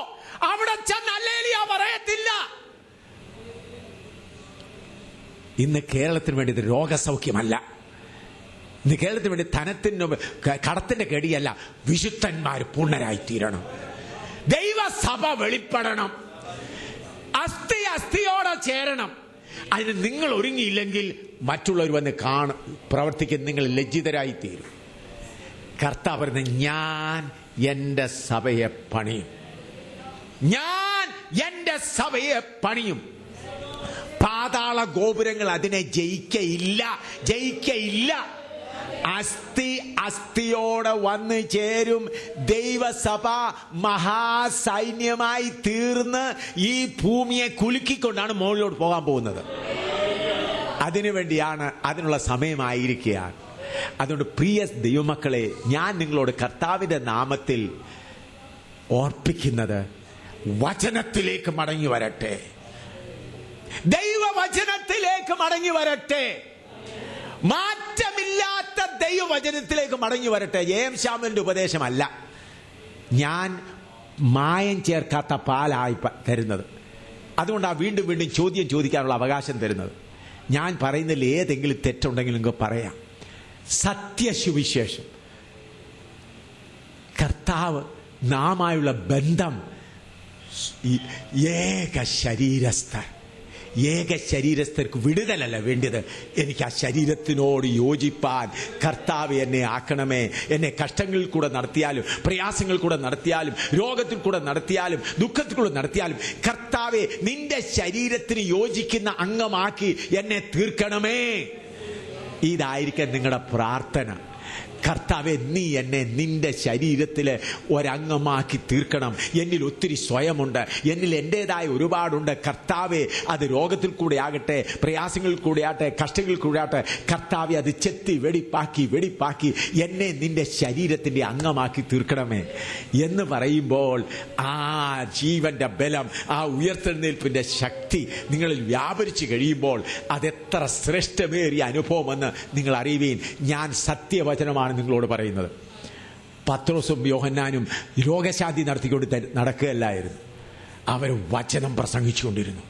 അവിടെ ചെന്ന് ഹല്ലേലൂയ പറയത്തില്ല. ഇന്ന് കേരളത്തിന് വേണ്ടി ഇത് രോഗസൗഖ്യമല്ല. ഇന്ന് കേരളത്തിന് വേണ്ടി ധനത്തിന് കടത്തിന്റെ കെടിയല്ല. വിശുദ്ധന്മാർ പൂർണ്ണരായി തീരണം. ദൈവസഭ വെളിപ്പെടണം. അസ്ഥിയോടെ ചേരണം. അതിന് നിങ്ങൾ ഒരുങ്ങിയില്ലെങ്കിൽ മറ്റുള്ളവർ വന്ന് പ്രവർത്തിക്കുന്ന നിങ്ങൾ ലജ്ജിതരായി തീരും. കർത്താവ് പറയുന്നത്, ഞാൻ എന്റെ സഭയെ പണിയും, ഞാൻ എന്റെ സഭയെ പണിയും. പാതാള ഗോപുരങ്ങൾ അതിനെ ജയിക്കയില്ല. അസ്ഥിയോടെ വന്നു ചേരും. ദൈവസഭ മഹാസൈന്യമായി തീർന്ന് ഈ ഭൂമിയെ കുലുക്കിക്കൊണ്ടാണ് മുകളിലോട്ട് പോകാൻ പോകുന്നത്. അതിനുവേണ്ടിയാണ്, അതിനുള്ള സമയമായിരിക്കുകയാണ്. അതുകൊണ്ട് പ്രിയ ദൈവമക്കളെ, ഞാൻ നിങ്ങളോട് കർത്താവിന്റെ നാമത്തിൽ ഓർപ്പിക്കുന്നത്, വചനത്തിലേക്ക് മടങ്ങി വരട്ടെ. ദൈവവചനത്തിലേക്ക് മടങ്ങി വരട്ടെ. മാറ്റമില്ലാത്ത ദൈവവചനത്തിലേക്ക് മടങ്ങി വരട്ടെ. ജയം ശ്യാമന്റെ ഉപദേശമല്ല. ഞാൻ മായം ചേർക്കാത്ത പാലായി തരുന്നത്. അതുകൊണ്ടാണ് വീണ്ടും വീണ്ടും ചോദ്യം ചോദിക്കാനുള്ള അവകാശം തരുന്നത്. ഞാൻ പറയുന്നതിൽ ഏതെങ്കിലും തെറ്റുണ്ടെങ്കിൽ നിങ്ങൾക്ക് പറയാം. സത്യസുവിശേഷം, കർത്താവ് നാമായുള്ള ബന്ധം, ഏക ശരീരസ്ഥർക്ക് വിടുതലല്ല വേണ്ടത്. എനിക്ക് ആ ശരീരത്തിനോട് യോജിപ്പാൻ കർത്താവ് എന്നെ ആക്കണമേ. എന്നെ കഷ്ടങ്ങളിൽ കൂടെ നടത്തിയാലും, പ്രയാസങ്ങളിൽ കൂടെ നടത്തിയാലും, രോഗത്തിൽ കൂടെ നടത്തിയാലും, ദുഃഖത്തിൽ കൂടെ നടത്തിയാലും, കർത്താവെ നിന്റെ ശരീരത്തിന് യോജിക്കുന്ന അംഗമാക്കി എന്നെ തീർക്കണമേ. ഇതായിരിക്കും നിങ്ങളുടെ പ്രാർത്ഥന. കർത്താവെ, നീ എന്നെ നിന്റെ ശരീരത്തിൽ ഒരംഗമാക്കി തീർക്കണം. എന്നിൽ ഒത്തിരി സ്വയമുണ്ട്, എന്നിൽ എൻ്റെതായ ഒരുപാടുണ്ട്. കർത്താവെ, അത് രോഗത്തിൽ കൂടെ ആകട്ടെ, പ്രയാസങ്ങളിൽ കൂടെ ആകട്ടെ, കഷ്ടങ്ങളിൽ കൂടെ ആകട്ടെ, കർത്താവെ അത് ചെത്തി വെടിപ്പാക്കി എന്നെ നിന്റെ ശരീരത്തിൻ്റെ അംഗമാക്കി തീർക്കണമേ എന്ന് പറയുമ്പോൾ ആ ജീവന്റെ ബലം, ആ ഉയർത്തെഴുന്നേൽപ്പിന്റെ ശക്തി നിങ്ങളിൽ വ്യാപരിച്ചു കഴിയുമ്പോൾ അതെത്ര ശ്രേഷ്ഠമേറിയ അനുഭവമെന്ന് നിങ്ങൾ അറിയുവീൻ. ഞാൻ സത്യവചനമാണ് നിങ്ങളോട് പറയുന്നത്. പത്രോസും യോഹന്നാനും രോഗശാന്തി നടത്തിക്കൊണ്ട് നടക്കുകയല്ലായിരുന്നു, അവർ വചനം പ്രസംഗിച്ചുകൊണ്ടിരുന്നു.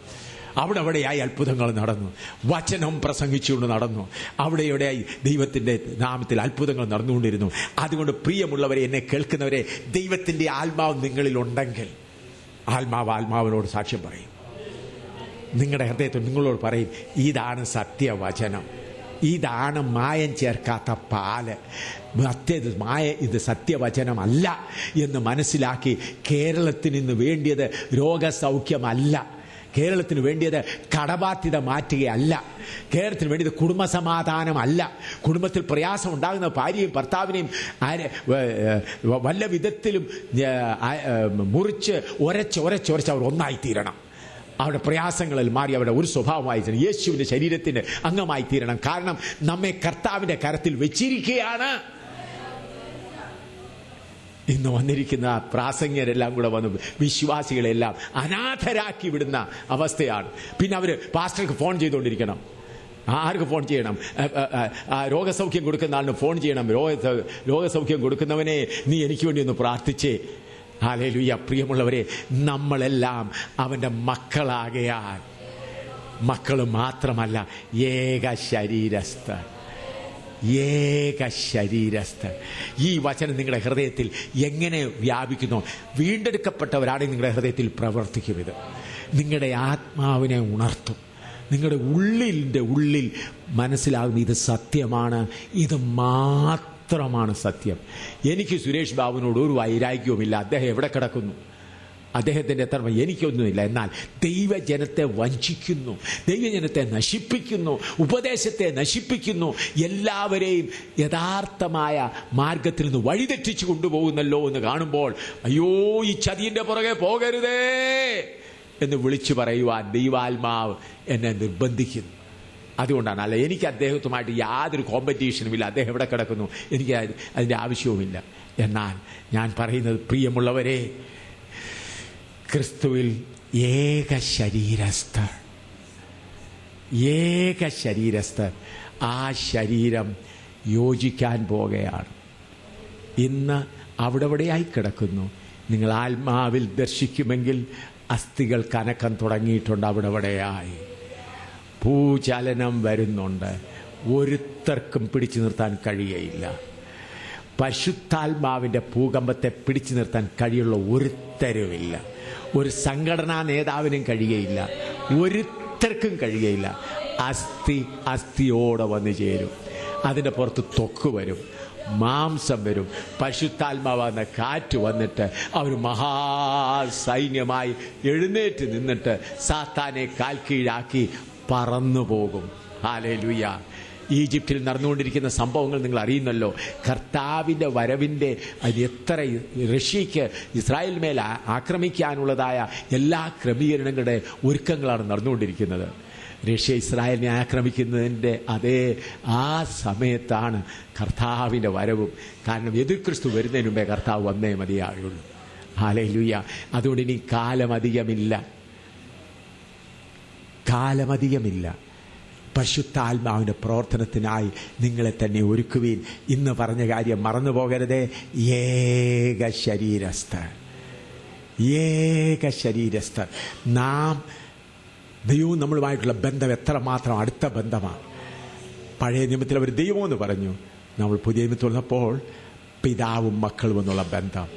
അവിടെയായി അത്ഭുതങ്ങൾ നടന്നു. വചനം പ്രസംഗിച്ചുകൊണ്ട് നടന്നു. അവിടെയായി ദൈവത്തിൻ്റെ നാമത്തിൽ അത്ഭുതങ്ങൾ നടന്നുകൊണ്ടിരുന്നു. അതുകൊണ്ട് പ്രിയമുള്ളവരെ, എന്നെ കേൾക്കുന്നവരെ, ദൈവത്തിൻ്റെ ആത്മാവ് നിങ്ങളിലുണ്ടെങ്കിൽ ആത്മാവിനോട് സാക്ഷ്യം പറയും. നിങ്ങളുടെ ഹൃദയത്തിൽ നിങ്ങളോട് പറയും, ഇതാണ് സത്യവചനം, ഇതാണ് മായം ചേർക്കാത്ത പാല്, ഇത് സത്യവചനമല്ല എന്ന് മനസ്സിലാക്കി കേരളത്തിന് ഇന്ന് വേണ്ടിയത് രോഗസൗഖ്യമല്ല, കേരളത്തിന് വേണ്ടിയത് കടബാധ്യത മാറ്റുകയല്ല, കേരളത്തിന് വേണ്ടിയത് കുടുംബസമാധാനമല്ല, കുടുംബത്തിൽ പ്രയാസം ഉണ്ടാകുന്ന ഭാര്യയും ഭർത്താവിനെയും വല്ല വിധത്തിലും മുറിച്ച് ഒരച്ച് അവർ ഒന്നായിത്തീരണം. അവരുടെ പ്രയാസങ്ങളിൽ മാറി അവരുടെ ഒരു സ്വഭാവമായി തീരണം, യേശുവിൻ്റെ ശരീരത്തിൻ്റെ അംഗമായി തീരണം. കാരണം നമ്മെ കർത്താവിൻ്റെ കരത്തിൽ വെച്ചിരിക്കുകയാണ്. ഇന്ന് വന്നിരിക്കുന്ന പ്രാസംഗികരെല്ലാം കൂടെ വന്ന് വിശ്വാസികളെല്ലാം അനാഥരാക്കി വിടുന്ന അവസ്ഥയാണ്. പിന്നെ അവർ പാസ്റ്റർക്ക് ഫോൺ ചെയ്തുകൊണ്ടിരിക്കണം. ആർക്ക് ഫോൺ ചെയ്യണം? രോഗസൗഖ്യം കൊടുക്കുന്ന ആളിന് ഫോൺ ചെയ്യണം. രോഗസൗഖ്യം കൊടുക്കുന്നവനെ, നീ എനിക്ക് വേണ്ടി ഒന്ന് പ്രാർത്ഥിച്ചേ. ഹല്ലേലൂയ. പ്രിയമുള്ളവരെ, നമ്മളെല്ലാം അവൻ്റെ മക്കളാകയാൽ, മക്കൾ മാത്രമല്ല, ഏക ശരീരസ്ഥർ. ഈ വചനം നിങ്ങളുടെ ഹൃദയത്തിൽ എങ്ങനെ വ്യാപിക്കുന്നു? വീണ്ടെടുക്കപ്പെട്ടവരാണെങ്കിൽ നിങ്ങളുടെ ഹൃദയത്തിൽ പ്രവർത്തിക്കും. ഇത് നിങ്ങളുടെ ആത്മാവിനെ ഉണർത്തും. നിങ്ങളുടെ ഉള്ളിൽ മനസ്സിലാകും, ഇത് സത്യമാണ്, ഇത് മാത്രമാണ് സത്യം. എനിക്ക് സുരേഷ് ബാബുവിനോട് ഒരു വൈരാഗ്യവുമില്ല. അദ്ദേഹം എവിടെ കിടക്കുന്നു? അദ്ദേഹത്തിൻ്റെ എത്ര എനിക്കൊന്നുമില്ല. എന്നാൽ ദൈവജനത്തെ വഞ്ചിക്കുന്നു, ദൈവജനത്തെ നശിപ്പിക്കുന്നു, ഉപദേശത്തെ നശിപ്പിക്കുന്നു, എല്ലാവരെയും യഥാർത്ഥമായ മാർഗത്തിൽ നിന്ന് വഴിതെറ്റിച്ചു കൊണ്ടുപോകുന്നല്ലോ എന്ന് കാണുമ്പോൾ, അയ്യോ, ഈ ചതിയുടെ പുറകെ പോകരുതേ എന്ന് വിളിച്ചു പറയുവാൻ ദൈവാത്മാവ് എന്നെ നിർബന്ധിക്കുന്നു. അതുകൊണ്ടാണ്. അല്ല, എനിക്ക് അദ്ദേഹത്തുമായിട്ട് യാതൊരു കോമ്പറ്റീഷനുമില്ല. അദ്ദേഹം എവിടെ കിടക്കുന്നു എനിക്ക് അതിൻ്റെ ആവശ്യവുമില്ല. എന്നാൽ ഞാൻ പറയുന്നത്, പ്രിയമുള്ളവരെ, ക്രിസ്തുവിൽ ഏക ശരീരസ്ഥർ, ആ ശരീരം യോജിക്കാൻ പോകുകയാണ്. ഇന്ന് അവിടെയായി കിടക്കുന്നു. നിങ്ങൾ ആത്മാവിൽ ദർശിക്കുമെങ്കിൽ അസ്ഥികൾ കനക്കം തുടങ്ങിയിട്ടുണ്ട്. അവിടെയായി ഭൂചലനം വരുന്നുണ്ട്. ഒരുത്തർക്കും പിടിച്ചു നിർത്താൻ കഴിയയില്ല. പരിശുദ്ധാത്മാവിൻ്റെ ഭൂകമ്പത്തെ പിടിച്ചു നിർത്താൻ കഴിയുള്ള ഒരുത്തരുമില്ല. ഒരു സംഘടനാ നേതാവിനും കഴിയയില്ല, ഒരുത്തർക്കും കഴിയയില്ല. അസ്ഥിയോടെ വന്നു ചേരും. അതിൻ്റെ പുറത്ത് ത്വക്ക് വരും, മാംസം വരും. പരിശുദ്ധാത്മാവെന്ന കാറ്റ് വന്നിട്ട് അവർ മഹാസൈന്യമായി എഴുന്നേറ്റ് നിന്നിട്ട് സാത്താനെ കാൽ കീഴാക്കി പറന്നു പോകും. ഹല്ലേലൂയ. ഈജിപ്തിൽ നടന്നുകൊണ്ടിരിക്കുന്ന സംഭവങ്ങൾ നിങ്ങൾ അറിയുന്നല്ലോ. കർത്താവിൻ്റെ വരവിൻ്റെ എത്ര റഷ്യയ്ക്ക് ഇസ്രായേൽ മേൽ ആക്രമിക്കാനുള്ളതായ എല്ലാ ക്രമീകരണങ്ങളുടെ ഒരുക്കങ്ങളാണ് നടന്നുകൊണ്ടിരിക്കുന്നത്. റഷ്യ ഇസ്രായേലിനെ ആക്രമിക്കുന്നതിൻ്റെ ആ സമയത്താണ് കർത്താവിൻ്റെ വരവും. കാരണം എതിർ ക്രിസ്തു വരുന്നതിന് മുമ്പേ കർത്താവ് വന്നേ മതിയാകുള്ളൂ. ഹല്ലേലൂയ. അതുകൊണ്ട് ഇനി കാലമധികമില്ല. പരിശുദ്ധാത്മാവിൻ്റെ പ്രവർത്തനത്തിനായി നിങ്ങളെ തന്നെ ഒരുക്കുവീൻ. ഇന്ന് പറഞ്ഞ കാര്യം മറന്നു പോകരുതേ. ഏക ശരീരസ്ഥർ. നാം ദൈവവും നമ്മളുമായിട്ടുള്ള ബന്ധം എത്രമാത്രം അടുത്ത ബന്ധമാണ്. പഴയ നിയമത്തിൽ അവർ ദൈവമെന്ന് പറഞ്ഞു. നമ്മൾ പുതിയ നിയമത്തിൽ വന്നപ്പോൾ പിതാവും മക്കളും എന്നുള്ള ബന്ധം.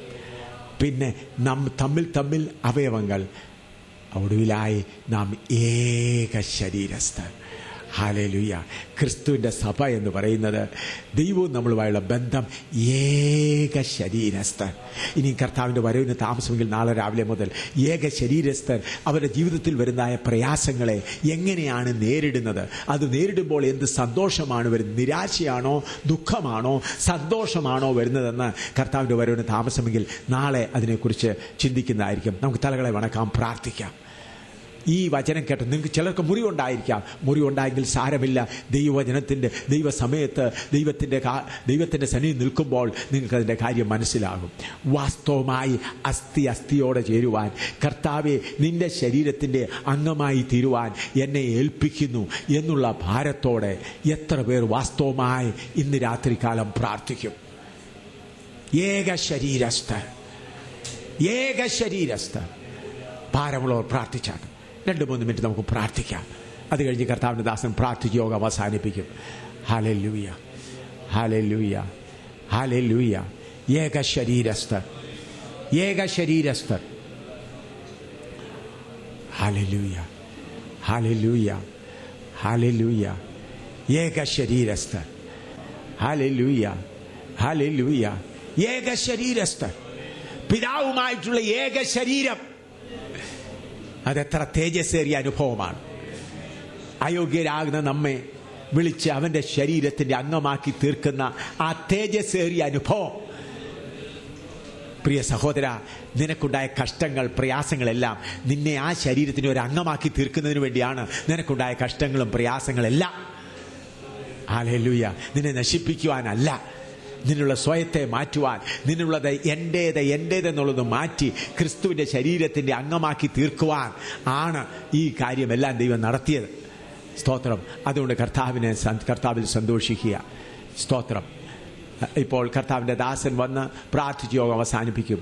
പിന്നെ തമ്മിൽ അവയവങ്ങൾ. ഒടുവിലായി നാം ഏക ശരീരസ്ഥർ. ഹല്ലേലൂയ. ക്രിസ്തുവിൻ്റെ സഭ എന്ന് പറയുന്നത് ദൈവവും നമ്മളുമായുള്ള ബന്ധം ഏക ശരീരസ്ഥർ. ഇനി കർത്താവിൻ്റെ വരവിന് താമസമെങ്കിൽ നാളെ രാവിലെ മുതൽ ഏക ശരീരസ്ഥർ അവരുടെ ജീവിതത്തിൽ വരുന്നതായ പ്രയാസങ്ങളെ എങ്ങനെയാണ് നേരിടുന്നത്, അത് നേരിടുമ്പോൾ എന്ത് സന്തോഷമാണ് വരുന്നത്, നിരാശയാണോ ദുഃഖമാണോ സന്തോഷമാണോ വരുന്നതെന്ന് കർത്താവിൻ്റെ വരവിന് താമസമെങ്കിൽ നാളെ അതിനെക്കുറിച്ച് ചിന്തിക്കുന്നതായിരിക്കും. നമുക്ക് തലകളെ വണക്കാം, പ്രാർത്ഥിക്കാം. ഈ വചനം കേട്ട് നിങ്ങൾക്ക് ചിലർക്ക് മുറിവുണ്ടായിരിക്കാം. മുറിവുണ്ടായെങ്കിൽ സാരമില്ല. ദൈവവചനത്തിൻ്റെ ദൈവസമയത്ത് ദൈവത്തിൻ്റെ സന്നിധി നിൽക്കുമ്പോൾ നിങ്ങൾക്കതിൻ്റെ കാര്യം മനസ്സിലാകും. വാസ്തവമായി അസ്ഥിയോടെ ചേരുവാൻ, കർത്താവെ നിന്റെ ശരീരത്തിൻ്റെ അംഗമായി തീരുവാൻ എന്നെ ഏൽപ്പിക്കുന്നു എന്നുള്ള ഭാരത്തോടെ എത്ര പേർ വാസ്തവമായി ഇന്ന് രാത്രികാലം പ്രാർത്ഥിക്കും? ഏക ശരീരസ്ഥ ഭാരമുള്ളവർ പ്രാർത്ഥിച്ചാണ്. 2-3 മിനിറ്റ് നമുക്ക് പ്രാർത്ഥിക്കാം. അത് കഴിഞ്ഞ് കർത്താവിൻ്റെ ദാസൻ പ്രാർത്ഥിച്ച് യോഗം അവസാനിപ്പിക്കും. Hallelujah, hallelujah, hallelujah. ഏക ശരീരസ്ഥർ. Hallelujah, hallelujah, hallelujah. ഏക ശരീരസ്ഥർ. Hallelujah, hallelujah. ഏക ശരീരസ്ഥർ. പിതാവുമായിട്ടുള്ള ഏക ശരീരം. അതെത്ര തേജസ്സേറിയ അനുഭവമാണ്. അയോഗ്യരാകുന്ന നമ്മെ വിളിച്ച് അവൻ്റെ ശരീരത്തിൻ്റെ അംഗമാക്കി തീർക്കുന്ന ആ തേജസ്സേറിയ അനുഭവം. പ്രിയ സഹോദര, നിനക്കുണ്ടായ കഷ്ടങ്ങൾ പ്രയാസങ്ങളെല്ലാം നിന്നെ ആ ശരീരത്തിന് ഒരു അംഗമാക്കി തീർക്കുന്നതിന് വേണ്ടിയാണ്. നിനക്കുണ്ടായ കഷ്ടങ്ങളും പ്രയാസങ്ങളെല്ലാം ഹല്ലേലൂയ നിന്നെ നശിപ്പിക്കുവാനല്ല, നിന്നുള്ള സ്വയത്തെ മാറ്റുവാൻ, നിന്നുള്ളത് എൻ്റേതെന്നുള്ളത് മാറ്റി ക്രിസ്തുവിൻ്റെ ശരീരത്തിൻ്റെ അംഗമാക്കി തീർക്കുവാൻ ആണ് ഈ കാര്യമെല്ലാം ദൈവം നടത്തിയത്. സ്തോത്രം. അതുകൊണ്ട് കർത്താവിൽ സന്തോഷിക്കുക. സ്തോത്രം. ഇപ്പോൾ കർത്താവിൻ്റെ ദാസൻ വന്ന് പ്രാർത്ഥിച്ച് യോഗം അവസാനിപ്പിക്കും.